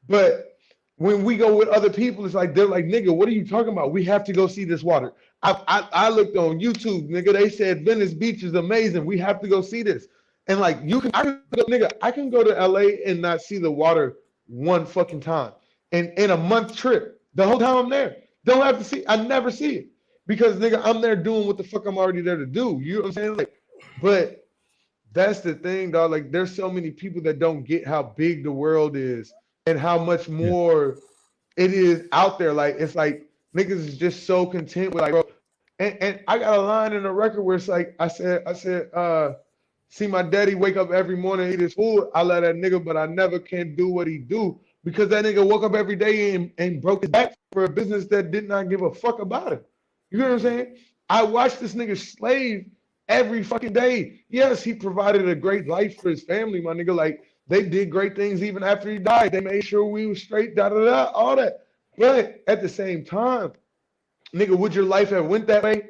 But when we go with other people, it's like, they're like, nigga, what are you talking about? We have to go see this water. I looked on YouTube, nigga. They said Venice Beach is amazing. We have to go see this. And like, I can go to LA and not see the water one fucking time. And in a month trip, the whole time I'm there, don't have to see. I never see it because, nigga, I'm there doing what the fuck I'm already there to do. You know what I'm saying? Like, but that's the thing, dog. Like, there's so many people that don't get how big the world is and how much more it is out there. Like, it's like niggas is just so content with, like, bro. And I got a line in the record where it's like, I said, see my daddy wake up every morning, eat his food. I love that nigga, but I never can do what he do because that nigga woke up every day and broke his back for a business that did not give a fuck about it. You know what I'm saying? I watched this nigga slave every fucking day. Yes, he provided a great life for his family, my nigga. Like, they did great things even after he died. They made sure we were straight, all that. But at the same time, nigga, would your life have went that way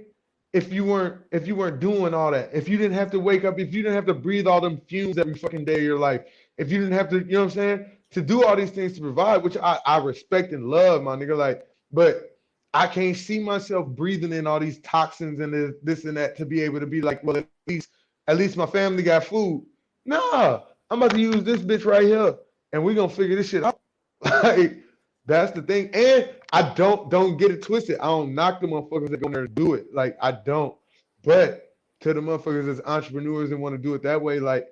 if you weren't doing all that? If you didn't have to wake up, if you didn't have to breathe all them fumes every fucking day of your life, if you didn't have to, you know what I'm saying, to do all these things to provide, which I respect and love, my nigga. Like, but I can't see myself breathing in all these toxins and this and that to be able to be like, well, at least my family got food. Nah. I'm about to use this bitch right here, and we're gonna figure this shit out. Like, that's the thing. And I don't get it twisted. I don't knock the motherfuckers that go there to do it. Like, I don't. But to the motherfuckers as entrepreneurs and want to do it that way, like,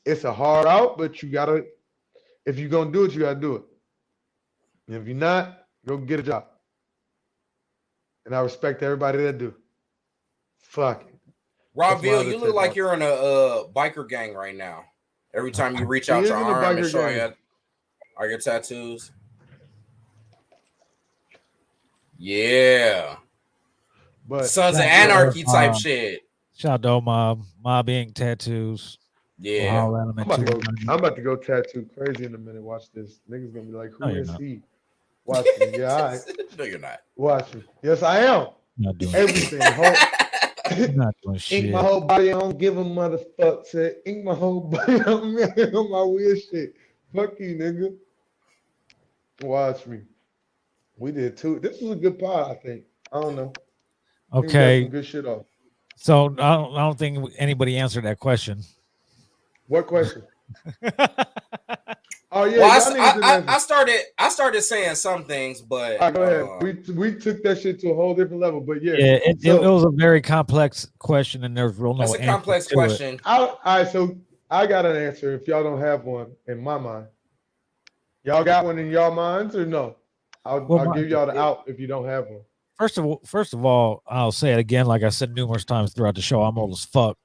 it's a hard out, but you gotta, if you're gonna do it, you gotta do it. And if you're not, go get a job. And I respect everybody that do. Fuck it. Robbville, you look like you're in a biker gang right now. Every time you reach out your arm and show your tattoos. Yeah. But Sons of Anarchy type shit. Shadow Mob Ink tattoos. Yeah. I'm about to go tattoo crazy in a minute. Watch this. Niggas gonna be like, who is he? Watch me. Yeah, all right. No, you're not. Watch me. Yes, I am. Not doing everything. Not doing shit. Ink my whole body. I don't give a motherfucker. Ink my whole body on my weird shit. Fuck you, nigga. Watch me. We did too. This was a good pod, I think. I don't know. I think we got Okay. some good shit off. So I don't think anybody answered that question. What question? Oh yeah, Well, y'all niggas didn't answer. I started saying some things, but All right, go ahead. We took that shit to a whole different level, but yeah. Yeah, it was a very complex question, and there's real no that's a answer complex to question. All right, so I got an answer if y'all don't have one in my mind. Y'all got one in y'all minds or no? I'll give y'all the out if you don't have one. First of all, I'll say it again, like I said numerous times throughout the show. I'm old as fuck,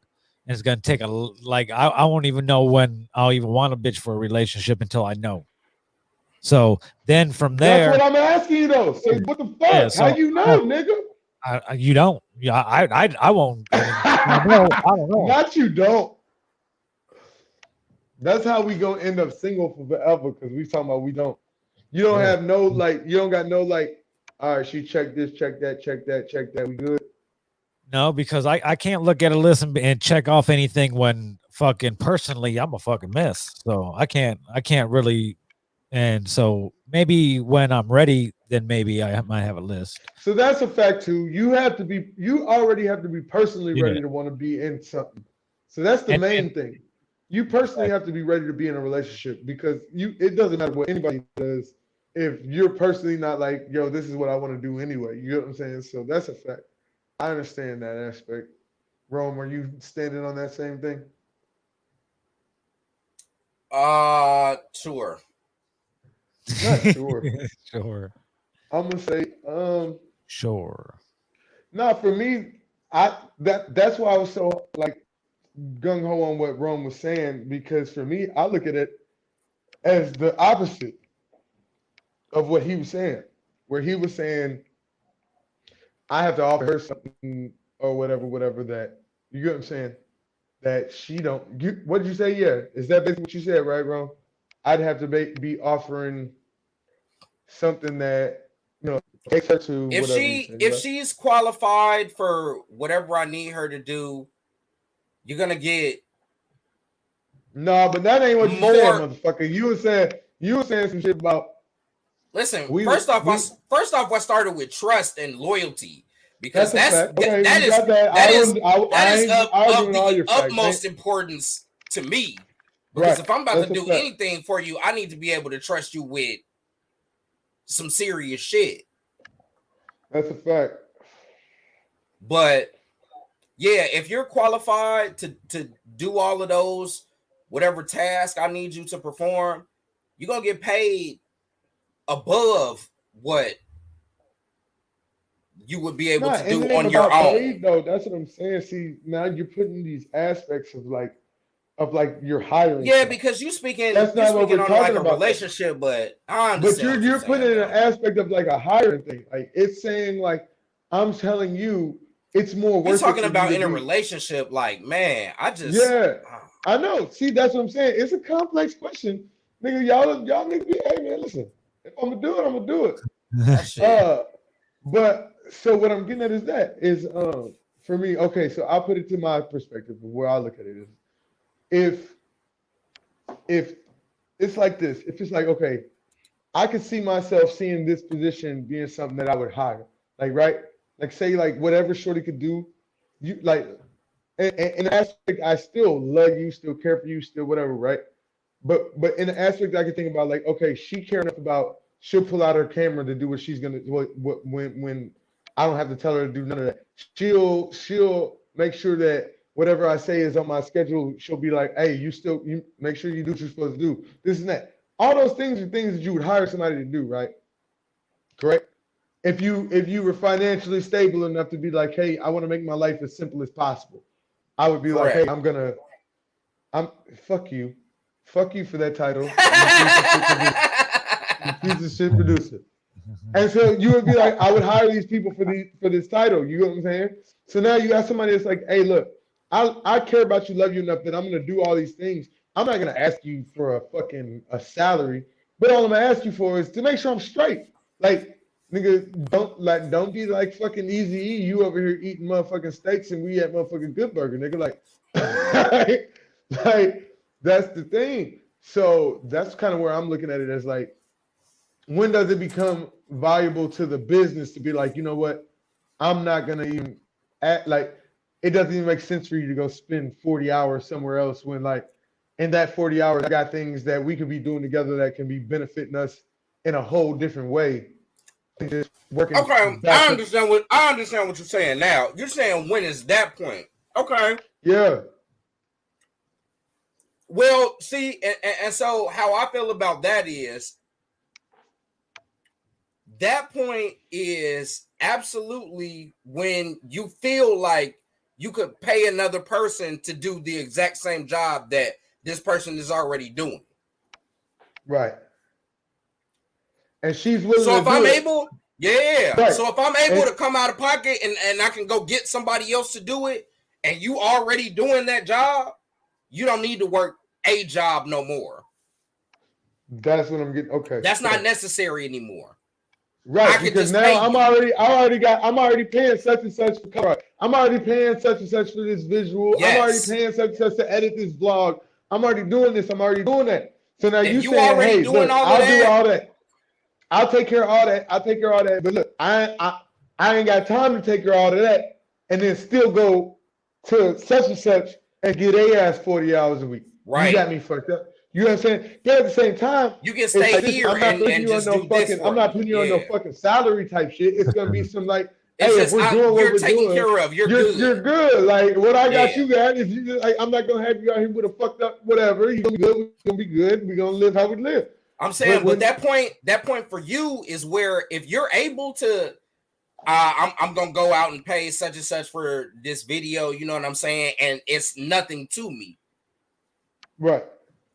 and it's gonna take I won't even know when I'll even want a bitch for a relationship until I know. So then from there, that's what I'm asking you though. So what the fuck? Yeah, so- How you know, nigga? you don't. Yeah, I won't. I don't know. Not you don't. That's how we gonna end up single for forever because we talking about we don't. You don't have no like. You don't got no like. All right, she checked this, check that, check that, check that. We good. No, because I can't look at a list and check off anything when fucking personally I'm a fucking mess. So I can't really. And so maybe when I'm ready, then maybe I might have a list. So that's a fact too. You already have to be personally ready to want to be in something. So that's the main thing. You personally have to be ready to be in a relationship because it doesn't matter what anybody does if you're personally not like, yo, this is what I want to do anyway. You know what I'm saying? So that's a fact. I understand that aspect. Rome, are you standing on that same thing? Sure. Not sure. Sure. I'm gonna say, sure. No, for me, that's why I was so like gung ho on what Rome was saying because for me, I look at it as the opposite of what he was saying, where he was saying, I have to offer her something or whatever that you get what I'm saying that she don't. What did you say? Yeah, is that basically what you said, right, Rome? I'd have to be offering something that takes her to if she's qualified for whatever I need her to do, you're gonna get no, but that ain't what you said, motherfucker. You were saying some shit about. Listen, first off, I started with trust and loyalty because that is of the utmost importance to me. Because if I'm about to do anything for you, I need to be able to trust you with some serious shit. That's a fact. But yeah, if you're qualified to do all of those, whatever task I need you to perform, you're gonna get paid above what you would be able to do on your own. Paid, though, that's what I'm saying. See, now you're putting these aspects of like you're hiring. Yeah, because you're speaking on like a relationship, but I understand. But you're putting in an aspect of like a hiring thing. Like it's saying like I'm telling you, it's more worth. You're talking about in a relationship, like man, I know. See, that's what I'm saying. It's a complex question, nigga. Y'all niggas be, hey man, listen. If I'm gonna do it, I'm gonna do it. But so what I'm getting at is for me, okay. So I'll put it to my perspective of where I look at it is, if it's like this, if it's like okay, I could see myself seeing this position being something that I would hire, like right, like say like whatever Shorty could do, you like. In an aspect, I still love you, still care for you, still whatever, right? But in an aspect, I can think about like, okay, she care enough about she'll pull out her camera to do what she's gonna when I don't have to tell her to do none of that. She'll make sure that whatever I say is on my schedule. She'll be like, hey, you make sure you do what you're supposed to do. This and that. All those things are things that you would hire somebody to do, right? Correct. If you were financially stable enough to be like, hey, I want to make my life as simple as possible. I would be like, hey, I'm fuck you for that title. You piece of shit producer. And so you would be like, I would hire these people for this title. You know what I'm saying? So now you have somebody that's like, hey, look, I care about you, love you enough that I'm gonna do all these things. I'm not gonna ask you for a salary, but all I'm gonna ask you for is to make sure I'm straight. Like, nigga, don't be like fucking Easy-E. You over here eating motherfucking steaks and we at motherfucking Good Burger, nigga. Like, like that's the thing. So that's kind of where I'm looking at it as like, when does it become valuable to the business to be like, you know what, I'm not gonna even act like it doesn't even make sense for you to go spend 40 hours somewhere else when like in that 40 hours I got things that we could be doing together that can be benefiting us in a whole different way. Just working Okay, back I to- understand what you're saying now. You're saying when is that point? Okay. yeah. Well, see, and so how I feel about that is that point is absolutely when you feel like you could pay another person to do the exact same job that this person is already doing. Right. And she's willing So to if do I'm it. able, yeah. Right. So if I'm able And- to come out of pocket and I can go get somebody else to do it, and you already doing that job, you don't need to work a job no more. That's what I'm getting. Okay. That's not necessary anymore. Right, I could because just now pay I'm you. already paying such and such for cover. I'm already paying such and such for this visual. Yes. I'm already paying such and such to edit this vlog. I'm already doing this. I'm already doing that. So now If you you saying, already hey, doing look, all of I'll do that- all that. I'll take care of all that. I'll take care of all that. But look, I ain't got time to take care of all of that and then still go to such and such and get their ass 40 hours a week. Right. You got me fucked up. You know what I'm saying? But at the same time, You can it's stay like, listen, here I'm not and putting you on just no do this fucking. for I'm not me. putting you on no Yeah. fucking salary type shit. It's gonna be some like, hey, It's if just we're doing what you're we're taken doing, care of. You're good. You're good. Like what I got, Yeah. you got. If you just, like, I'm not gonna have you out here with a fucked up whatever. You're gonna be good. We're gonna be good. We're gonna live how we live. I'm saying, But but that point for you is where if you're able to, I'm gonna go out and pay such and such for this video. You know what I'm saying? And it's nothing to me. Right.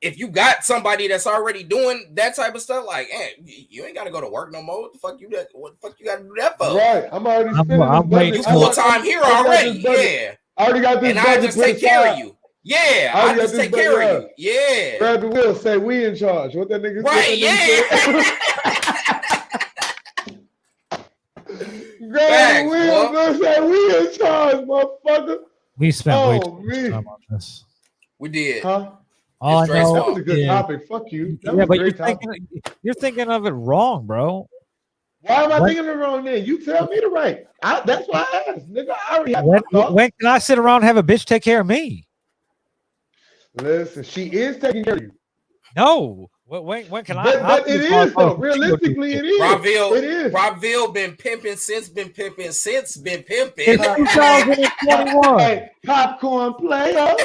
If you got somebody that's already doing that type of stuff, like, hey, you ain't got to go to work no more. What the fuck you got to do that for? Right. I'm already spending I'm this waiting budget. You till- full time here I got already, this budget. yeah. I already got this And I budget just put take care of aside. you. Yeah, I I already got just this take care budget, of you. Yeah. Grab the wheel, say we in charge. What that nigga Right, Grab Facts, the wheel, boy. bro. Say we in charge, motherfucker. We spent way Oh, too much me. time on this. We did. Huh? All I It's Dre's know That was a good is- topic. Fuck you. That yeah, was but a great topic. you're thinking of it wrong, bro. Why am I What? thinking it wrong then? You tell me to write. That's why I asked. Nigga, I already have my When, thoughts. when can I sit around and have a bitch take care of me? Listen, she is taking care of you. No. When can But I? it is, though. Realistically, it is. Rockville, It is. Rockville been pimping since, been pimping. It's Hey, 2021. popcorn player.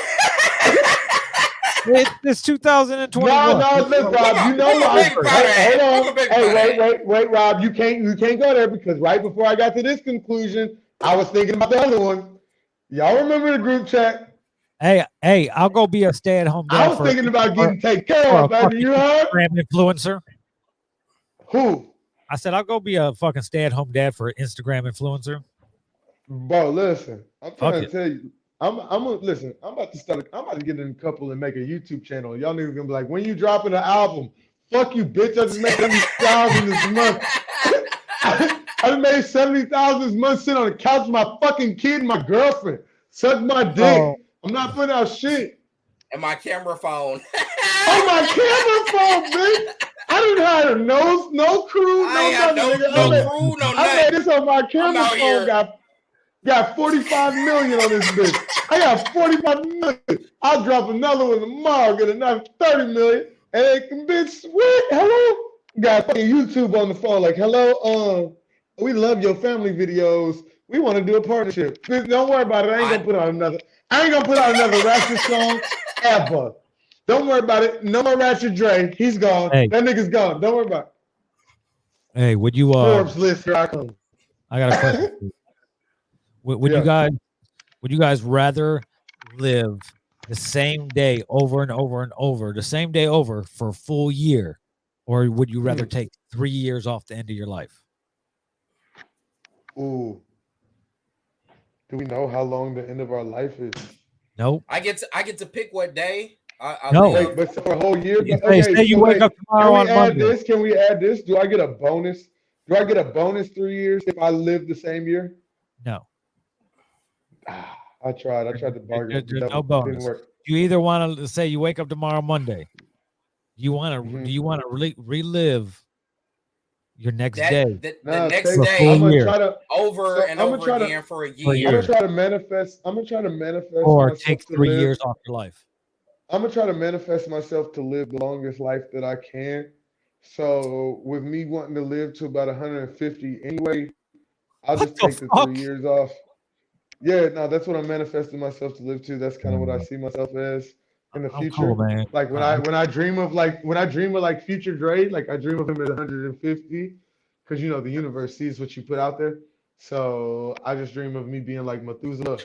It's 2021. No, look, Rob. You know, Welcome, Rob. baby, powder. Hey, hold Welcome, on. baby, Hey, powder. wait, Rob. You can't go there because right before I got to this conclusion, I was thinking about the other one. Y'all remember the group chat? Hey, I'll go be a stay-at-home dad. I was thinking about getting taken care for a of, baby. You heard? Instagram influencer. Who? I said I'll go be a fucking stay-at-home dad for an Instagram influencer. Bro, listen. I'm trying Fuck to it. tell you. Listen. I'm about to get in a couple and make a YouTube channel. Y'all niggas gonna be like, when you dropping an album? Fuck you, bitch. I just made 70,000 this month. I just made 70,000 this month sitting on the couch with my fucking kid and my girlfriend. Suck my dick. Oh. I'm not putting out shit. And my camera phone. On my camera phone, bitch. I didn't hire no crew, I ain't have nothing. no nigga. crew, no I made nothing. this on my camera out phone. here. Got 45 million on this bitch. I got 45 million. I'll drop another one tomorrow, get another 30 million, and it can be sweet. Hello? Got fucking YouTube on the phone, like, hello, we love your family videos. We want to do a partnership. Bitch, don't worry about it. I ain't gonna put out another Ratchet song ever. Don't worry about it. No more Ratchet Dre. He's gone. Hey. That nigga's gone. Don't worry about it. Hey, would you? Forbes list, here I come. I got a question. Would Yeah. you guys rather live the same day over and over and over, the same day over for a full year, or would you rather take 3 years off the end of your life? Ooh. Do we know how long the end of our life is? Nope. I get to pick what day. I No. live. Wait, but for a whole year? If But, they say you so wake up tomorrow on can we add Monday. this? Can we add this? Do I get a bonus? Do I get a bonus 3 years if I live the same year? No. I tried to bargain. There's That no didn't bonus. work. You either want to say you wake up tomorrow Monday. Do you want to Mhm. relive your next That day the Nah, next for a day full I'm gonna year, try to. over So and I'm gonna over try to. again for a for a I'm year. gonna year, try to manifest. I'm gonna try to manifest or myself take to 3 live. years off your life? I'm gonna try to manifest myself to live the longest life that I can. So with me wanting to live to about 150 anyway, I'll What just the take the fuck? 3 years off. Yeah, no, that's what I'm manifesting myself to live to. That's kind of what I Uh, see myself as in the I'm cool, future. man. Like when I dream of like future Dre, like I dream of him at 150, because you know the universe sees what you put out there. So I just dream of me being like Methuselah,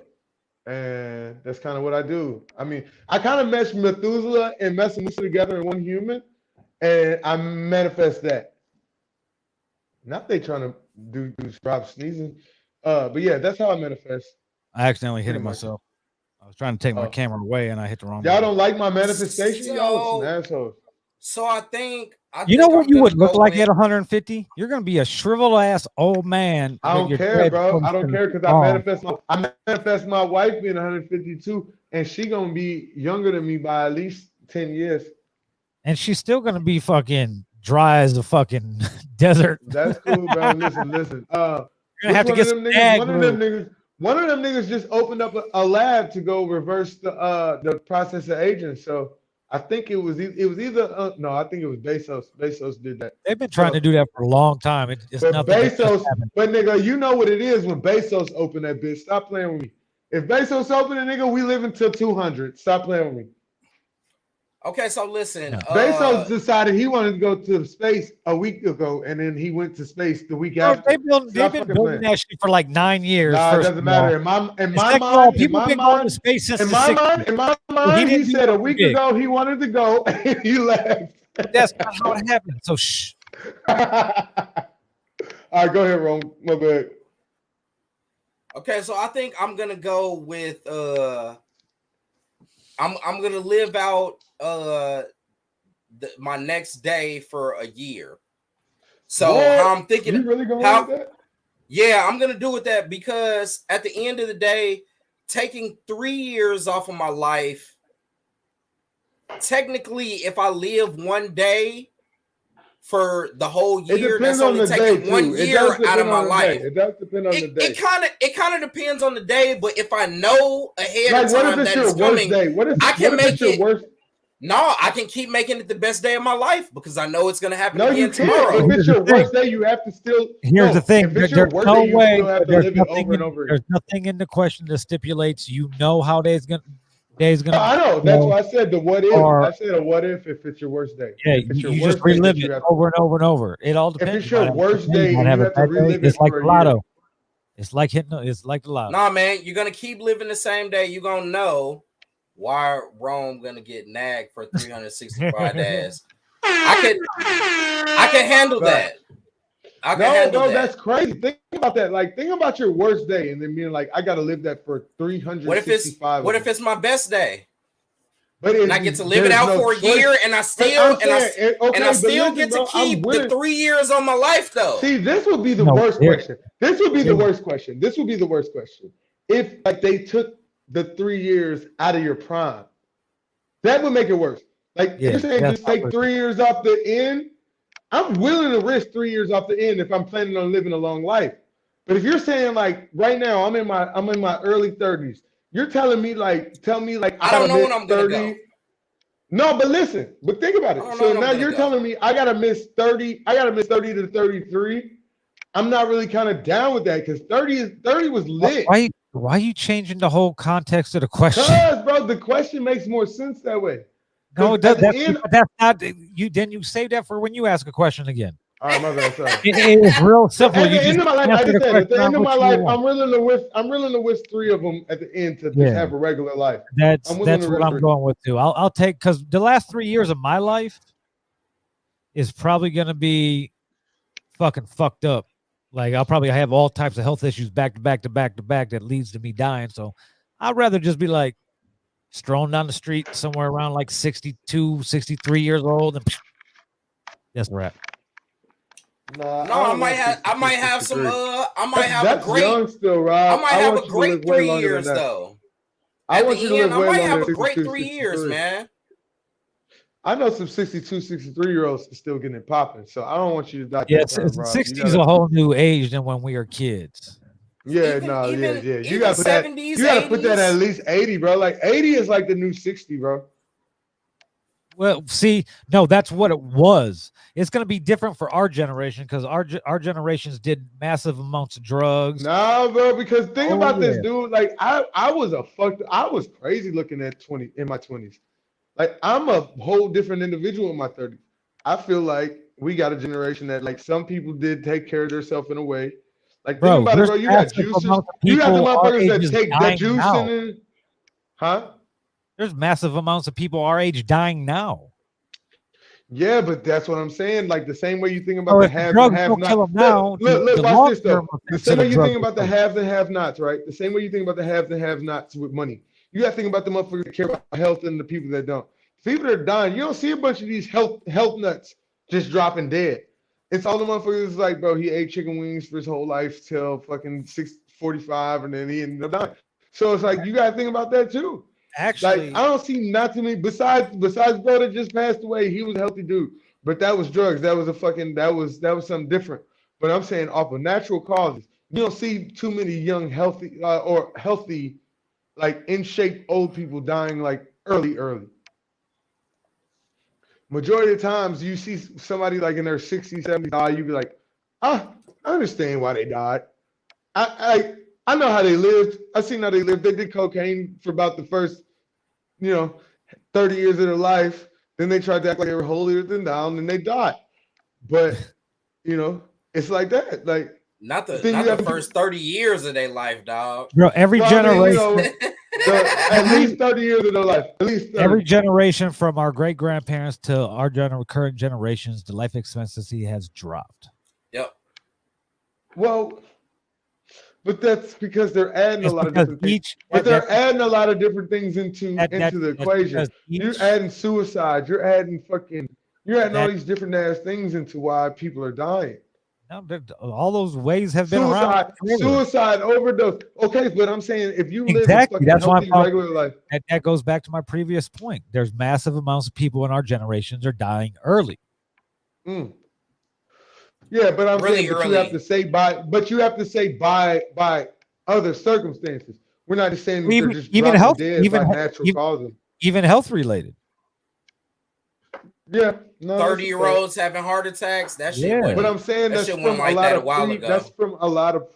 and that's kind of what I do. I mean, I kind of mesh Methuselah and Musa together in one human, and I manifest that. Not they trying to do Rob sneezing, but yeah, that's how I manifest I accidentally hit pretty it much. myself. I was trying to take my Oh. camera away, and I hit the wrong Y'all button. don't like my manifestation? Y'all are some So assholes. so I think You know what I'm you gonna would look go like with at 150? You're gonna be a shriveled ass old man I with don't your care, dread bro. close I don't to the care because ball, I manifest my wife being 152, and she gonna be younger than me by at least 10 years. and she's still gonna be fucking dry as a fucking desert. That's cool, bro. Listen. You're gonna Which have to one of get them some niggas? ag glue. One of them niggas just opened up a lab to go reverse the process of aging. So I think it was either no, I think it was Bezos. Bezos did that. They've been trying to So do that for a long time. It's But nothing that just Bezos, happened. but nigga, you know what it is when Bezos open that bitch. Stop playing with me. If Bezos open it, nigga, we live until 200. Stop playing with me. okay, so listen, Yeah. Bezos decided he wanted to go to space a week ago, and then he went to space the week Bro, after. they've Stop been fucking building playing. that shit for like 9 years. Nah, it First doesn't of all, matter. In and my second of all, mind, people have been going to space since the '60s. He he didn't do said a nothing week big, ago he wanted to go, and he left. but that's not how it happened. So shh. All right, go ahead, Rome. My bad. okay, so I think I'm gonna go with I'm gonna live out my next day for a year. So how What? I'm thinking, You really going how with that? yeah, I'm gonna do with that because at the end of the day, taking 3 years off of my life, technically, if I live one day for the whole It year, depends that's on only the day taking 1 too. It does year out of depend my on the day. life. It does depend on the day. It kind of depends on the day, but if I know ahead Like, of what if time it's that your it's worst coming, day? What I can if it's make your it. worst? No, I can keep making it the best day of my life because I know it's going to happen No, you again can't. But If tomorrow. it's here's the your thing. worst day, you have to still Here's the no. thing. If it's your There's worst no day, you way. still have to There's live it nothing over and in. over again. There's nothing in the question that stipulates you know how day's gonna I know. That's go, why I said the what if. or I said a what if it's your worst day. yeah, If it's your you just worst day relive that you it have, over and over and over. It all if depends. it's You your might have a good worst day. You day might and have you a have to bad day. relive It's it like for the a year. lotto. It's like hitting. It's like the lotto. Nah, man, you're going to keep living the same day. You're going to know why Rome going to get nagged for 365 days. I can handle Right. that. I can No, handle bro, that. that's crazy. Think about that. Like, think about your worst day and then being like, I got to live that for What if 365 what of if them. it's my best day? But And I get to live it there's out no for a choice. year, and I But I'm still saying, okay, but listen, get to bro, I'm keep the willing. 3 years on my life though. See, this would be the No, worst question. This would be the here- worst question. This would be the worst question. If like they took the 3 years out of your prime, that would make it worse. Like if yeah, you're saying that's just not take what- 3 years off the end, I'm willing to risk 3 years off the end if I'm planning on living a long life. But if you're saying like right now, I'm in my early 30s. You're telling me tell me I I gotta don't know miss when I'm gonna 30. go. No, but listen, but think about I it. don't know So when I'm now gonna you're go. telling me I gotta miss 30. I gotta miss 30 to 33. I'm not really kind of down with that because 30 was lit. Why are you changing the whole context of the question? Cause bro, the question makes more sense that way. No, Because it does, at the end, that's not you. Then you save that for when you ask a question again. all right, my bad, sorry. It is real So simple. at You the end just of my life, I answer just the said at the question on end of what my you life, want. I'm willing to wish 3 of them at the end to just Yeah. have a regular life. That's I'm willing to what risk I'm 3. going with too. I'll take because the last 3 years of my life is probably gonna be fucking fucked up. Like I'll probably have all types of health issues back to back to back to back that leads to me dying. So I'd rather just be like strolling down the street somewhere around like 62, 63 years old and that's a wrap. Nah, No, I might have 63. a That's great young still, Rob. I might have want a you to live great way 3 longer than years that. though. I At want the you to live end, I way might longer have than a great 62, 3 years, 63. man. I know some 62, 63-year-olds still getting it popping. So I don't want you to die Yeah, that time, Rob. 60 You is a gotta, whole new age than when we were kids. yeah, Even no, yeah, even yeah. You even gotta put that. 70s, You gotta put that at 80s. least 80, bro. Like 80 is like the new 60, bro. Well, see, no, that's what it was. It's going to be different for our generation because our generations did massive amounts of drugs. Nah, bro. Because think Oh about this, yeah, dude. Like I was crazy looking at 20 in my 20s. Like I'm a whole different individual in my 30s. I feel like we got a generation that like some people did take care of themselves in a way. Like think bro. about it, There's bro. You got massive juicers. amounts of You got the people our motherfuckers that ages take that dying juice now. and huh? There's massive amounts of people our age dying now. Yeah, but that's what I'm saying. Like the same way you think about So the if the haves and drugs don't have-nots. kill them Look, now, look, look. the Watch this long-term though. The effects of same the way you drugs think will about the kill 'em. haves and have-nots, right? The same way you think about the haves and have-nots with money. You got to think about the motherfuckers that care about health and the people that don't. People that are dying, you don't see a bunch of these health nuts just dropping dead. It's all the motherfuckers like, bro, he ate chicken wings for his whole life till fucking 6:45, and then he ended up dying. So it's like you got to think about that too. Like Actually, I don't see not too many besides bro that just passed away. He was a healthy dude, but that was drugs. That was a fucking that was something different. But I'm saying off of natural causes, you don't see too many young healthy or healthy like in shape old people dying like early. Majority of the times you see somebody like in their 60s, 70s die, you be like, ah, I understand why they died. I know how they lived. I seen how they lived. They did cocaine for about the first, 30 years of their life. Then they tried to act like they were holier than thou, and they died. But it's like that. Like Not the then you not the have to. first 30 years of their life, dog. bro, every Well, I mean, generation, at least 30 years of their life. At least 30. every generation from our great grandparents to our current generations, the life expectancy has dropped. Yep. Well, but that's because they're adding a It's lot of because different things. each But they're adding a lot of different things into the that's equation. because You're each adding suicide. You're adding all that these different ass things into why people are dying. no, all those ways have been around forever. Suicide, overdose. Okay, but I'm saying if you live a Exactly. fucking That's why I'm healthy, talking. regular life. That goes back to my previous point. There's massive amounts of people in our generations are dying early. Mm. Yeah, but I'm Really saying, but early. you have to say by other circumstances. We're not just saying that they're just Even dropping health, dead by natural causes. even health related. Yeah, no, 30-year-olds having heart attacks. That shit Yeah. went. But I'm saying That that's shit from went a like lot that a of while ago. That's from a lot of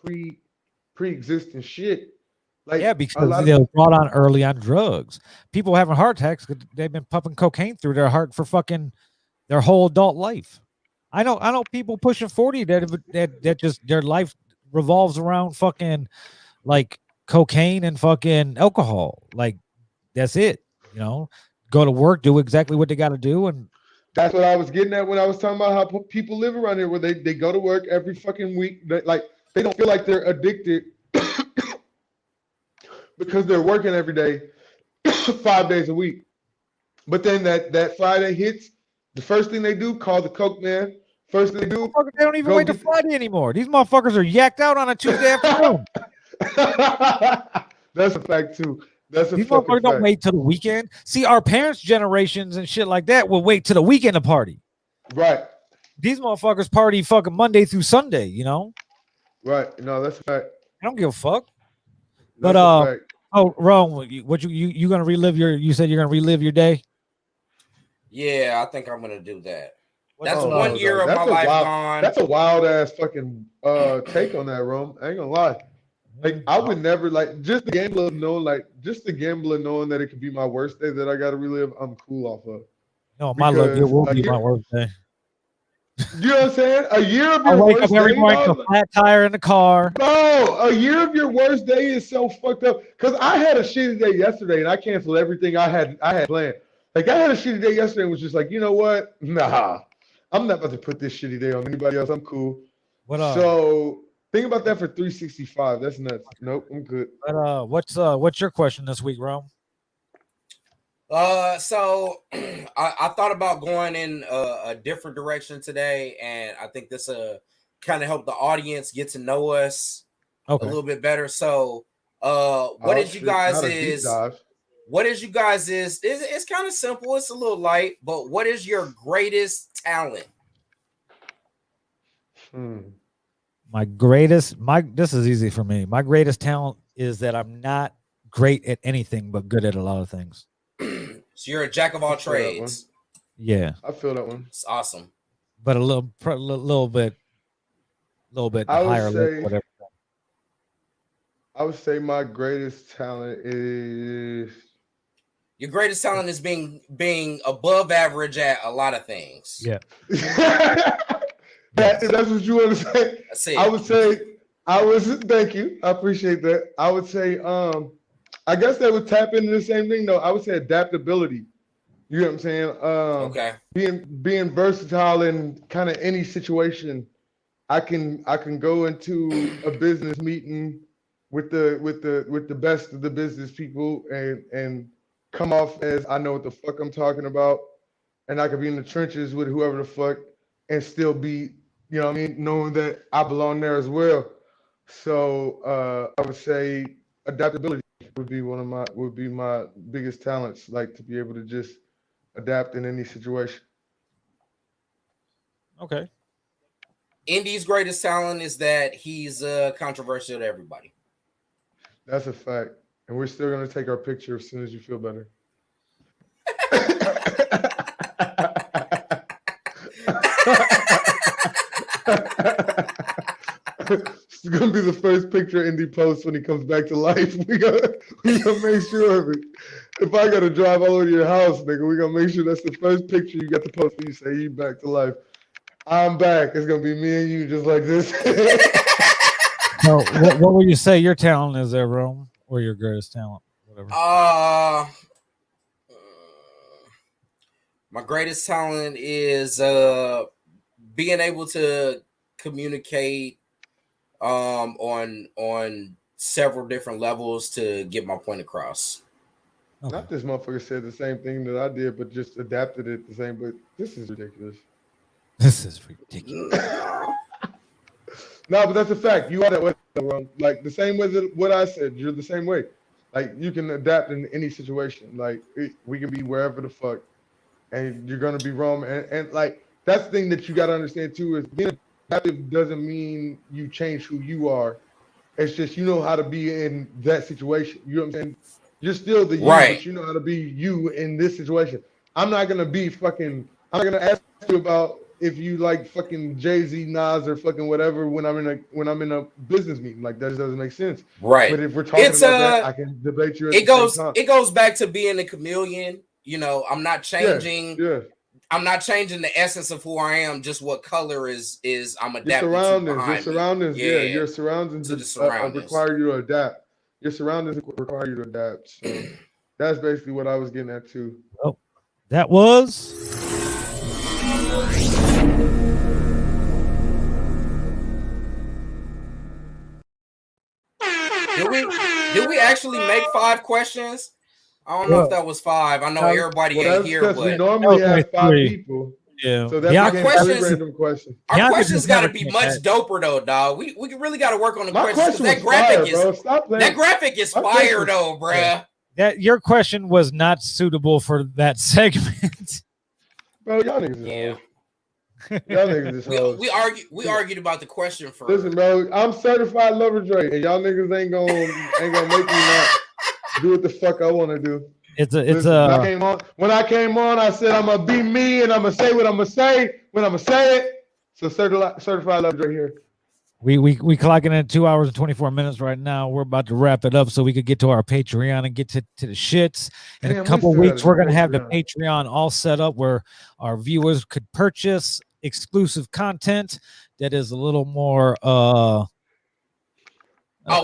pre-existing shit. Like Yeah, a because lot they of were brought on early on drugs. People having heart attacks, they've been pumping cocaine through their heart for fucking their whole adult life. I know people pushing 40 that just their life revolves around fucking like cocaine and fucking alcohol. Like that's it. Go to work, do exactly what they got to do, and that's what I was getting at when I was talking about how people live around here, where they go to work every fucking week. They don't feel like they're addicted because they're working every day, 5 days a week. But then that Friday hits, the first thing they do, call the coke man. First thing they do, they don't even go wait to get Friday anymore. These motherfuckers are yacked out on a Tuesday afternoon. That's a fact too. That's a These fucking motherfuckers don't fact. wait till the weekend. See, our parents' generations and shit like that will wait till the weekend to party. Right. These motherfuckers party fucking Monday through Sunday, Right. No, that's a fact. I don't give a fuck. That's But a fact. oh, Ron, what you gonna relive you said you're gonna relive your day? Yeah, I think I'm gonna do that. That's Oh, 1 no, year dog. of my life gone. That's a wild ass fucking take on that, Rome. I ain't gonna lie. Like I would never just the gamble of knowing that it could be my worst day that I gotta relive, I'm cool off of. No, my luck, it will be like, my worst day. You know what I'm saying? A year of I your wake up worst every day, morning with a dog. flat tire in the car. Bro, a year of your worst day is so fucked up. Cause I had a shitty day yesterday and I canceled everything I had planned. Like I had a shitty day yesterday and was just like, you know what? Nah, I'm not about to put this shitty day on anybody else. I'm cool. So think about that for 365. That's nuts. Nope, I'm good. But what's your question this week, Rome? So I thought about going in a different direction today, and I think this kind of help the audience get to know us a little bit better. So what did you guys what is you guys it's kind of simple. It's a little light, but what is your greatest talent? This is easy for me. My greatest talent is that I'm not great at anything, but good at a lot of things. So you're a jack of all trades. Yeah, I feel that one. It's awesome. but a little bit I would higher level, say- whatever. I would say my greatest talent is Your greatest talent is being above average at a lot of things. Yeah. That's what you want to say. That's it. Thank you. I appreciate that. I would say, I guess that would tap into the same thing though. I would say adaptability. You know what I'm saying? Okay. Being versatile in kind of any situation. I can go into a business meeting with the best of the business people and come off as I know what the fuck I'm talking about, and I could be in the trenches with whoever the fuck and still be, you know what I mean, knowing that I belong there as well. So I would say adaptability would be my biggest talents, like to be able to just adapt in any situation. Okay. Indy's greatest talent is that he's controversial to everybody. That's a fact. And we're still gonna take our picture as soon as you feel better. It's gonna be the first picture Indy posts when he comes back to life. We gonna make sure of it. If I gotta drive all over to your house, nigga, we gonna make sure that's the first picture you got to post when you say you back to life. I'm back. It's gonna be me and you just like this. So, what would you say your talent is there, Rome, or your greatest talent? Whatever. My greatest talent is being able to communicate on several different levels to get my point across. Okay. Not this motherfucker said the same thing that I did, but just adapted it the same. But this is ridiculous. This is ridiculous. No, but that's a fact. You are that way. Like the same way that what I said, you're the same way. Like you can adapt in any situation. Like we can be wherever the fuck, and you're gonna be wrong. And like that's the thing that you gotta understand too is being adaptive doesn't mean you change who you are. It's just you know how to be in that situation. You know what I'm saying? You're still the you, Right. but you know how to be you in this situation. I'm not gonna ask you about if you like fucking Jay-Z, Nas, or fucking whatever when I'm in a business meeting. Like that just doesn't make sense. Right. But if we're talking about that, I can debate you at the same time. It goes back to being a chameleon. You know, I'm not changing. Yeah. I'm not changing the essence of who I am. Just what color is I'm adapting Your to behind surroundings, me. your surroundings, To the surroundings. require you to adapt. Your surroundings require you to adapt. So that's basically what I was getting at too. Oh, that was. Did we actually make 5 questions? I don't know if that was 5. I know everybody ain't here, because we but normally Okay, have 5 3. people. Yeah. So that Bianca- became questions- 3 random questions. our Bianca questions just got to never be came much back. doper though, dog. We really got to work on the My questions. question That was graphic fire, is bro. Stop playing. that graphic is My fire question- though, bruh. That your question was not suitable for that segment. Bro, y'all niggas is Yeah. hoes. Y'all niggas is hoes. We argued about the question for. Listen, bro, I'm certified lover Dre, and y'all niggas ain't gonna make me not do what the fuck I want to do. Listen, when I came on, I said I'm gonna be me and I'm gonna say what I'm gonna say when I'm gonna say it. So certified lover Dre here. We clocking in 2 hours and 24 minutes right now. We're about to wrap it up so we could get to our Patreon and get to the shits. In Damn, a we couple still weeks, gotta we're do gonna have the Patreon. Patreon all set up where our viewers could purchase exclusive content that is a little more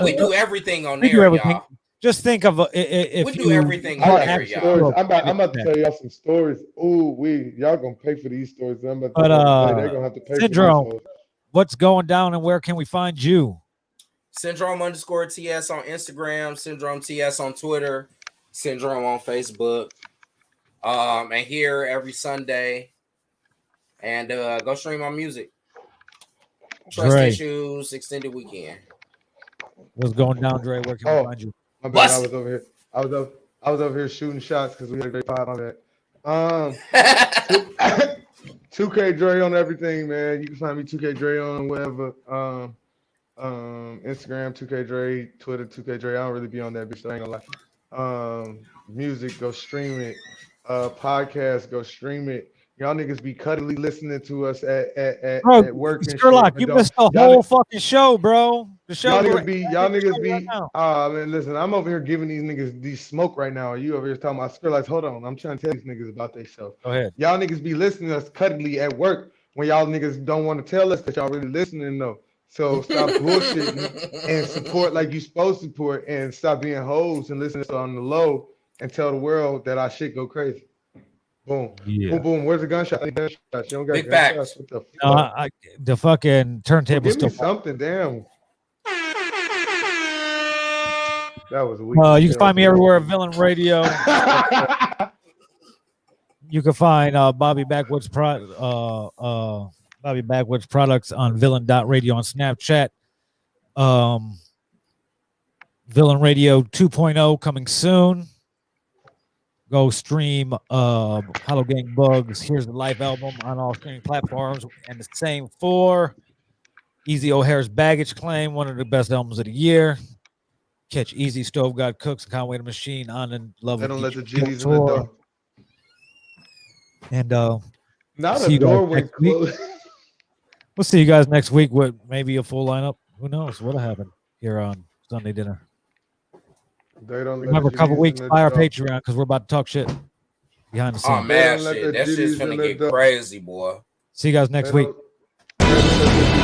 we do everything on we there, do everything. y'all. Just think of if We do you everything I on got there, some y'all. stories. I'm about to tell y'all some stories. Ooh, y'all gonna pay for these stories. I'm about to But, tell you, they're gonna have to pay Syndrome. for these. What's going down and where can we find you? Syndrome_TS on Instagram, Syndrome TS on Twitter, Syndrome on Facebook. And here every Sunday. And go stream my music. Trust Dre. Issues, Extended Weekend. What's going down, Dre? Where can we find you? My bad. Bust I it. was over here. I I was over here shooting shots because we had a great pod on that. 2K Dre on everything, man. You can find me 2K Dre on whatever. Instagram 2K Dre, Twitter 2K Dre. I don't really be on that bitch. So I ain't gonna lie. Music, go stream it. Podcast, go stream it. Y'all niggas be cuddly listening to us at work and Sherlock, shit. you missed the whole fucking show, bro. The show. Y'all niggas be. Man, listen, I'm over here giving these niggas these smoke right now. You over here talking about Sherlock? Hold on, I'm trying to tell these niggas about themselves. Go ahead. Y'all niggas be listening to us cuddly at work when y'all niggas don't want to tell us that y'all really listening though. So stop bullshitting and support like you supposed to support, and stop being hoes and listen to us on the low and tell the world that our shit go crazy. Boom. Yeah. Boom, boom. Where's the gunshot? I need gunshots. You don't got Big gunshots. facts. What the fuck? No, the fucking turntable Give me still. something, damn. That was weak. You can find me everywhere at Villain Radio. You can find Bobby Backwoods Products on Villain.radio on Snapchat. Villain Radio 2.0 coming soon. Go stream Hollow Gang Bugs. Here's the live album on all streaming platforms, and the same for Easy O'Hare's Baggage Claim, one of the best albums of the year. Catch Easy Stove God Cooks and Conway the Machine on the Love. They don't let the Detroit GDs in the door. And Not see a you guys doorway next week. closed. We'll see you guys next week with maybe a full lineup. Who knows what'll happen here on Sunday dinner. They don't let Remember, the a couple GDs weeks in the by our door. Patreon because we're about to talk shit behind the scenes. Oh man, They don't let shit, the that shit's GDs in finna the get door. crazy, boy. See you guys next They week. don't let the